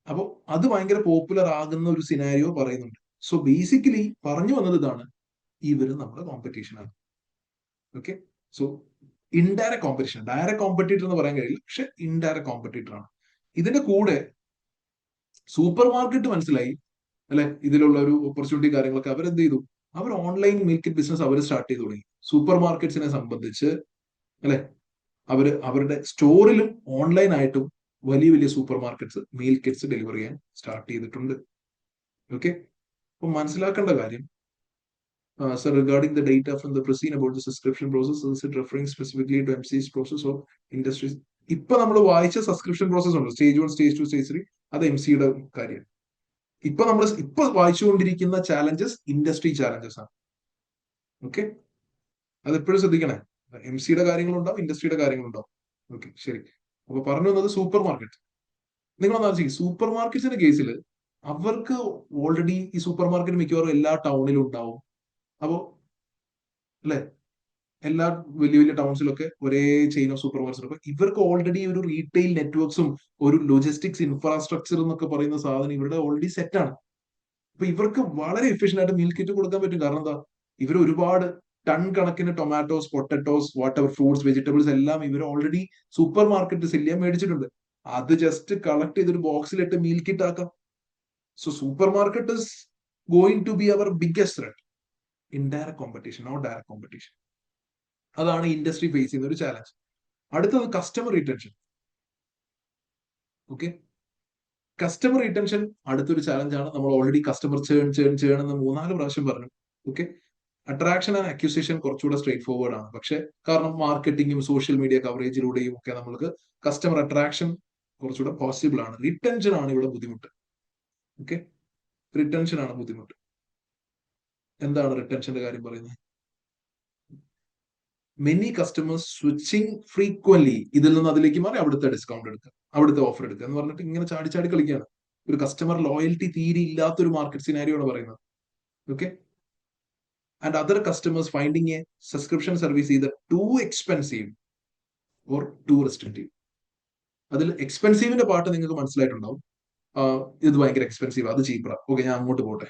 അപ്പൊ അത് ഭയങ്കര പോപ്പുലർ ആകുന്ന ഒരു സിനാരിയോ പറയുന്നുണ്ട്. സോ ബേസിക്കലി പറഞ്ഞു വന്നത് ഇതാണ്, ഇവര് നമ്മുടെ കോമ്പറ്റീഷൻ ആണ്. Okay, so indirect competition, direct competitor എന്ന് പറയാൻ കഴിയില്ല, പക്ഷെ ഇൻഡയറക്ട് കോമ്പറ്റീറ്റർ ആണ്. ഇതിന്റെ കൂടെ സൂപ്പർ മാർക്കറ്റ് മനസ്സിലായി, അല്ലെ? ഇതിലുള്ള ഒരു ഓപ്പർച്യൂണിറ്റി കാര്യങ്ങളൊക്കെ അവരെന്ത് ചെയ്തു, അവർ ഓൺലൈൻ മിൽക്ക് ബിസിനസ് അവർ സ്റ്റാർട്ട് ചെയ്തു തുടങ്ങി. സൂപ്പർ മാർക്കറ്റ്സിനെ സംബന്ധിച്ച്, അല്ലെ, അവരുടെ സ്റ്റോറിലും ഓൺലൈൻ ആയിട്ടും വലിയ വലിയ supermarkets meal kits deliver ചെയ്യാൻ സ്റ്റാർട്ട് ചെയ്തിട്ടുണ്ട്. ഓക്കെ, അപ്പൊ മനസ്സിലാക്കേണ്ട കാര്യം, sir regarding the data from the present about the subscription process, is it referring specifically to MC's process of industries? ഇപ്പൊ നമ്മൾ വായിച്ച സബ്സ്ക്രിപ്ഷൻ പ്രോസസ് ഉണ്ട്, സ്റ്റേജ് 1, സ്റ്റേജ് 2, സ്റ്റേജ് 3, അത് എം സിയുടെ കാര്യം. ഇപ്പൊ വായിച്ചുകൊണ്ടിരിക്കുന്ന ചാലഞ്ചസ് ഇൻഡസ്ട്രി ചാലഞ്ചസ് ആണ്. ഓക്കെ, അത് എപ്പോഴും ശ്രദ്ധിക്കണേ. എം സിയുടെ കാര്യങ്ങളുണ്ടാവും, ഇൻഡസ്ട്രിയുടെ കാര്യങ്ങളുണ്ടാവും. ഓക്കെ, ശരി. അപ്പൊ പറഞ്ഞു വന്നത് സൂപ്പർ മാർക്കറ്റ്. നിങ്ങളൊന്ന് ആലോചിക്കും, സൂപ്പർ മാർക്കറ്റ്സിന്റെ കേസിൽ അവർക്ക് ഓൾറെഡി ഈ സൂപ്പർ മാർക്കറ്റ് മിക്കവാറും എല്ലാ ടൗണിലും ഉണ്ടാവും. അപ്പോ അല്ലെ, എല്ലാ വലിയ വലിയ ടൗൺസിലൊക്കെ ഒരേ ചെയിൻ ഓഫ് സൂപ്പർ മാർക്കറ്റ്സ്. അപ്പൊ ഇവർക്ക് ഓൾറെഡി ഒരു റീറ്റെയിൽ നെറ്റ്വർക്ക്സും ഒരു ലോജിസ്റ്റിക്സ് ഇൻഫ്രാസ്ട്രക്ചർ എന്നൊക്കെ പറയുന്ന സാധനം ഇവരുടെ ഓൾറെഡി സെറ്റ് ആണ്. അപ്പൊ ഇവർക്ക് വളരെ എഫിഷ്യന്റ് ആയിട്ട് മീൽ കിറ്റ് കൊടുക്കാൻ പറ്റും. കാരണം എന്താ, ഇവർ ഒരുപാട് ടൺ കണക്കിന് tomatoes, potatoes, what ever fruits, vegetables എല്ലാം ഇവർ ഓൾറെഡി സൂപ്പർ മാർക്കറ്റ് സെല്ലിയാൻ മേടിച്ചിട്ടുണ്ട്. അത് ജസ്റ്റ് കളക്ട് ചെയ്തൊരു ബോക്സിലിട്ട് മീൽ കിറ്റ് ആക്കാം. So supermarket is going to be our biggest threat. Indirect competition, not direct competition. അതാണ് ഇൻഡസ്ട്രി ഫേസ് ചെയ്യുന്ന ഒരു ചാലഞ്ച്. അടുത്തത് customer retention. Okay, customer retention അടുത്തൊരു ചാലഞ്ചാണ്. നമ്മൾ ഓൾറെഡി കസ്റ്റമർ ചെയ്യണമെന്ന് 3-4 പ്രാവശ്യം പറഞ്ഞു. ഓക്കെ, അട്രാക്ഷൻ ആൻഡ് അക്യൂസിഷൻ കുറച്ചുകൂടെ സ്ട്രേറ്റ് ഫോർവേഡ് ആണ്. പക്ഷെ കാരണം മാർക്കറ്റിംഗും സോഷ്യൽ മീഡിയ കവറേജിലൂടെയും ഒക്കെ നമ്മൾക്ക് കസ്റ്റമർ അട്രാക്ഷൻ കുറച്ചുകൂടെ പോസിബിൾ ആണ്. റിട്ടൻഷൻ ആണ് ഇവിടെ ബുദ്ധിമുട്ട്. ഓക്കെ, റിട്ടൻഷൻ ആണ് ബുദ്ധിമുട്ട്. എന്താണ് റിട്ടൻഷന്റെ കാര്യം പറയുന്നത്? മെനി കസ്റ്റമേഴ്സ് സ്വിച്ചിങ് ഫ്രീക്വൻലി, ഇതിൽ നിന്ന് അതിലേക്ക് മാറി അവിടുത്തെ ഡിസ്കൗണ്ട് എടുക്കുക, അവിടുത്തെ ഓഫർ എടുക്കുക എന്ന് പറഞ്ഞിട്ട് ഇങ്ങനെ ചാടി ചാടി കളിക്കുകയാണ്. ഒരു കസ്റ്റമർ ലോയൽറ്റി തീരെ ഇല്ലാത്തൊരു മാർക്കറ്റ് സിനാരിയോ ആണ് പറയുന്നത്. Okay, and other customers finding a subscription service either too expensive or too restrictive. അതിൽ എക്സ്പെൻസീവിന്റെ പാർട്ട് നിങ്ങൾക്ക് മനസ്സിലായിട്ടുണ്ടാവും. ഇത് ഭയങ്കര എക്സ്പെൻസീവ്, അത് ചീപ്പറാ, ഓക്കെ ഞാൻ അങ്ങോട്ട് പോട്ടെ.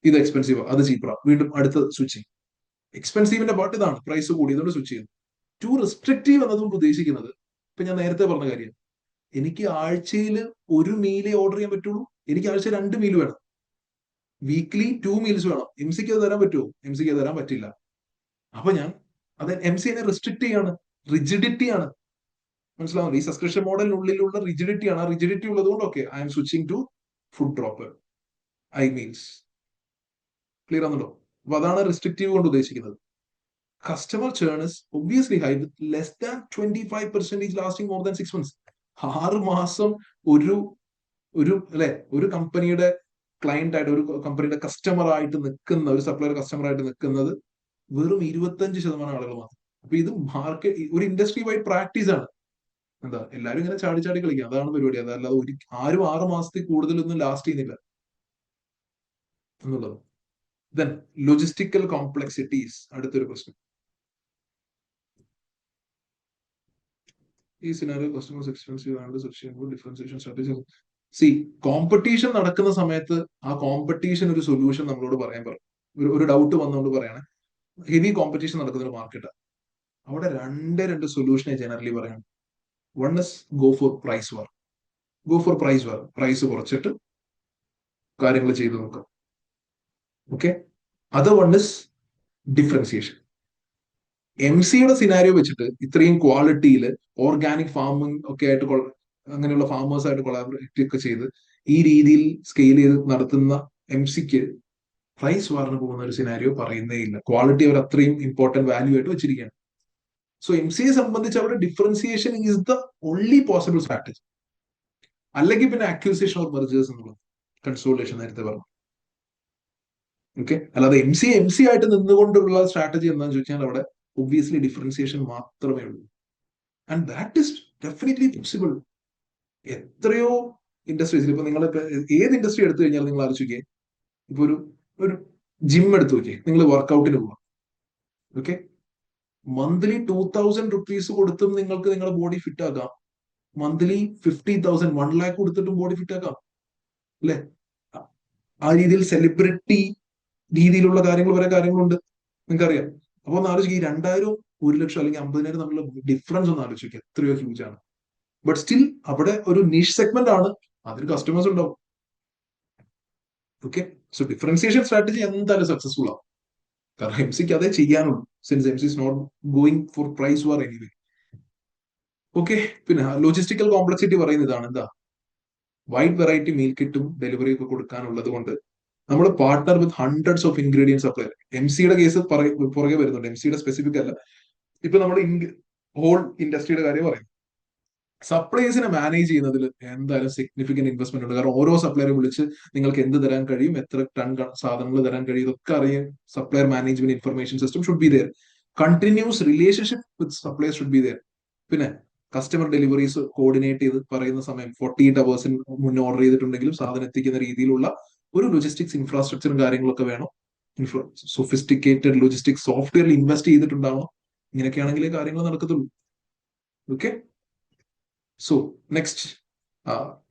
ഇത് എക്സ്പെൻസീവ്, അത് ചീപ്പറാ, വീണ്ടും അടുത്ത സ്വിച്ചിങ്. എക്സ്പെൻസീവിന്റെ പാർട്ട് ഇതാണ്, പ്രൈസ് കൂടിയതുകൊണ്ട് സ്വിച്ച് ചെയ്യുന്നു. ടു റെസ്ട്രിക്റ്റീവ് എന്നതുകൊണ്ട് ഉദ്ദേശിക്കുന്നത്, ഇപ്പൊ ഞാൻ നേരത്തെ പറഞ്ഞ കാര്യം, എനിക്ക് ആഴ്ചയിൽ ഒരു മീലേ ഓർഡർ ചെയ്യാൻ പറ്റുള്ളൂ, എനിക്ക് ആഴ്ച 2 മീൽ വേണം, വീക്ക്ലി 2 മീൽസ് വേണം. എം സിക്ക് അത് തരാൻ പറ്റുമോ? എം സിക്ക് അത് തരാൻ പറ്റില്ല. അപ്പൊ ഞാൻ അത് എം സി നെ റെസ്ട്രിക്ട് ചെയ്യാണ്, റിജിഡിറ്റി ആണ്. മനസ്സിലാവുന്നു? ഈ സബ്സ്ക്രിപ്ഷൻ മോഡലിനുള്ളിലുള്ള റിജിഡിറ്റി ആണ്. ആ റിജിഡിറ്റി ഉള്ളതുകൊണ്ട് okay I'm switching to Food Dropper, I Meals. Clear ആണല്ലോ? അപ്പൊ അതാണ് റെസ്ട്രിക്റ്റീവ് കൊണ്ട് ഉദ്ദേശിക്കുന്നത്. Customer churn is obviously high with less than 25% lasting more than 6 months. 6 മാസം ഒരു അല്ലെ, ഒരു കമ്പനിയുടെ ക്ലയന്റ് ആയിട്ട്, ഒരു കമ്പനിയുടെ കസ്റ്റമർ ആയിട്ട് നിൽക്കുന്ന, ഒരു സപ്ലയർ കസ്റ്റമർ ആയിട്ട് നിൽക്കുന്നത് വെറും 25% ആളുകളുമാണ്. അപ്പൊ ഇത് മാർക്കറ്റ്, ഒരു ഇൻഡസ്ട്രി വൈഡ് പ്രാക്ടീസ് ആണ്. എന്താ, എല്ലാരും ഇങ്ങനെ ചാടി ചാടി കളിക്കുക, അതാണ് പരിപാടി. അതല്ലാതെ ആരും 6 മാസത്തിൽ കൂടുതലൊന്നും ലാസ്റ്റ് ചെയ്യുന്നില്ല എന്നുള്ളത്. ദെൻ ലോജിസ്റ്റിക്കൽ കോംപ്ലക്സിറ്റീസ്, അടുത്തൊരു പ്രശ്നം. ഈ scenario customers expensive and differentiation strategy. C, competition നടക്കുന്ന സമയത്ത് ആ കോമ്പറ്റീഷൻ ഒരു സൊല്യൂഷൻ നമ്മളോട് പറയാൻ പറയും. ഒരു ഡൗട്ട് വന്നുകൊണ്ട് പറയാണ്, ഹെവി കോമ്പറ്റീഷൻ നടക്കുന്ന ഒരു മാർക്കറ്റാണ്, അവിടെ രണ്ട് സൊല്യൂഷനെ ജനറലി പറയണം. One is go for price war. Go for price war, price കുറച്ചിട്ട് കാര്യങ്ങൾ ചെയ്തു നോക്കാം. Okay, other one is differentiation. M സിയുടെ സിനാരിയോ വെച്ചിട്ട് ഇത്രയും ക്വാളിറ്റിയിൽ ഓർഗാനിക് ഫാമിംഗ് ഒക്കെ ആയിട്ട് അങ്ങനെയുള്ള ഫാമേഴ്സ് ആയിട്ട് കൊളാബറേറ്റ് ഒക്കെ ചെയ്ത് ഈ രീതിയിൽ സ്കെയിൽ ചെയ്ത് നടത്തുന്ന എം സിക്ക് പ്രൈസ് വാറിന് പോകുന്ന ഒരു സിനാരിയോ പറയുന്നേ ഇല്ല. ക്വാളിറ്റി അവർ അത്രയും ഇമ്പോർട്ടന്റ് വാല്യൂ ആയിട്ട് വെച്ചിരിക്കുകയാണ്. സോ എം സിയെ സംബന്ധിച്ച് അവിടെ differentiation is the only possible strategy. അല്ലെങ്കിൽ പിന്നെ അക്യൂസിയേഷൻ ഓർ മെർജേഴ്സ് എന്നുള്ളത്, കൺസോളിഡേഷൻ നേരത്തെ പറഞ്ഞു. ഓക്കെ, അല്ലാതെ എം സി ആയിട്ട് നിന്നുകൊണ്ടുള്ള സ്ട്രാറ്റജി എന്താണെന്ന് ചോദിച്ചാൽ അവിടെ ഒബ്വിയസ്ലി ഡിഫറൻസിയേഷൻ മാത്രമേ ഉള്ളൂ. And that is definitely possible. എത്രയോ ഇൻഡസ്ട്രീസിൽ, ഇപ്പൊ നിങ്ങൾ ഏത് ഇൻഡസ്ട്രി എടുത്തു കഴിഞ്ഞാൽ നിങ്ങൾ ആലോചിക്കേ, ഇപ്പൊ ഒരു ജിം എടുത്തു നോക്കിയേ, നിങ്ങൾ വർക്ക്ഔട്ടിന് പോവാം. ഓക്കെ, മന്ത്ലി 2000 rupees കൊടുത്തും നിങ്ങൾക്ക് നിങ്ങളുടെ ബോഡി ഫിറ്റ് ആക്കാം. മന്ത്ലി 50,000, 1 lakh കൊടുത്തിട്ടും ബോഡി ഫിറ്റ് ആക്കാം, അല്ലെ? ആ രീതിയിൽ സെലിബ്രിറ്റി രീതിയിലുള്ള കാര്യങ്ങളുണ്ട്, നിങ്ങൾക്കറിയാം. അപ്പൊ ഒന്ന് ആലോചിക്കുക, ഈ 2000, 1,00,000 അല്ലെങ്കിൽ 50,000 തമ്മിലുള്ള ഡിഫറൻസ് ഒന്ന് ആലോചിക്കുക, എത്രയോ ഹ്യൂജ് ആണ്. ബട്ട് സ്റ്റിൽ അവിടെ ഒരു നിഷ് സെഗ്മെന്റ് ആണ്, അതിന് കസ്റ്റമേഴ്സ് ഉണ്ടാവും. ഓക്കെ, സോ ഡിഫറൻസിയേഷൻ സ്ട്രാറ്റജി എന്തായാലും സക്സസ്ഫുൾ ആവും. കാരണം എം സിക്ക് അതേ ചെയ്യാനുള്ളൂ, since M C is not going for price war anyway. Okay, പിന്നെ ലോജിസ്റ്റിക്കൽ കോംപ്ലക്സിറ്റി പറയുന്ന ഇതാണ്. എന്താ, വൈഡ് വെറൈറ്റി മീൽ കിറ്റും ഡെലിവറി ഒക്കെ കൊടുക്കാനുള്ളത് കൊണ്ട് നമ്മൾ partner with hundreds of ingredients supplier. M സിയുടെ കേസ് പുറകെ വരുന്നുണ്ട്, എം സിയുടെ സ്പെസിഫിക് അല്ല. ഇപ്പൊ നമ്മൾ ഹോൾ ഇൻഡസ്ട്രിയുടെ കാര്യം പറയും. സപ്ലൈസിനെ മാനേജ് ചെയ്യുന്നതിൽ എന്തായാലും സിഗ്നിഫിക്കന്റ് ഇൻവെസ്റ്റ്മെന്റ് ഉണ്ട്. കാരണം ഓരോ സപ്ലയറെ വിളിച്ച് നിങ്ങൾക്ക് എന്ത് തരാൻ കഴിയും, എത്ര ടൺ സാധനങ്ങൾ തരാൻ കഴിയും, ഇതൊക്കെ അറിയാൻ supplier management information system should be there. Continuous relationship with supplier should be there. പിന്നെ കസ്റ്റമർ ഡെലിവറീസ് കോർഡിനേറ്റ് ചെയ്ത് പറയുന്ന സമയം 48 അവേഴ്സിന് മുന്നേ ഓർഡർ ചെയ്തിട്ടുണ്ടെങ്കിലും സാധനം എത്തിക്കുന്ന രീതിയിലുള്ള ഒരു ലോജിസ്റ്റിക്സ് ഇൻഫ്രാസ്ട്രക്ചറും കാര്യങ്ങളൊക്കെ വേണം. സൊഫിസ്റ്റിക്കേറ്റഡ് ലോജിസ്റ്റിക്സ് സോഫ്റ്റ്വെയറിൽ ഇൻവെസ്റ്റ് ചെയ്തിട്ടുണ്ടാവണം. ഇങ്ങനെയൊക്കെയാണെങ്കിലേ കാര്യങ്ങൾ നടക്കത്തുള്ളൂ. Okay, so next,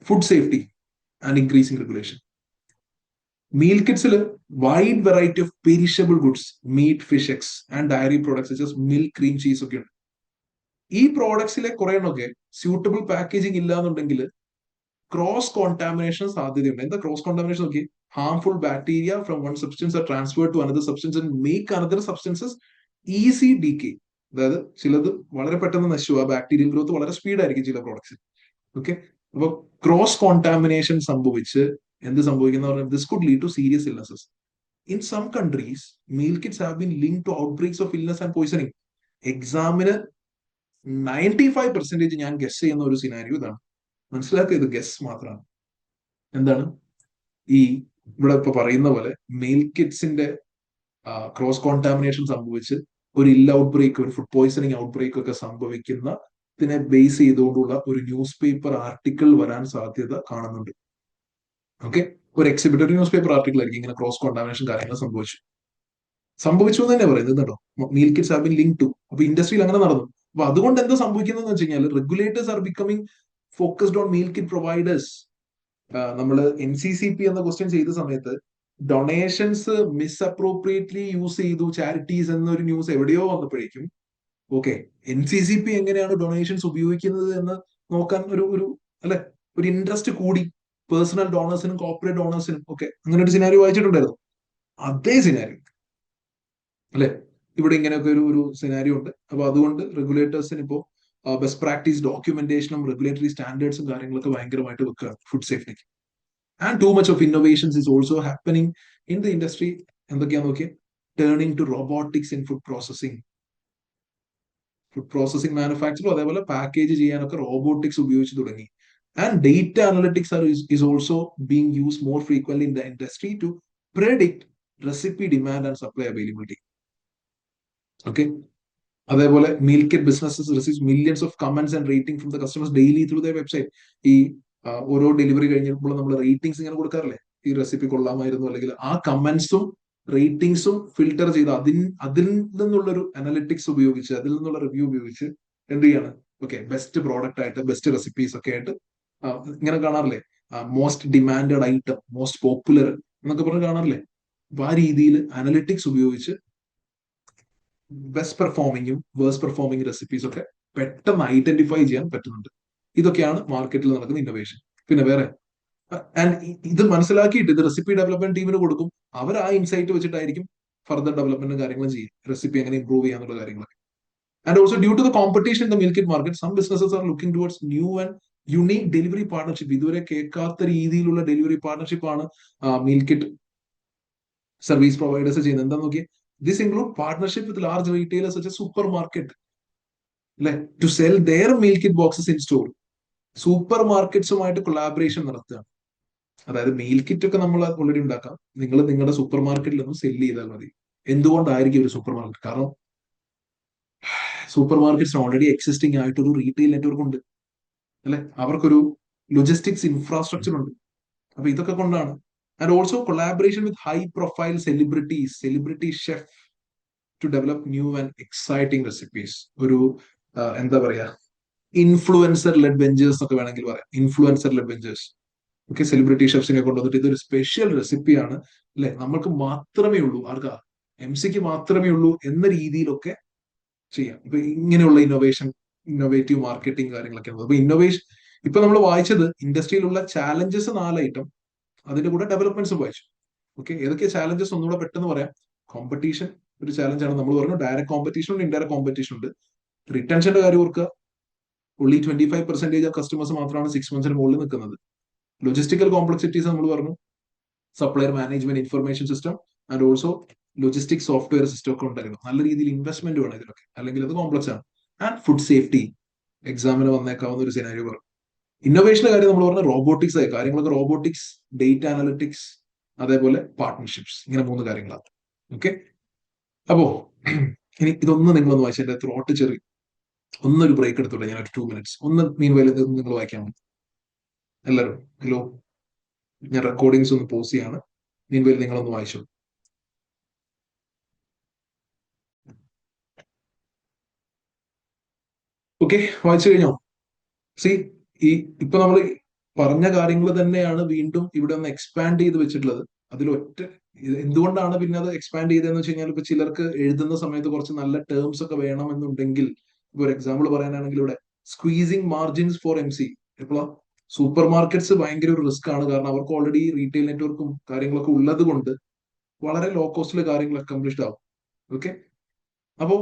food safety and increasing regulation. Meal കിറ്റ്സിൽ wide variety of perishable goods, meat, fish, eggs and dairy products such as milk, cream, cheese ഒക്കെ ഉണ്ട്. ഈ പ്രോഡക്ട്സിലെ കുറെ എണ്ണമൊക്കെ സ്യൂട്ടബിൾ പാക്കേജിംഗ് ഇല്ല എന്നുണ്ടെങ്കിൽ ക്രോസ് കോണ്ടാമിനേഷൻ സാധ്യതയുണ്ട്. എന്താ ക്രോസ് കോണ്ടാമിനേഷൻ നോക്കി? Harmful bacteria from one substance are transferred to another substance and make another substances easy decay. അതായത് ചിലത് വളരെ പെട്ടെന്ന് നശിച്ചു, ആ ബാക്ടീരിയൽ ഗ്രോത്ത് വളരെ സ്പീഡായിരിക്കും ചില പ്രോഡക്ട്സ്. ഓക്കെ, അപ്പൊ ക്രോസ് കോണ്ടാമിനേഷൻ സംഭവിച്ച് എന്ത് സംഭവിക്കുന്ന പറഞ്ഞാൽ this could lead to serious illnesses. In some countries meal kits have been linked to outbreaks of illness and poisoning. എക്സാമിന് 95% ഞാൻ ഗസ് ചെയ്യുന്ന ഒരു സിനാരിയോ ഇതാണ്. മനസ്സിലാക്കിയത് ഗസ് മാത്രമാണ്. എന്താണ് ഈ ഇവിടെ ഇപ്പൊ പറയുന്ന പോലെ മെയിൽ കിറ്റ്സിന്റെ ക്രോസ് കോണ്ടാമിനേഷൻ സംഭവിച്ച് ഒരു ഔട്ട് ബ്രേക്ക്, ഒരു ഫുഡ് പോയിസണിങ് ഔട്ട് ബ്രേക്ക് ഒക്കെ സംഭവിക്കുന്നതിനെ ബേസ് ചെയ്തുകൊണ്ടുള്ള ഒരു ന്യൂസ് പേപ്പർ ആർട്ടിക്കിൾ വരാൻ സാധ്യത കാണുന്നുണ്ട്. ഓക്കെ, ഒരു എക്സിബിറ്റ്, ഒരു ന്യൂസ് പേപ്പർ ആർട്ടിക്കിൾ ആയിരിക്കും ഇങ്ങനെ ക്രോസ് കോണ്ടാമിനേഷൻ കാര്യങ്ങൾ സംഭവിച്ചു എന്ന് തന്നെ പറയുന്നത് കേട്ടോ. Meal kits have been link to. അപ്പൊ ഇൻഡസ്ട്രിയിൽ അങ്ങനെ നടന്നു. അപ്പൊ അതുകൊണ്ട് എന്താ സംഭവിക്കുന്നത് വെച്ച് കഴിഞ്ഞാൽ regulators are becoming focused on meal kit providers. നമ്മൾ NCCP എന്ന ക്വസ്റ്റ്യൻ ചെയ്ത സമയത്ത് ഡൊണേഷൻസ് മിസ്അപ്രോപ്രിയേറ്റ്ലി യൂസ് ചെയ്തു ചാരിറ്റീസ് എന്നൊരു ന്യൂസ് എവിടെയോ വന്നപ്പോഴേക്കും ഓക്കെ, NCCP എങ്ങനെയാണ് ഡൊണേഷൻസ് ഉപയോഗിക്കുന്നത് എന്ന് നോക്കാൻ അല്ലെ ഒരു ഇൻട്രസ്റ്റ് കൂടി. പേഴ്സണൽ ഡോണേഴ്സിനും കോർപ്പറേറ്റ് ഡോണേഴ്സിനും ഒക്കെ അങ്ങനെ ഒരു സിനാരി വായിച്ചിട്ടുണ്ടായിരുന്നു. അതേ സിനാരി അല്ലെ ഇവിടെ ഇങ്ങനെയൊക്കെ ഒരു സിനാരിയോ ഉണ്ട്. അപ്പൊ അതുകൊണ്ട് റെഗുലേറ്റേഴ്സിന് ഇപ്പോ ബെസ്റ്റ് പ്രാക്ടീസ് ഡോക്യുമെന്റേഷനും റെഗുലേറ്ററി സ്റ്റാൻഡേർഡ്സും കാര്യങ്ങളൊക്കെ ഭയങ്കരമായിട്ട് വെക്കുക ഫുഡ് സേഫ്റ്റിക്ക്. And too much of innovations is also happening in the industry. എന്തൊക്കെയാന്ന് നോക്കിയാൽ turning to robotics in food processing. Food processing മാനുഫാക്ചറും അതേപോലെ പാക്കേജ് ചെയ്യാനൊക്കെ റോബോട്ടിക്സ് ഉപയോഗിച്ച് തുടങ്ങി. And data analytics is also being use more frequently in the industry to predict recipe demand and supply availability. Okay, അതേപോലെ meal kit businesses receives millions of comments and rating from the customers daily through the website. ഈ ഓരോ delivery കഴിഞ്ഞപ്പോൾ നമ്മൾ ratings ഇങ്ങനെ കൊടുക്കാറില്ലേ, ഈ recipe കൊള്ളാമായിരുന്നു, അല്ലെങ്കിൽ ആ കമന്റ്സും റേറ്റിംഗ്സും ഫിൽട്ടർ ചെയ്ത് അതിൽ നിന്നുള്ളൊരു അനലിറ്റിക്സ് ഉപയോഗിച്ച്, അതിൽ നിന്നുള്ള റിവ്യൂ ഉപയോഗിച്ച് എന്ത് ചെയ്യാണ്, ഓക്കെ, ബെസ്റ്റ് പ്രോഡക്റ്റ് ആയിട്ട് ബെസ്റ്റ് റെസിപ്പീസ് ഒക്കെ ആയിട്ട് ഇങ്ങനെ കാണാറില്ലേ, most demanded item, most popular എന്നൊക്കെ പറഞ്ഞ് കാണാറില്ലേ. അപ്പൊ ആ രീതിയിൽ അനലിറ്റിക്സ് ഉപയോഗിച്ച് ബെസ്റ്റ് പെർഫോമിങ്ങും വേഴ്സ്റ്റ് പെർഫോമിംഗ് റെസിപ്പീസ് ഒക്കെ പെട്ടെന്ന് ഐഡന്റിഫൈ ചെയ്യാൻ പറ്റുന്നുണ്ട്. ഇതൊക്കെയാണ് മാർക്കറ്റിൽ നടക്കുന്ന ഇന്നോവേഷൻ. പിന്നെ വേറെ, ആൻഡ് ഇത് മനസ്സിലാക്കിയിട്ട് ഇത് റെസിപ്പി ഡെവലപ്മെന്റ് ടീമിന് കൊടുക്കും. അവർ ആ ഇൻസൈറ്റ് വെച്ചിട്ടായിരിക്കും ഫർദർ ഡെവലപ്മെന്റും കാര്യങ്ങളും ചെയ്യും, റെസിപ്പി എങ്ങനെ ഇംപ്രൂവ് ചെയ്യാന്നുള്ള കാര്യങ്ങളൊക്കെ. And also due to the competition in the milk market, some businesses are looking towards new and unique delivery partnership. ഇതുവരെ കേൾക്കാത്ത രീതിയിലുള്ള ഡെലിവറി പാർട്ണർഷിപ്പ് ആണ് മീൽ കിറ്റ് സർവീസ് പ്രൊവൈഡേഴ്സ് ചെയ്യുന്നത്. എന്താ നോക്കിയേ, this include partnership with large retailers such as supermarket, അല്ലെ, to sell their meal kit boxes in store. സൂപ്പർ മാർക്കറ്റ്സുമായിട്ട് കൊളാബറേഷൻ നടത്തുകയാണ്. അതായത് മീൽ കിറ്റ് ഒക്കെ നമ്മൾ ഓൾറെഡി ഉണ്ടാക്കാം, നിങ്ങൾ നിങ്ങളുടെ സൂപ്പർ മാർക്കറ്റിൽ ഒന്ന് സെല് ചെയ്താൽ മതി. എന്തുകൊണ്ടായിരിക്കും ഒരു സൂപ്പർ മാർക്കറ്റ്? കാരണം സൂപ്പർ മാർക്കറ്റ്സിന് ഓൾറെഡി എക്സിസ്റ്റിംഗ് ആയിട്ടൊരു റീറ്റെയിൽ നെറ്റ്വർക്ക് ഉണ്ട്, അല്ലെ, അവർക്കൊരു ലോജിസ്റ്റിക്സ് ഇൻഫ്രാസ്ട്രക്ചർ ഉണ്ട്. അപ്പൊ ഇതൊക്കെ കൊണ്ടാണ്. And also collaboration with high profile celebrities, celebrity chef to develop new and exciting recipes. ഒരു എന്താ പറയാ, ഇൻഫ്ലുവൻസർ ലെഡ് വെഞ്ചേഴ്സ് ഒക്കെ വേണമെങ്കിൽ പറയാം, influencer led ventures. Okay, celebrity ഷെഫ്സിനെ കൊണ്ടുവന്നിട്ട് ഇതൊരു സ്പെഷ്യൽ റെസിപ്പിയാണ്, അല്ലെ, നമ്മൾക്ക് മാത്രമേ ഉള്ളൂ, ആർക്കാ, MC മാത്രമേ ഉള്ളൂ എന്ന രീതിയിലൊക്കെ ചെയ്യാം. ഇപ്പൊ ഇങ്ങനെയുള്ള ഇന്നോവേറ്റീവ് മാർക്കറ്റിംഗ് കാര്യങ്ങളൊക്കെയാണ്. അപ്പൊ ഇന്നോവേഷൻ ഇപ്പൊ നമ്മൾ വായിച്ചത് ഇൻഡസ്ട്രിയിലുള്ള ചാലഞ്ചസ് 4 ഐറ്റം, അതിന്റെ കൂടെ ഡെവലപ്മെന്റ്സും വായിച്ചു. ഓക്കെ, ഏതൊക്കെ ചാലഞ്ചസ് ഒന്നുകൂടെ പെട്ടെന്ന് പറയാം. കോമ്പറ്റീഷൻ ഒരു ചാലഞ്ചാണ്, നമ്മൾ പറഞ്ഞു. ഡയറക്റ്റ് കോമ്പറ്റീഷൻ ഉണ്ട്, ഇൻഡയറക്റ്റ് കോമ്പറ്റീഷൻ ഉണ്ട്. റിട്ടൻഷന്റെ കാര്യം ഓർക്കുക, only 25% ഓഫ് കസ്റ്റമേഴ്സ് മാത്രമാണ് 6 months മുകളിൽ നിൽക്കുന്നത്. ലോജിസ്റ്റിക്കൽ കോംപ്ലക്സിറ്റീസ് നമ്മൾ പറഞ്ഞു, supplier management information system and also logistic software system ഒക്കെ ഉണ്ടായിരുന്നു. നല്ല രീതിയിൽ ഇൻവെസ്റ്റ്മെന്റ് വേണം ഇതിലൊക്കെ, അല്ലെങ്കിൽ അത് കോംപ്ലക്സ് ആണ്. ആൻഡ് ഫുഡ് സേഫ്റ്റി എക്സാമിന് വന്നേക്കാവുന്ന ഒരു സിനാരിയോ പറഞ്ഞു. ഇന്നോവേഷന്റെ കാര്യം നമ്മൾ പറഞ്ഞ റോബോട്ടിക്സ് ആയി കാര്യങ്ങളൊക്കെ, റോബോട്ടിക്സ്, ഡേറ്റ അനലിറ്റിക്സ്, അതേപോലെ പാർട്ട്ണർഷിപ്സ്, ഇങ്ങനെ 3 കാര്യങ്ങളാണ്. ഓക്കെ, അപ്പോ ഇനി ഇതൊന്നും നിങ്ങളൊന്ന് വായിച്ചു, എന്റെ ത്രോട്ട് ചെറിയ ഒന്നൊരു ബ്രേക്ക് എടുത്തോട്ടെ, ഞാൻ ഒരു 2 minutes ഒന്ന് മീൻ വൈൽ നിങ്ങൾ വായിക്കാൻ എല്ലാവരും. ഹലോ, ഞാൻ റെക്കോർഡിങ്സ് ഒന്ന് പോസ് ചെയ്യാണ്. മീൻ വൈൽ നിങ്ങളൊന്ന് വായിച്ചു. ഓക്കെ, വായിച്ചു കഴിഞ്ഞോ? സി, ഈ ഇപ്പൊ നമ്മൾ പറഞ്ഞ കാര്യങ്ങൾ തന്നെയാണ് വീണ്ടും ഇവിടെ ഒന്ന് എക്സ്പാൻഡ് ചെയ്ത് വെച്ചിട്ടുള്ളത്. അതിലൊറ്റ എന്തുകൊണ്ടാണ് പിന്നെ അത് എക്സ്പാൻഡ് ചെയ്തതെന്ന് വെച്ച് കഴിഞ്ഞാൽ, ഇപ്പൊ ചിലർക്ക് എഴുതുന്ന സമയത്ത് കുറച്ച് നല്ല ടേംസ് ഒക്കെ വേണമെന്നുണ്ടെങ്കിൽ, ഇപ്പൊ ഒരു എക്സാമ്പിൾ പറയാനാണെങ്കിൽ ഇവിടെ squeezing margins for M C. ഇപ്പോൾ സൂപ്പർ മാർക്കറ്റ്സ് ഭയങ്കര ഒരു റിസ്ക് ആണ്, കാരണം അവർക്ക് ഓൾറെഡി റീറ്റെയിൽ നെറ്റ്വർക്കും കാര്യങ്ങളൊക്കെ ഉള്ളത് കൊണ്ട് വളരെ ലോ കോസ്റ്റിലെ കാര്യങ്ങൾ അക്കംപ്ലിഷ്ഡ് ആവും. ഓക്കെ, അപ്പോ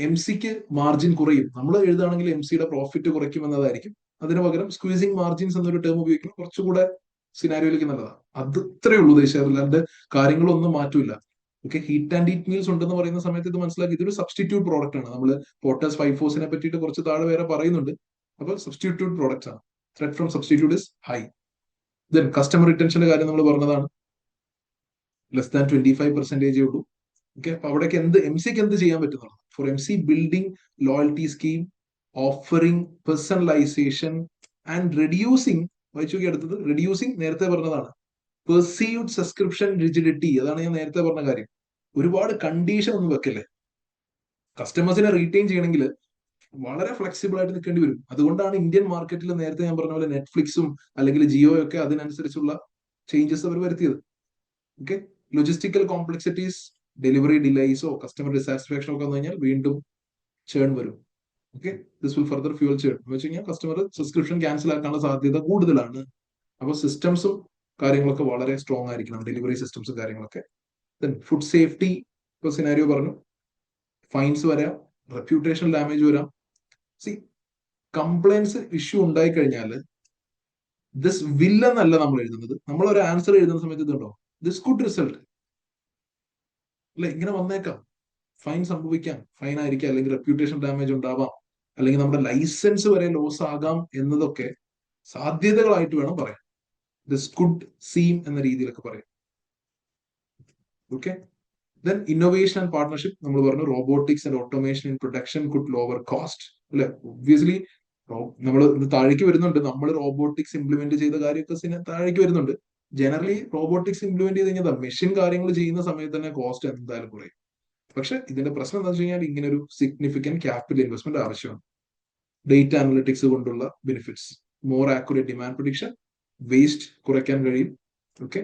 എം സിക്ക് മാർജിൻ കുറയും. നമ്മൾ എഴുതുകയാണെങ്കിൽ എം സിയുടെ പ്രോഫിറ്റ് കുറയ്ക്കും എന്നതായിരിക്കും. അതിന് പകരം സ്ക്വീസിങ് മാർജിൻസ് എന്നൊരു ടേം ഉപയോഗിക്കുന്നത് കുറച്ചുകൂടെ സിനാരിയോയിലേക്ക് നല്ലതാണ്. അത് ഇത്രയേ ഉള്ളൂ ദേശീയ, അല്ലാണ്ട് കാര്യങ്ങളൊന്നും മാറ്റൂല. Okay, heat and heat meals ഉണ്ടെന്ന് പറയുന്ന സമയത്ത് ഇത് മനസ്സിലാക്കി ഇതൊരു സബ്സ്റ്റിറ്റ്യൂട്ട് പ്രോഡക്റ്റ് ആണ്. നമ്മൾ പോട്ടസ് 5 ഫോഴ്സിനെ പറ്റിയിട്ട് കുറച്ച് താഴെ വേറെ പറയുന്നുണ്ട്. അപ്പോൾ സബ്സ്റ്റിറ്റ്യൂട്ട് പ്രോഡക്റ്റ് ആണ്. Threat from substitute is high. Then customer റിട്ടൻഷന്റെ കാര്യം നമ്മൾ പറഞ്ഞതാണ്. less than 25% ഉള്ളൂ. ഓക്കെ, അപ്പൊ അവിടേക്ക് എം സിക്ക് എന്ത് ചെയ്യാൻ പറ്റുന്നുള്ളൂ? For M C building loyalty scheme, offering personalisation and reducing. വായിച്ചു നോക്കി അടുത്തത്, റെഡ്യൂസിങ് നേരത്തെ പറഞ്ഞതാണ്. പെർസീവ്ഡ് സബ്സ്ക്രിപ്ഷൻ റിജിഡിറ്റി, അതാണ് ഞാൻ നേരത്തെ പറഞ്ഞ കാര്യം. ഒരുപാട് കണ്ടീഷൻ ഒന്നും വെക്കല്ലേ. കസ്റ്റമേഴ്സിനെ റീറ്റെയിൻ ചെയ്യണമെങ്കിൽ വളരെ ഫ്ലെക്സിബിൾ ആയിട്ട് നിൽക്കേണ്ടി വരും. അതുകൊണ്ടാണ് ഇന്ത്യൻ മാർക്കറ്റിൽ നേരത്തെ ഞാൻ പറഞ്ഞ പോലെ നെറ്റ്ഫ്ലിക്സും അല്ലെങ്കിൽ ജിയോയൊക്കെ അതിനനുസരിച്ചുള്ള ചേഞ്ചസ് അവർ വരുത്തിയത്. ഓക്കെ, ലൊജിസ്റ്റിക്കൽ കോംപ്ലക്സിറ്റീസ്, ഡെലിവറി ഡിലേസോ കസ്റ്റമർ ഡിസാറ്റിസ്ഫാക്ഷനോ ഒക്കെ വന്നു കഴിഞ്ഞാൽ വീണ്ടും ചേൺ വരും. Okay, this will further fuel churn എന്ന് വെച്ച് കഴിഞ്ഞാൽ കസ്റ്റമർ സബ്സ്ക്രിപ്ഷൻ ക്യാൻസൽ ആക്കാനുള്ള സാധ്യത കൂടുതലാണ്. അപ്പോൾ സിസ്റ്റംസും കാര്യങ്ങളൊക്കെ വളരെ സ്ട്രോങ് ആയിരിക്കണം, ഡെലിവറി സിസ്റ്റംസും കാര്യങ്ങളൊക്കെ. ദെൻ ഫുഡ് സേഫ്റ്റി, ഇപ്പൊ സിനാരിയോ പറഞ്ഞു, ഫൈൻസ് വരാം, റെപ്യൂട്ടേഷൻ ഡാമേജ് വരാം. സി, കംപ്ലൈൻസ് ഇഷ്യൂ ഉണ്ടായി കഴിഞ്ഞാൽ ദിസ് വിൽ എന്നല്ല നമ്മൾ എഴുതുന്നത്. നമ്മൾ ഒരു ആൻസർ എഴുതുന്ന സമയത്ത് ഇതുണ്ടോ, ദിസ് കുഡ് റിസൾട്ട് അല്ലെ, ഇങ്ങനെ വന്നേക്കാം, ഫൈൻ സംഭവിക്കാം, ഫൈൻ ആയിരിക്കാം, അല്ലെങ്കിൽ റെപ്യൂട്ടേഷൻ ഡാമേജ് ഉണ്ടാവാം, അല്ലെങ്കിൽ നമ്മുടെ ലൈസൻസ് വരെ ലോസ് ആകാം എന്നതൊക്കെ സാധ്യതകളായിട്ട് വേണം പറയാൻ. ദിസ് കുഡ് സീം എന്ന രീതിയിലൊക്കെ പറയാം. Okay, then innovation and partnership നമ്മൾ പറഞ്ഞു. Robotics and automation in production could lower cost അല്ലെ. ഒബ്വിയസ്ലി നമ്മൾ താഴേക്ക് വരുന്നുണ്ട്. നമ്മൾ റോബോട്ടിക്സ് ഇംപ്ലിമെന്റ് ചെയ്ത കാര്യമൊക്കെ താഴേക്ക് വരുന്നുണ്ട്. ജനറലി റോബോട്ടിക്സ് ഇംപ്ലിമെന്റ് ചെയ്ത് കഴിഞ്ഞാൽ മെഷീൻ കാര്യങ്ങൾ ചെയ്യുന്ന സമയത്ത് തന്നെ കോസ്റ്റ് എന്തായാലും കുറയും. പക്ഷെ ഇതിന്റെ പ്രശ്നം എന്താ വെച്ച് കഴിഞ്ഞാൽ ഇങ്ങനെ ഒരു സിഗ്നിഫിക്കന്റ് ക്യാപിറ്റൽ ഇൻവെസ്റ്റ്മെന്റ് ആവശ്യമാണ്. ഡേറ്റ അനലിറ്റിക്സ് കൊണ്ടുള്ള benefits, more accurate demand prediction, waste കുറയ്ക്കാൻ കഴിയും. ഓക്കെ,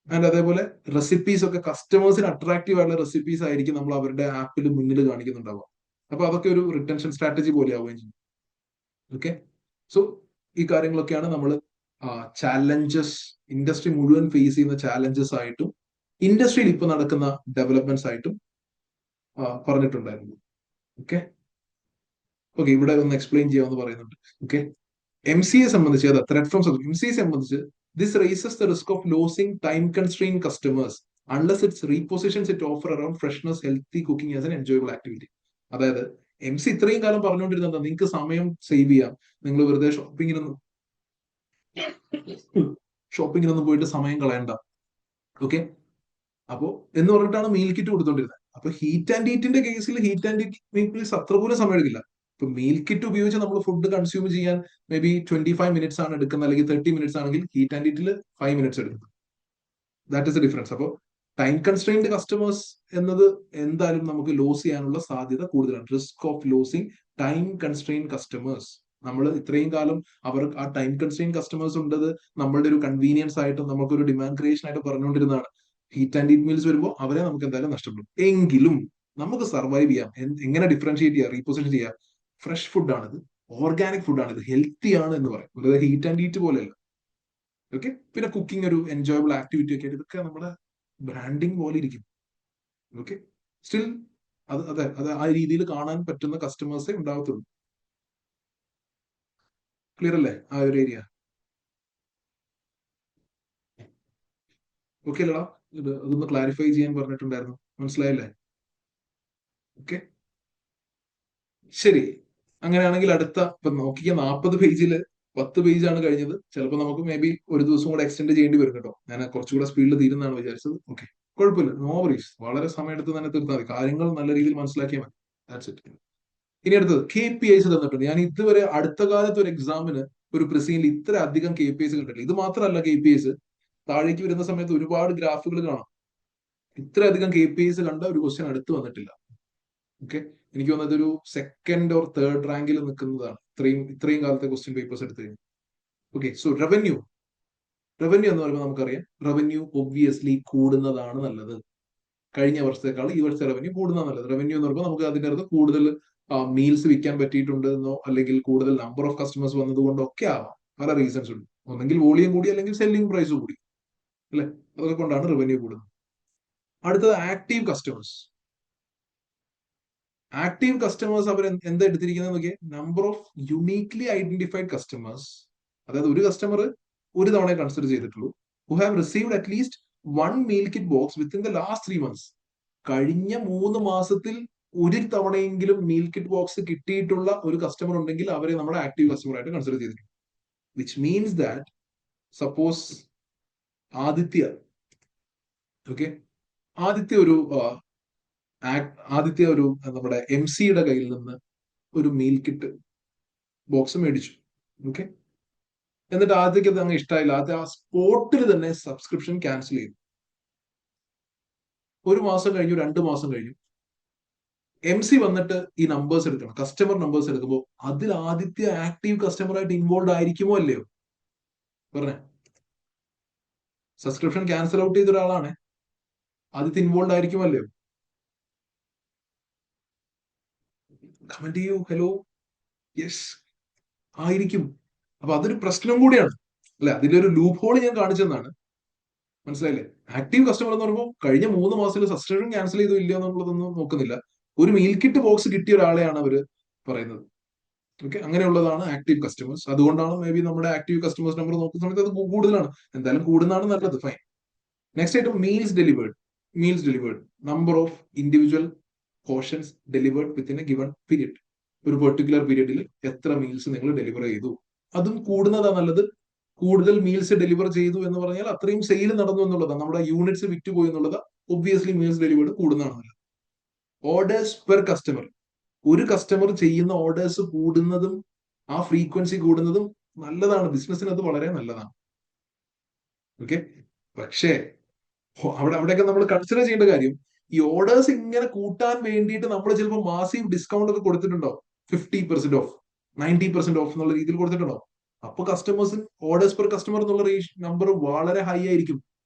ആൻഡ് അതേപോലെ റെസിപ്പീസ് ഒക്കെ കസ്റ്റമേഴ്സിന് അട്രാക്റ്റീവ് ആയിട്ടുള്ള റെസിപ്പീസ് ആയിരിക്കും നമ്മൾ അവരുടെ ആപ്പിൽ മുന്നിൽ കാണിക്കുന്നുണ്ടാവുക. അപ്പൊ അതൊക്കെ ഒരു റിട്ടൻഷൻ സ്ട്രാറ്റജി പോലെ ആവുകയും ചെയ്യും. ഓക്കെ, സോ ഈ കാര്യങ്ങളൊക്കെയാണ് നമ്മൾ ചാലഞ്ചസ്, ഇൻഡസ്ട്രി മുഴുവൻ ഫേസ് ചെയ്യുന്ന ചാലഞ്ചസ് ആയിട്ടും ഇൻഡസ്ട്രിയിൽ ഇപ്പൊ നടക്കുന്ന ഡെവലപ്മെന്റ്സ് ആയിട്ടും പറഞ്ഞിട്ടുണ്ടായിരുന്നു. ഓക്കെ, ഓക്കെ, ഇവിടെ ഒന്ന് എക്സ്പ്ലെയിൻ ചെയ്യാമെന്ന് പറയുന്നുണ്ട്. ഓക്കെ, എം സി എ സംബന്ധിച്ച്, അത് threat from M C A സംബന്ധിച്ച്, this raises the risk of losing time constrain customers unless it's repositions it offer around freshness, healthy cooking as an enjoyable activity. അതായത് M C ഇത്രയും കാലം പറഞ്ഞുകൊണ്ടിരുന്നത് നിങ്ങൾക്ക് സമയം save ചെയ്യാം, നിങ്ങൾ വെറുതെ ഷോപ്പിങ്ങിനൊന്നും പോയിട്ട് സമയം കളയണ്ട. ഓക്കെ, അപ്പോ എന്ന് പറഞ്ഞിട്ടാണ് മീൽ കിറ്റ് കൊടുത്തോണ്ടിരുന്നത്. അപ്പൊ ഹീറ്റ് ആൻഡ് ഈറ്റിന്റെ കേസിൽ ഹീറ്റ് ആൻഡ് ഈറ്റ് മീൽസ് അത്ര പോലും സമയം എടുക്കില്ല. ഇപ്പൊ മീൽ കിറ്റ് ഉപയോഗിച്ച് നമ്മൾ ഫുഡ് കൺസ്യൂം ചെയ്യാൻ മേ ബി 25 minutes ആണ് എടുക്കുന്നത്, അല്ലെങ്കിൽ 30 minutes ആണെങ്കിൽ ഹീറ്റ് ആൻഡ് ഈറ്റിൽ 5 minutes എടുക്കും. That is the difference. അപ്പോൾ ടൈം കൺസ്ട്രെയിൻഡ് കസ്റ്റമേഴ്സ് എന്നത് എന്തായാലും നമുക്ക് ലോസ് ചെയ്യാനുള്ള സാധ്യത കൂടുതലാണ്. Risk of losing time constrained customers. നമ്മൾ ഇത്രയും കാലം അവർ ആ ടൈം കൺസ്ട്രെയിൻഡ് കസ്റ്റമേഴ്സ് ഉണ്ടത് നമ്മളുടെ ഒരു കൺവീനിയൻസ് ആയിട്ടും നമുക്കൊരു ഡിമാൻഡ് ക്രിയേഷൻ ആയിട്ട് പറഞ്ഞുകൊണ്ടിരുന്നതാണ്. ഹീറ്റ് ആൻഡ് ഈറ്റ് മീൽസ് വരുമ്പോൾ അവരെ നമുക്ക് എന്തായാലും നഷ്ടപ്പെടും. എങ്കിലും നമുക്ക് സർവൈവ് ചെയ്യാം. എങ്ങനെ ഡിഫറൻഷിയേറ്റ് ചെയ്യാം, റീപൊസിഷൻ ചെയ്യാം? ഫ്രഷ് ഫുഡാണിത്, ഓർഗാനിക് ഫുഡാണിത്, ഹെൽത്തി ആണ് എന്ന് പറയും. അതായത് ഹീറ്റ് ആൻഡ് ഈറ്റ് പോലെയല്ല. ഓക്കെ, പിന്നെ കുക്കിംഗ് ഒരു എൻജോയബിൾ ആക്ടിവിറ്റി ഒക്കെ ആയിട്ട് ഇതൊക്കെ നമ്മുടെ ബ്രാൻഡിങ് പോലെ ഇരിക്കും. ഓക്കെ, സ്റ്റിൽ അത് ആ രീതിയിൽ കാണാൻ പറ്റുന്ന കസ്റ്റമേഴ്സേ ഉണ്ടാവത്തുള്ളൂ. ക്ലിയർ അല്ലേ ആ ഒരു ഏരിയ? ഓക്കെ അല്ലടാ, അതൊന്ന് ക്ലാരിഫൈ ചെയ്യാൻ പറഞ്ഞിട്ടുണ്ടായിരുന്നു. മനസ്സിലായില്ലേ? ഓക്കെ, ശരി. അങ്ങനെയാണെങ്കിൽ അടുത്ത ഇപ്പൊ നോക്കിയ 40 പേജില് 10 പേജാണ് കഴിഞ്ഞത്. ചിലപ്പോൾ നമുക്ക് മേ ബി ഒരു ദിവസം കൂടെ എക്സ്റ്റെൻഡ് ചെയ്യേണ്ടി വരും കേട്ടോ. ഞാൻ കുറച്ചുകൂടെ സ്പീഡിൽ തീരുന്നതാണ് വിചാരിച്ചത്. ഓക്കെ, കുഴപ്പമില്ല, നോ വറീസ്. വളരെ സമയം എടുത്ത് തന്നെ തീർത്താൽ മതി. കാര്യങ്ങൾ നല്ല രീതിയിൽ മനസ്സിലാക്കിയാൽ മതി. That's it. ഇനി അടുത്തത് KPIs തന്നിട്ടുണ്ട്. ഞാൻ ഇതുവരെ അടുത്ത കാലത്ത് ഒരു എക്സാമിന് ഒരു പ്രിസീനിൽ ഇത്ര അധികം KPIs കണ്ടിട്ടില്ല. ഇത് മാത്രമല്ല KPIs താഴേക്ക് വരുന്ന സമയത്ത് ഒരുപാട് ഗ്രാഫുകൾ കാണാം. ഇത്രയധികം KPIs കണ്ട ഒരു ക്വസ്റ്റ്യൻ അടുത്ത് വന്നിട്ടില്ല. ഓക്കെ, എനിക്ക് തോന്നുന്നത് ഒരു സെക്കൻഡ് ഓർ തേർഡ് റാങ്കിൽ നിൽക്കുന്നതാണ് ഇത്രയും കാലത്തെ ക്വസ്റ്റ്യൻ പേപ്പേഴ്സ് എടുത്തു കഴിഞ്ഞു. ഓക്കെ, സോ റവന്യൂ എന്ന് പറയുമ്പോൾ നമുക്കറിയാം റവന്യൂ ഒബ്വിയസ്ലി കൂടുന്നതാണ് നല്ലത്. കഴിഞ്ഞ വർഷത്തേക്കാൾ ഈ വർഷത്തെ റവന്യൂ കൂടുന്നതാണ് നല്ലത്. റവന്യൂ എന്ന് പറയുമ്പോൾ നമുക്ക് അതിൻ്റെ അകത്ത് കൂടുതൽ മീൽസ് വിൽക്കാൻ പറ്റിയിട്ടുണ്ട് എന്നോ അല്ലെങ്കിൽ കൂടുതൽ നമ്പർ ഓഫ് കസ്റ്റമേഴ്സ് വന്നതുകൊണ്ടോ ഒക്കെ ആവാം. പല റീസൺസ് ഉണ്ട്. ഒന്നെങ്കിൽ വോളിയം കൂടി അല്ലെങ്കിൽ സെല്ലിംഗ് പ്രൈസ് കൂടി, അല്ലെ? അതൊക്കെ കൊണ്ടാണ് റവന്യൂ കൂടുന്നത്. അടുത്തത് ആക്റ്റീവ് കസ്റ്റമേഴ്സ്. ആക്റ്റീവ് കസ്റ്റമേഴ്സ് അവർ എന്താ എടുത്തിരിക്കുന്നത് നോക്കിയേ, number of uniquely identified customers. അതായത് ഒരു കസ്റ്റമർ ഒരു തവണ കൺസിഡർ ചെയ്തിട്ടുള്ളൂ. Who have received at least 1 meal kit box within the last 3 months. കഴിഞ്ഞ 3 മാസത്തിൽ ഒരു തവണയെങ്കിലും മീൽ കിറ്റ് ബോക്സ് കിട്ടിയിട്ടുള്ള ഒരു കസ്റ്റമർ ഉണ്ടെങ്കിൽ അവരെ നമ്മുടെ ആക്റ്റീവ് കസ്റ്റമർ ആയിട്ട് കൺസിഡർ ചെയ്തിട്ടുണ്ട്. Which means that suppose Aditya, okay, Aditya ഒരു നമ്മുടെ MC-യുടെ കയ്യിൽ നിന്ന് ഒരു മീൽ കിറ്റ് ബോക്സ് മേടിച്ചു. ഓക്കെ, എന്നിട്ട് ആദ്യക്ക് അത് അങ്ങ് ഇഷ്ടമായില്ല. ആദ്യം ആ സ്പോട്ടിൽ തന്നെ സബ്സ്ക്രിപ്ഷൻ ക്യാൻസൽ ചെയ്തു. 1 മാസം കഴിഞ്ഞു, 2 മാസം കഴിഞ്ഞു. MC വന്നിട്ട് ഈ നമ്പേഴ്സ് എടുക്കണം, കസ്റ്റമർ നമ്പേഴ്സ് എടുക്കുമ്പോൾ അതിൽ ആദ്യത്തെ ആക്റ്റീവ് കസ്റ്റമർ ആയിട്ട് ഇൻവോൾവ് ആയിരിക്കുമോ അല്ലയോ? പറഞ്ഞേ, സബ്സ്ക്രിപ്ഷൻ ക്യാൻസൽ ഔട്ട് ചെയ്ത ഒരാളാണ്, ആദ്യത്തെ ഇൻവോൾവ് ആയിരിക്കുമോ അല്ലയോ? കമന്റ് ചെയ്യൂ. ഹലോ, യെസ്, ആയിരിക്കും. അപ്പൊ അതൊരു പ്രശ്നം കൂടിയാണ്, അല്ലെ? അതിന്റെ ഒരു ലൂപ്പ് ഹോൾ ഞാൻ കാണിച്ചെന്നാണ്. മനസ്സിലായില്ലേ? ആക്റ്റീവ് കസ്റ്റമർ എന്ന് പറയുമ്പോൾ കഴിഞ്ഞ 3 മാസത്തിൽ സബ്സ്ക്രിപ്ഷൻ ക്യാൻസൽ ചെയ്തോ ഇല്ലയോ എന്നുള്ളതൊന്നും നോക്കുന്നില്ല. ഒരു മീൽ കിറ്റ് ബോക്സ് കിട്ടിയ ഒരാളെയാണ് അവര് പറയുന്നത്. ഓക്കെ, അങ്ങനെയുള്ളതാണ് ആക്റ്റീവ് കസ്റ്റമേഴ്സ്. അതുകൊണ്ടാണ് മേ ബി നമ്മുടെ ആക്റ്റീവ് കസ്റ്റമേഴ്സ് നമ്പർ നോക്കുന്ന സമയത്ത് അത് കൂടുതലാണ്. എന്തായാലും കൂടുന്നതാണ് നല്ലത്. ഫൈൻ. നെക്സ്റ്റ് ആയിട്ട് meals delivered number of individual portions delivered within a given period. ഒരു പെർട്ടിക്കുലർ പീരീഡിൽ എത്ര മീൽസ് നിങ്ങൾ ഡെലിവർ ചെയ്തു, അതും കൂടുന്നതാണ് നല്ലത്. കൂടുതൽ മീൽസ് ഡെലിവർ ചെയ്തു എന്ന് പറഞ്ഞാൽ അത്രയും സെയിൽ നടന്നു എന്നുള്ളതാണ്, നമ്മുടെ യൂണിറ്റ്സ് വിറ്റുപോയി എന്നുള്ളത്. ഒബ്വിയസ്ലി മീൽസ് ഡെലിവേർഡ് കൂടുന്നതാണ് നല്ലത്. ഓർഡേഴ്സ് പെർ കസ്റ്റമർ, ഒരു കസ്റ്റമർ ചെയ്യുന്ന ഓർഡേഴ്സ് കൂടുന്നതും ആ ഫ്രീക്വൻസി കൂടുന്നതും നല്ലതാണ്, ബിസിനസ്സിന് അത് വളരെ നല്ലതാണ്. ഓക്കെ, പക്ഷേ അവിടെയൊക്കെ നമ്മൾ കൺസിഡർ ചെയ്യേണ്ട കാര്യം, ഈ ഓർഡേഴ്സ് ഇങ്ങനെ കൂട്ടാൻ വേണ്ടിയിട്ട് നമ്മൾ ചിലപ്പോൾ മാസീവ് ഡിസ്കൗണ്ട് ഒക്കെ കൊടുത്തിട്ടുണ്ടാവും. 50% ഓഫ്, 90% ഓഫ് എന്നുള്ള രീതിയിൽ കൊടുത്തിട്ടുണ്ടാവും. അപ്പൊ കസ്റ്റമേഴ്സ് ഓർഡേഴ്സ് പെർ കസ്റ്റമർ എന്നുള്ള നമ്പർ വളരെ ഹൈ ആയിരിക്കും.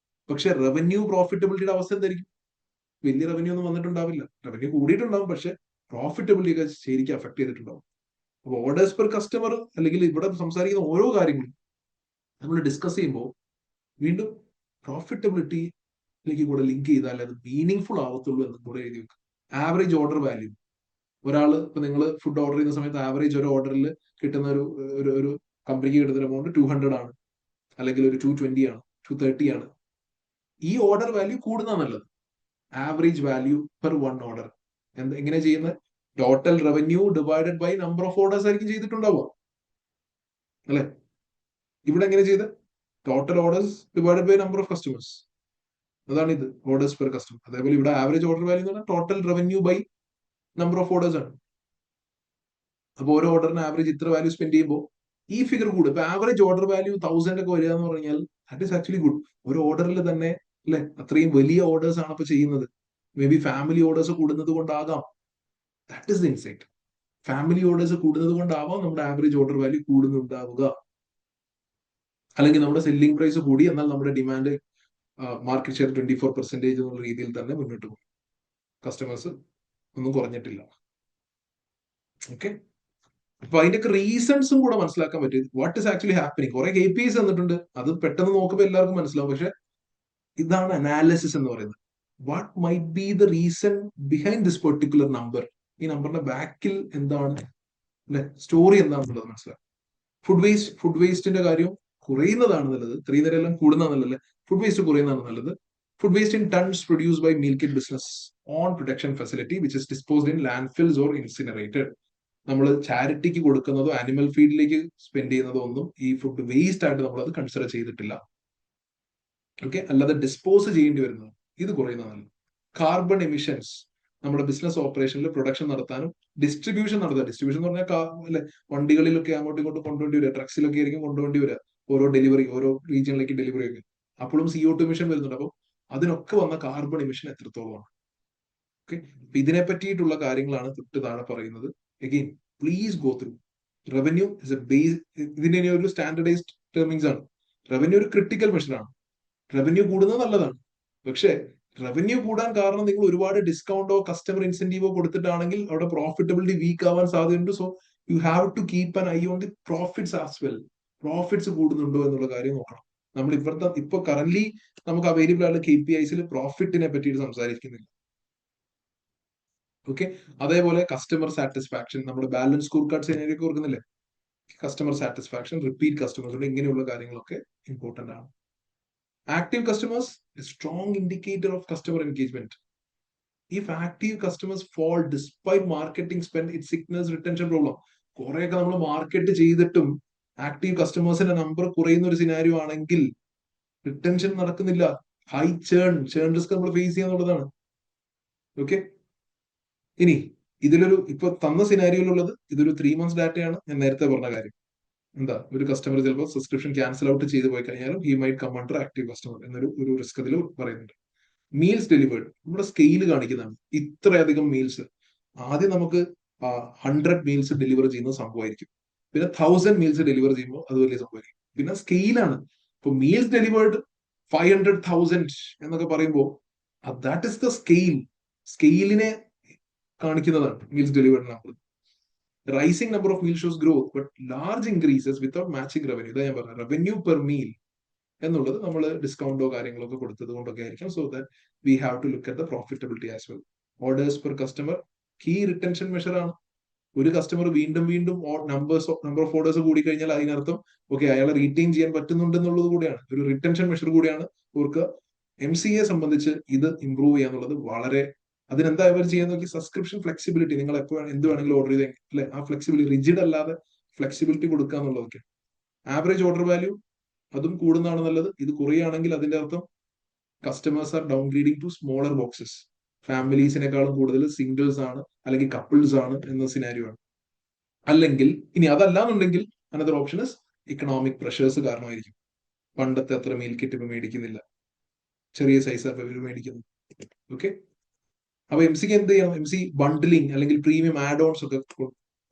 പക്ഷെ റവന്യൂ പ്രോഫിറ്റബിലിറ്റിയുടെ അവസ്ഥ എന്തായിരിക്കും? വലിയ റവന്യൂ ഒന്നും വന്നിട്ടുണ്ടാവില്ല. റവന്യൂ കൂടിയിട്ടുണ്ടാവും, പക്ഷെ പ്രോഫിറ്റബിലിറ്റി ഒക്കെ ശരിക്കും അഫക്ട് ചെയ്തിട്ടുണ്ടാവും. അപ്പൊ ഓർഡേഴ്സ് പെർ കസ്റ്റമർ അല്ലെങ്കിൽ ഇവിടെ സംസാരിക്കുന്ന ഓരോ കാര്യങ്ങളും നമ്മൾ ഡിസ്കസ് ചെയ്യുമ്പോൾ വീണ്ടും പ്രോഫിറ്റബിലിറ്റിയിലേക്ക് കൂടെ ലിങ്ക് ചെയ്താൽ അത് മീനിങ് ഫുൾ ആവത്തുള്ളൂ എന്ന് കൂടെ എഴുതി വെക്കും. ആവറേജ് ഓർഡർ വാല്യൂ, ഇപ്പൊ നിങ്ങൾ ഫുഡ് ഓർഡർ ചെയ്യുന്ന സമയത്ത് ആവറേജ് ഒരു ഓർഡറിൽ കിട്ടുന്ന ഒരു കമ്പനിക്ക് കിട്ടുന്ന എമൗണ്ട് 200 ആണ്, അല്ലെങ്കിൽ ഒരു 220 ആണ്, 230 ആണ്. ഈ ഓർഡർ വാല്യൂ കൂടുന്ന നല്ലത്. ആവറേജ് വാല്യൂ പെർ 1 ഓർഡർ എങ്ങനെ ചെയ്യുന്നത്? Total revenue divided by number of orders ആയിരിക്കും ചെയ്തിട്ടുണ്ടാവുക, അല്ലെ? ഇവിടെ എങ്ങനെ ചെയ്ത്? Total orders divided by number of customers. അതാണ് ഇത് ഓർഡേഴ്സ് പെർ കസ്റ്റമർ. അതേപോലെ ഇവിടെ ആവറേജ് ഓർഡർ വാല്യൂ എന്ന് പറഞ്ഞാൽ total revenue by number of orders ആണ്. അപ്പൊ ഓരോ ഓർഡറിന് ആവറേജ് ഇത്ര വാല്യൂ സ്പെൻഡ് ചെയ്യുമ്പോൾ ഈ ഫിഗർ കൂടും. ഇപ്പൊ ആവറേജ് ഓർഡർ വാല്യൂ 1000 ഒക്കെ വരിക എന്ന് പറഞ്ഞാൽ ദാറ്റ് ഈസ് ആക്ച്വലി ഗുഡ്. ഒരു ഓർഡറിൽ തന്നെ, അല്ലെ, അത്രയും വലിയ ഓർഡേഴ്സ് ആണ് ഇപ്പൊ ചെയ്യുന്നത്. മേ ബി ഫാമിലി ഓർഡേഴ്സ് കൂടുന്നത് കൊണ്ടാകാം. That is the insight. Family orders കൂടുന്നത് കൊണ്ടാവാം നമ്മുടെ ആവറേജ് ഓർഡർ വാല്യൂ കൂടുന്നുണ്ടാവുക. അല്ലെങ്കിൽ നമ്മുടെ സെല്ലിംഗ് പ്രൈസ് കൂടി, എന്നാൽ നമ്മുടെ ഡിമാൻഡ് മാർക്കറ്റ് ഷെയർ 24% എന്നുള്ള രീതിയിൽ തന്നെ മുന്നോട്ട് പോകും. കസ്റ്റമേഴ്സ് ഒന്നും കുറഞ്ഞിട്ടില്ല. ഓക്കെ, അപ്പൊ അതിന്റെയൊക്കെ റീസൺസും കൂടെ മനസ്സിലാക്കാൻ പറ്റും. What is actually happening. കുറെ KPIs തന്നിട്ടുണ്ട്, അത് പെട്ടെന്ന് നോക്കുമ്പോൾ എല്ലാവർക്കും മനസ്സിലാവും. പക്ഷെ ഇതാണ് അനാലിസിസ് എന്ന് പറയുന്നത്. What might be the reason behind this particular number. ഈ നമ്പറിന്റെ ബാക്കിൽ എന്താണ്, അല്ലെ, സ്റ്റോറി എന്താണെന്നുള്ളത് മനസ്സിലാവും. ഫുഡ് വേസ്റ്റിന്റെ കാര്യം കുറയുന്നതാണ് നല്ലത്. ഇത്രയും നേരം എല്ലാം കൂടുന്നതാണ് നല്ലത്. ഫുഡ് വേസ്റ്റ് കുറയുന്നതാണ് നല്ലത്. Food waste in tons produce by meal kit business on production facility which is disposed in landfills or incinerated. നമ്മൾ ചാരിറ്റിക്ക് കൊടുക്കുന്നതോ ആനിമൽ ഫീഡിലേക്ക് സ്പെൻഡ് ചെയ്യുന്നതോ ഒന്നും ഈ ഫുഡ് വേസ്റ്റ് ആയിട്ട് നമ്മൾ അത് കൺസിഡർ ചെയ്തിട്ടില്ല. ഓക്കെ, അല്ലാതെ ഡിസ്പോസ് ചെയ്യേണ്ടി വരുന്നത് ഇത് കുറയുന്നതാണ്. കാർബൺ എമിഷൻസ് നമ്മുടെ ബിസിനസ് ഓപ്പറേഷനിൽ പ്രൊഡക്ഷൻ നടത്താനും ഡിസ്ട്രിബ്യൂഷൻ നടത്തുക. ഡിസ്ട്രിബ്യൂഷൻ എന്ന് പറഞ്ഞാൽ അല്ലെ, വണ്ടികളിലൊക്കെ അങ്ങോട്ടും ഇങ്ങോട്ടും കൊണ്ടുവേണ്ടി വരിക, ട്രക്സിലൊക്കെ ആയിരിക്കും കൊണ്ടുവേണ്ടി വരിക, ഓരോ ഡെലിവറി, ഓരോ റീജിയനിലേക്ക് ഡെലിവറി ഒക്കെ. അപ്പോഴും CO2 എമിഷൻ വരുന്നുണ്ട്. അപ്പം അതിനൊക്കെ വന്ന കാർബൺ എമിഷൻ എത്രത്തോളമാണ്? ഓക്കെ, ഇതിനെ പറ്റിയിട്ടുള്ള കാര്യങ്ങളാണ് തൊട്ട് താഴെ പറയുന്നത്. Again please go through. Revenue is A base. ഇതിന്റെ ഒരു സ്റ്റാൻഡർഡൈസ്ഡ് ടേമിങ്സ് ആണ്. റവന്യൂ ഒരു ക്രിട്ടിക്കൽ മെഷറാണ്. റവന്യൂ കൂടുന്നത് നല്ലതാണ്. പക്ഷേ റവന്യൂ കൂടാൻ കാരണം നിങ്ങൾ ഒരുപാട് ഡിസ്കൗണ്ടോ കസ്റ്റമർ ഇൻസെന്റീവോ കൊടുത്തിട്ടാണെങ്കിൽ അവിടെ പ്രോഫിറ്റബിലിറ്റി വീക്ക് ആവാൻ സാധ്യതയുണ്ട്. So you have to keep an eye on the profits as well. Profits കൂടുന്നുണ്ടോ എന്നുള്ള കാര്യം നോക്കണം. നമ്മൾ ഇപ്പൊ കറന്റ് നമുക്ക് അവൈലബിൾ ആയിട്ടുള്ള KPIs പ്രോഫിറ്റിനെ പറ്റിയിട്ട് സംസാരിക്കുന്നില്ല. ഓക്കെ, അതേപോലെ കസ്റ്റമർ സാറ്റിസ്ഫാക്ഷൻ, നമ്മുടെ ബാലൻസ് സ്കോർ കാർഡ് സിനാരിയൊക്കെ ഓർക്കുന്നില്ലേ? കസ്റ്റമർ സാറ്റിസ്ഫാക്ഷൻ, റിപ്പീറ്റ് കസ്റ്റമേഴ്സ്, ഇങ്ങനെയുള്ള കാര്യങ്ങളൊക്കെ ഇമ്പോർട്ടന്റ് ആണ്. Active customers, a strong indicator of customer engagement. If active customers fall despite marketing spend, it signals retention problem. കുറെയൊക്കെ നമ്മൾ മാർക്കറ്റ് ചെയ്തിട്ടും ആക്റ്റീവ് കസ്റ്റമേഴ്സിന്റെ നമ്പർ കുറയുന്ന ഒരു സിനാരിയോ ആണെങ്കിൽ റിട്ടൻഷൻ നടക്കുന്നില്ല. ഹൈ ചേൺ റിസ്ക് നമ്മൾ ഫേസ് ചെയ്യാന്നുള്ളതാണ്. ഓക്കെ, ഇനി ഇതിലൊരു ഇപ്പൊ തന്ന സിനാരിയോയിലുള്ളത് ഇതൊരു 3 months ഡാറ്റയാണ്. ഞാൻ നേരത്തെ പറഞ്ഞ കാര്യം എന്താ, ഒരു കസ്റ്റമർ ചിലപ്പോൾ സബ്സ്ക്രിപ്ഷൻ ക്യാൻസൽ ഔട്ട് ചെയ്ത് പോയി കഴിഞ്ഞാലും he might come under active customer എന്നൊരു റിസ്ക് അതിൽ പറയുന്നുണ്ട്. മീൽസ് ഡെലിവേർഡ്, നമ്മുടെ സ്കെയിൽ കാണിക്കുന്നതാണ്. ഇത്രയധികം മീൽസ്, ആദ്യം നമുക്ക് 100 മീൽസ് ഡെലിവർ ചെയ്യുന്ന സംഭവമായിരിക്കും. പിന്നെ 1000 മീൽസ് ഡെലിവർ ചെയ്യുമ്പോൾ അത് വലിയ സംഭവമായിരിക്കും. പിന്നെ സ്കെയിലാണ്. ഇപ്പൊ മീൽസ് ഡെലിവേർഡ് 500,000 എന്നൊക്കെ പറയുമ്പോൾ ദാറ്റ് ഇസ് ദ സ്കെയിൽ. സ്കെയിലിനെ കാണിക്കുന്നതാണ് meals delivered number. Rising number of meal shows growth but large increases without matching revenue. ഇതാ ഞാൻ പറഞ്ഞ റവന്യൂ പെർ മീൽ എന്നുള്ളത് നമ്മൾ ഡിസ്കൗണ്ടോ കാര്യങ്ങളോ ഒക്കെ കൊടുത്തത് കൊണ്ടൊക്കെ ആയിരിക്കും. So that we have to look at the profitability as well. Orders per customer key retention measure ആണ്. ഒരു കസ്റ്റമർ വീണ്ടും നമ്പർ ഓഫ് ഓർഡേഴ്സ് കൂടി കഴിഞ്ഞാൽ അതിനർത്ഥം ഓക്കെ അയാളെ റീറ്റെയിൻ ചെയ്യാൻ പറ്റുന്നുണ്ട് എന്നുള്ളത് കൂടിയാണ്, ഒരു റിട്ടൻഷൻ മെഷർ കൂടിയാണ്. ഓർക്ക് MCA സംബന്ധിച്ച് ഇത് ഇംപ്രൂവ് ചെയ്യാന്നുള്ളത് വളരെ, അതിനെന്താ ഇവർ ചെയ്യാൻ നോക്കി, സബ്സ്ക്രിപ്ഷൻ ഫ്ലെക്സിബിലിറ്റി. നിങ്ങൾ എപ്പോഴും എന്ത് വേണമെങ്കിലും ഓർഡർ ചെയ്ത് അല്ലെ, ആ ഫ്ലെക്സിബിലിറ്റി, റിജിഡ് അല്ലാതെ ഫ്ലെക്സിബിലിറ്റി കൊടുക്കുക എന്നുള്ളതൊക്കെ. ആവറേജ് ഓർഡർ വാല്യൂ അതും കൂടുന്നതാണ് നല്ലത്. ഇത് കുറയുകയാണെങ്കിൽ അതിന്റെ അർത്ഥം customers are downgrading to smaller boxes. ഫാമിലീസിനേക്കാളും കൂടുതൽ സിംഗിൾസ് ആണ് അല്ലെങ്കിൽ കപ്പിൾസ് ആണ് എന്ന സിനാരിയോ ആണ്. അല്ലെങ്കിൽ ഇനി അതല്ലാന്നുണ്ടെങ്കിൽ another option is economic pressures കാരണമായിരിക്കും. പണ്ടത്തെ അത്ര മീൽ കിറ്റ് ഇപ്പൊ മേടിക്കുന്നില്ല, ചെറിയ സൈസ് മേടിക്കുന്നു. ഓക്കെ, അപ്പൊ MCക്ക് എന്ത് ചെയ്യണം? MC ബണ്ടിലിംഗ് അല്ലെങ്കിൽ പ്രീമിയം ആഡ് ഓൺസ് ഒക്കെ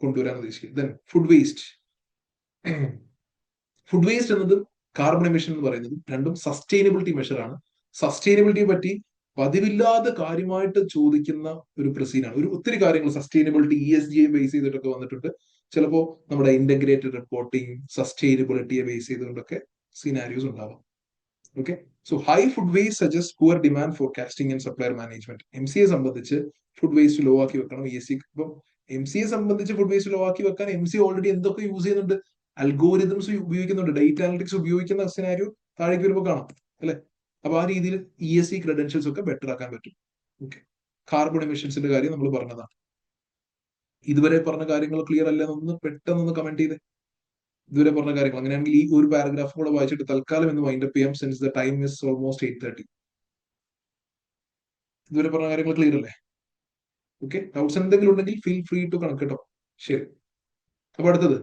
കൊണ്ടുവരാൻ ഉദ്ദേശിക്കുന്നത്. Then food waste. Food waste എന്നത് കാർബൺ എമിഷൻ എന്ന് പറയുന്നത് രണ്ടും സസ്റ്റൈനബിലിറ്റി മെഷർ ആണ്. സസ്റ്റൈനബിലിറ്റിയെ പറ്റി പതിവില്ലാതെ കാര്യമായിട്ട് ചോദിക്കുന്ന ഒരു പ്രസീനാണ്. ഒത്തിരി കാര്യങ്ങൾ സസ്റ്റൈനബിലിറ്റി ESG ബേസ് ചെയ്തിട്ടൊക്കെ വന്നിട്ടുണ്ട്. ചിലപ്പോൾ നമ്മുടെ ഇന്റഗ്രേറ്റഡ് റിപ്പോർട്ടിംഗ് സസ്റ്റൈനബിലിറ്റിയെ ബേസ് ചെയ്തുകൊണ്ടൊക്കെ സിനാരിയോസ് ഉണ്ടാവാം. Okay, so high food waste suggest poor demand forecasting and supplier management. MCയെ സംബന്ധിച്ച് ഫുഡ് വേസ്റ്റ് ലോ ആക്കി വെക്കണം. ഇപ്പം MCയെ സംബന്ധിച്ച് ഫുഡ് വേസ്റ്റ് ലോ ആക്കി വെക്കാൻ MC ഓൾറെഡി എന്തൊക്കെ യൂസ് ചെയ്യുന്നുണ്ട്? അൽഗോരിതംസ് ഉപയോഗിക്കുന്നുണ്ട്, ഡേറ്റ അനലിറ്റിക്സ് ഉപയോഗിക്കുന്ന സിനാരിയോ താഴേക്ക് വരുമ്പോൾ കാണാം അല്ലെ. അപ്പൊ ആ രീതിയിൽ ESG ക്രെഡൻഷ്യൽസ് ഒക്കെ ബെറ്റർ ആക്കാൻ പറ്റും. ഓക്കെ, കാർബൺ എമിഷൻസിന്റെ കാര്യം നമ്മൾ പറഞ്ഞതാണ്. ഇതുവരെ പറഞ്ഞ കാര്യങ്ങൾ ക്ലിയർ അല്ല എന്നൊന്ന് പെട്ടെന്നൊന്ന് കമന്റ് ചെയ്തേ. ഇതുവരെ പറഞ്ഞ കാര്യങ്ങൾ അങ്ങനെയാണെങ്കിൽ ഈ ഒരു പാരഗ്രാഫ് കൂടെ വായിച്ചിട്ട് തൽക്കാലം എന്ന് വൈൻഡപ്പ് ചെയ്യാം, since the time is almost 8:30. ഇതുവരെ പറഞ്ഞ കാര്യങ്ങൾ ക്ലിയർ അല്ലേ? ഓക്കെ, ഡൗട്ട്സ് എന്തെങ്കിലും ഉണ്ടെങ്കിൽ ഫീൽ ഫ്രീ ടു കണക്ട് കേട്ടോ. ശരി, അപ്പൊ അടുത്തത്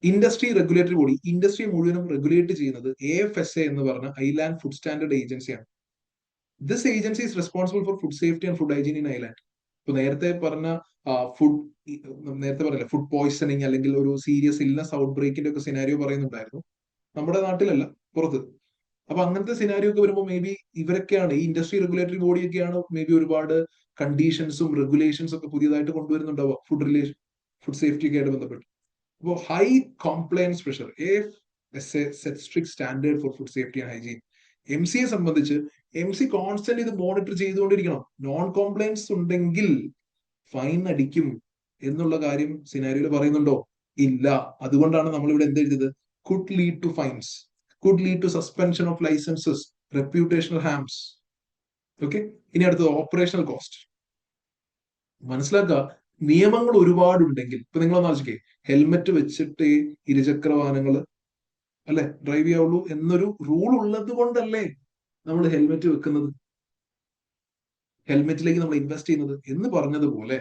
ഇൻഡസ്ട്രി റെഗുലേറ്ററി ബോഡി. ഇൻഡസ്ട്രി മുഴുവനും റെഗുലേറ്റ് ചെയ്യുന്നത് AFSA എന്ന് പറഞ്ഞ ഐലാൻഡ് ഫുഡ് സ്റ്റാൻഡേർഡ് ഏജൻസിയാണ്. This agency is responsible for food safety and food hygiene in island. ഇപ്പൊ നേരത്തെ പറഞ്ഞ ഫുഡ് പോയ്സണിങ് അല്ലെങ്കിൽ ഒരു സീരിയസ് ഇൽനസ് ഔട്ട് ബ്രേക്കിന്റെ ഒക്കെ സിനാരിയോ പറയുന്നുണ്ടായിരുന്നു. നമ്മുടെ നാട്ടിലല്ല, പുറത്ത്. അപ്പൊ അങ്ങനത്തെ സിനാരിയോ ഒക്കെ വരുമ്പോൾ മേ ബി ഇവരൊക്കെയാണ്, ഈ ഇൻഡസ്ട്രി റെഗുലേറ്ററി ബോഡിയൊക്കെയാണ് മേ ബി ഒരുപാട് കണ്ടീഷൻസും റെഗുലേഷൻസും ഒക്കെ പുതിയതായിട്ട് കൊണ്ടുവരുന്നുണ്ടാവുക ഫുഡ് സേഫ്റ്റി ഒക്കെ ആയിട്ട് ബന്ധപ്പെട്ട്. അപ്പോൾ high compliance pressure. AFSA set strict standard for food safety and hygiene. MCയെ സംബന്ധിച്ച് MC കോൺസ്റ്റന്റ് ഇത് മോണിറ്റർ ചെയ്തുകൊണ്ടിരിക്കണം. നോൺ കോംപ്ലയൻസ് ഉണ്ടെങ്കിൽ ഫൈൻ അടിക്കും എന്നുള്ള കാര്യം സിനാരിയോയിൽ പറയുന്നുണ്ടോ? ഇല്ല. അതുകൊണ്ടാണ് നമ്മൾ ഇവിടെ എന്ത് എഴുതിയത്? Could lead to fines, could lead to suspension of licences, reputational harms. Okay, ഇനി അടുത്തത് ഓപ്പറേഷണൽ കോസ്റ്റ്. മനസ്സിലാക്കുക, നിയമങ്ങൾ ഒരുപാടുണ്ടെങ്കിൽ ഇപ്പൊ നിങ്ങളൊന്ന് ആലോചിക്കേ, ഹെൽമെറ്റ് വെച്ചിട്ട് ഇരുചക്ര വാഹനങ്ങൾ അല്ലെ ഡ്രൈവ് ചെയ്യാവുള്ളൂ എന്നൊരു റൂൾ ഉള്ളത് കൊണ്ടല്ലേ നമ്മൾ ഹെൽമെറ്റ് വെക്കുന്നത്, ഹെൽമെറ്റിലേക്ക് നമ്മൾ ഇൻവെസ്റ്റ് ചെയ്യുന്നത് എന്ന് പറഞ്ഞതുപോലെ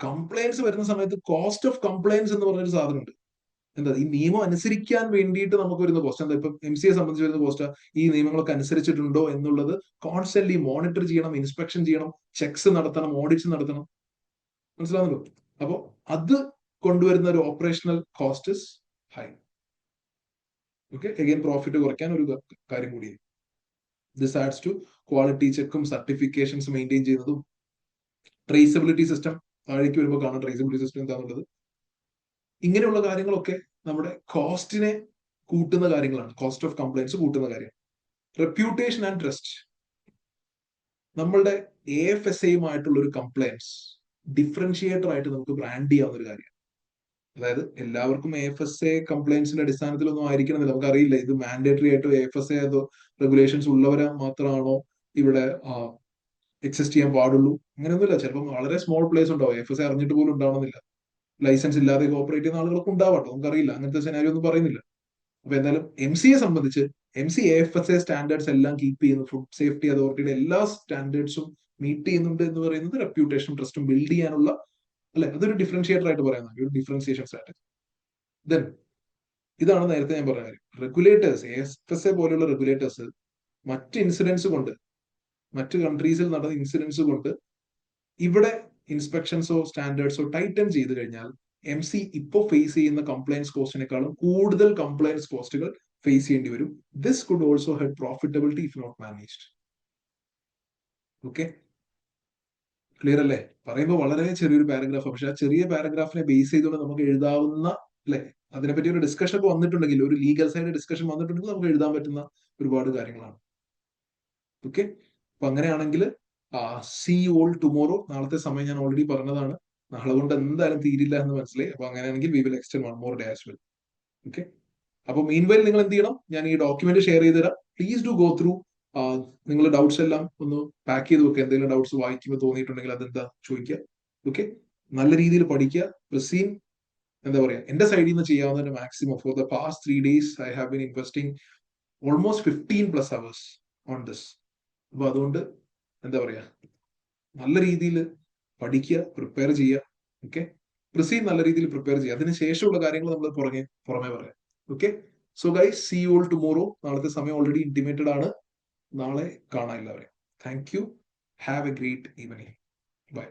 കംപ്ലയൻസ് വരുന്ന സമയത്ത് കോസ്റ്റ് ഓഫ് കംപ്ലയൻസ് എന്ന് പറഞ്ഞൊരു സാധനമുണ്ട്. എന്താ ഈ നിയമം അനുസരിക്കാൻ വേണ്ടിയിട്ട് നമുക്ക് വരുന്ന കോസ്റ്റ് എന്താ? ഇപ്പൊ MCA സംബന്ധിച്ച് വരുന്ന കോസ്റ്റ് ഈ നിയമങ്ങളൊക്കെ അനുസരിച്ചിട്ടുണ്ടോ എന്നുള്ളത് കോൺസ്റ്റന്റ്ലി മോണിറ്റർ ചെയ്യണം, ഇൻസ്പെക്ഷൻ ചെയ്യണം, ചെക്സ് നടത്തണം, ഓഡിറ്റ്സ് നടത്തണം. മനസ്സിലാവുന്നല്ലോ? അപ്പോ അത് കൊണ്ടുവരുന്ന ഒരു operational cost is high. Okay, again profit കുറയ്ക്കാൻ ഒരു കാര്യം കൂടി. ദിസ് ആഡ്സ് ടു ക്വാളിറ്റി ചെക്കും സർട്ടിഫിക്കേഷൻസ് മെയിൻറ്റെയിൻ ചെയ്യുന്നതും ട്രേസബിലിറ്റി സിസ്റ്റം താഴേക്ക് വരുമ്പോൾ കാണാം ട്രേസബിലിറ്റി സിസ്റ്റം എന്താണെന്നുള്ളത്. ഇങ്ങനെയുള്ള കാര്യങ്ങളൊക്കെ നമ്മുടെ കോസ്റ്റിനെ കൂട്ടുന്ന കാര്യങ്ങളാണ്. കോസ്റ്റ് ഓഫ് കംപ്ലൈൻസ് കൂട്ടുന്ന കാര്യം. Reputation and trust. നമ്മളുടെ AFSAയുമായിട്ടുള്ള ഒരു കംപ്ലൈൻസ് ഡിഫറൻഷിയേറ്റർ ആയിട്ട് നമുക്ക് ബ്രാൻഡ് ചെയ്യാവുന്ന ഒരു കാര്യം. അതായത് എല്ലാവർക്കും AFSA കംപ്ലൈൻസിന്റെ അടിസ്ഥാനത്തിലൊന്നും ആയിരിക്കണമെന്നില്ല. നമുക്കറിയില്ല ഇത് മാൻഡേറ്ററി ആയിട്ട് AFSA അതോ റെഗുലേഷൻസ് ഉള്ളവരെ മാത്രമാണോ ഇവിടെ എക്സിസ്റ്റ് ചെയ്യാൻ പാടുള്ളൂ. അങ്ങനെയൊന്നുമില്ല. ചിലപ്പോൾ വളരെ സ്മോൾ പ്ലേസ് ഉണ്ടാവും, AFSA അറിഞ്ഞിട്ട് പോലും ഉണ്ടാവണമെന്നില്ല. ലൈസൻസ് ഇല്ലാതെ ഓപ്പറേറ്റ് ചെയ്യുന്ന ആളുകൾക്ക് ഉണ്ടാവട്ടെ, നമുക്കറിയില്ല. അങ്ങനത്തെ സെനാരിയോ ഒന്നും പറയുന്നില്ല. അപ്പൊ എന്തായാലും MCA സംബന്ധിച്ച് AFSA സ്റ്റാൻഡേർഡ്സ് എല്ലാം കീപ്പ് ചെയ്യുന്നു. ഫുഡ് സേഫ്റ്റി അതോറിറ്റിയുടെ എല്ലാ സ്റ്റാൻഡേർഡ്സും മീറ്റ് ചെയ്യുന്നുണ്ട് എന്ന് പറയുന്നത് റെപ്യൂട്ടേഷൻ ട്രസ്റ്റും ബിൽഡ് ചെയ്യാനുള്ള, അല്ലെ, അതൊരു ഡിഫറൻഷിയേറ്റർ ആയിട്ട് പറയുന്നത്, ഒരു ഡിഫറൻസിയേഷൻ സ്ട്രാറ്റജി. ദെൻ ഇതാണ് നേരത്തെ ഞാൻ പറഞ്ഞ കാര്യം. റെഗുലേറ്റേഴ്സ്, AFSA പോലെയുള്ള റെഗുലേറ്റേഴ്സ് മറ്റ് ഇൻസിഡൻസ് കൊണ്ട്, മറ്റ് കൺട്രീസിൽ നടന്ന ഇൻസിഡൻസ് കൊണ്ട് ഇവിടെ ഇൻസ്പെക്ഷൻസോ സ്റ്റാൻഡേർഡ്സോ ടൈറ്റൻ ചെയ്ത് കഴിഞ്ഞാൽ MC ഇപ്പോൾ ഫേസ് ചെയ്യുന്ന കംപ്ലയൻസ് കോസ്റ്റിനേക്കാളും കൂടുതൽ കംപ്ലയൻസ് കോസ്റ്റുകൾ ഫേസ് ചെയ്യേണ്ടി വരും. This could also hurt profitability if not managed. Okay, clear അല്ലേ? പറയുമ്പോൾ വളരെ ചെറിയൊരു പാരഗ്രാഫ്, പക്ഷെ ആ ചെറിയ പാരഗ്രാഫിനെ ബേസ് ചെയ്തുകൊണ്ട് നമുക്ക് എഴുതാവുന്ന, അല്ലെ, അതിനെപ്പറ്റി ഒരു ഡിസ്കഷൻ ഒക്കെ വന്നിട്ടുണ്ടെങ്കിൽ, ഒരു ലീഗൽ സൈഡ് ഡിസ്കഷൻ വന്നിട്ടുണ്ടെങ്കിൽ നമുക്ക് എഴുതാൻ പറ്റുന്ന ഒരുപാട് കാര്യങ്ങളാണ്. ഓക്കെ, അപ്പൊ അങ്ങനെയാണെങ്കിൽ സീ ഓൾ ടുമോറോ. നാളത്തെ സമയം ഞാൻ ഓൾറെഡി പറഞ്ഞതാണ്. നാളെ കൊണ്ട് എന്തായാലും തീരില്ല എന്ന് മനസ്സിലായി. അപ്പൊ അങ്ങനെയാണെങ്കിൽ we will extend one more day as well. Okay, അപ്പൊ മീൻവൈൽ നിങ്ങൾ എന്ത് ചെയ്യണം? ഞാൻ ഈ ഡോക്യുമെന്റ് ഷെയർ ചെയ്ത് തരാം. Please do go through. നിങ്ങളുടെ ഡൗട്ട്സ് എല്ലാം ഒന്ന് പാക്ക് ചെയ്ത് വെക്കുക. എന്തെങ്കിലും ഡൗട്ട്സ് വായിക്കുമ്പോൾ തോന്നിയിട്ടുണ്ടെങ്കിൽ അതെന്താ ചോദിക്കുക. ഓക്കെ, നല്ല രീതിയിൽ പഠിക്കുക. പ്രസീൻ എന്താ പറയാ, എന്റെ സൈഡിൽ നിന്ന് ചെയ്യാവുന്ന maximum for the past 3 days I have been investing almost 15+ hours on this. അപ്പൊ അതുകൊണ്ട് എന്താ പറയാ, നല്ല രീതിയിൽ പഠിക്കുക, പ്രിപ്പയർ ചെയ്യുക. ഓക്കെ, പ്രസീൻ നല്ല രീതിയിൽ പ്രിപ്പയർ ചെയ്യുക. അതിനുശേഷമുള്ള കാര്യങ്ങൾ നമ്മൾ പുറമെ പറയാം. Okay, so guys, see you all tomorrow. നാളത്തെ സമയം ഓൾറെഡി ഇന്റിമേറ്റഡ് ആണ്. നാളെ കാണാം എല്ലാവരെയും. Thank you. Have a great evening. By.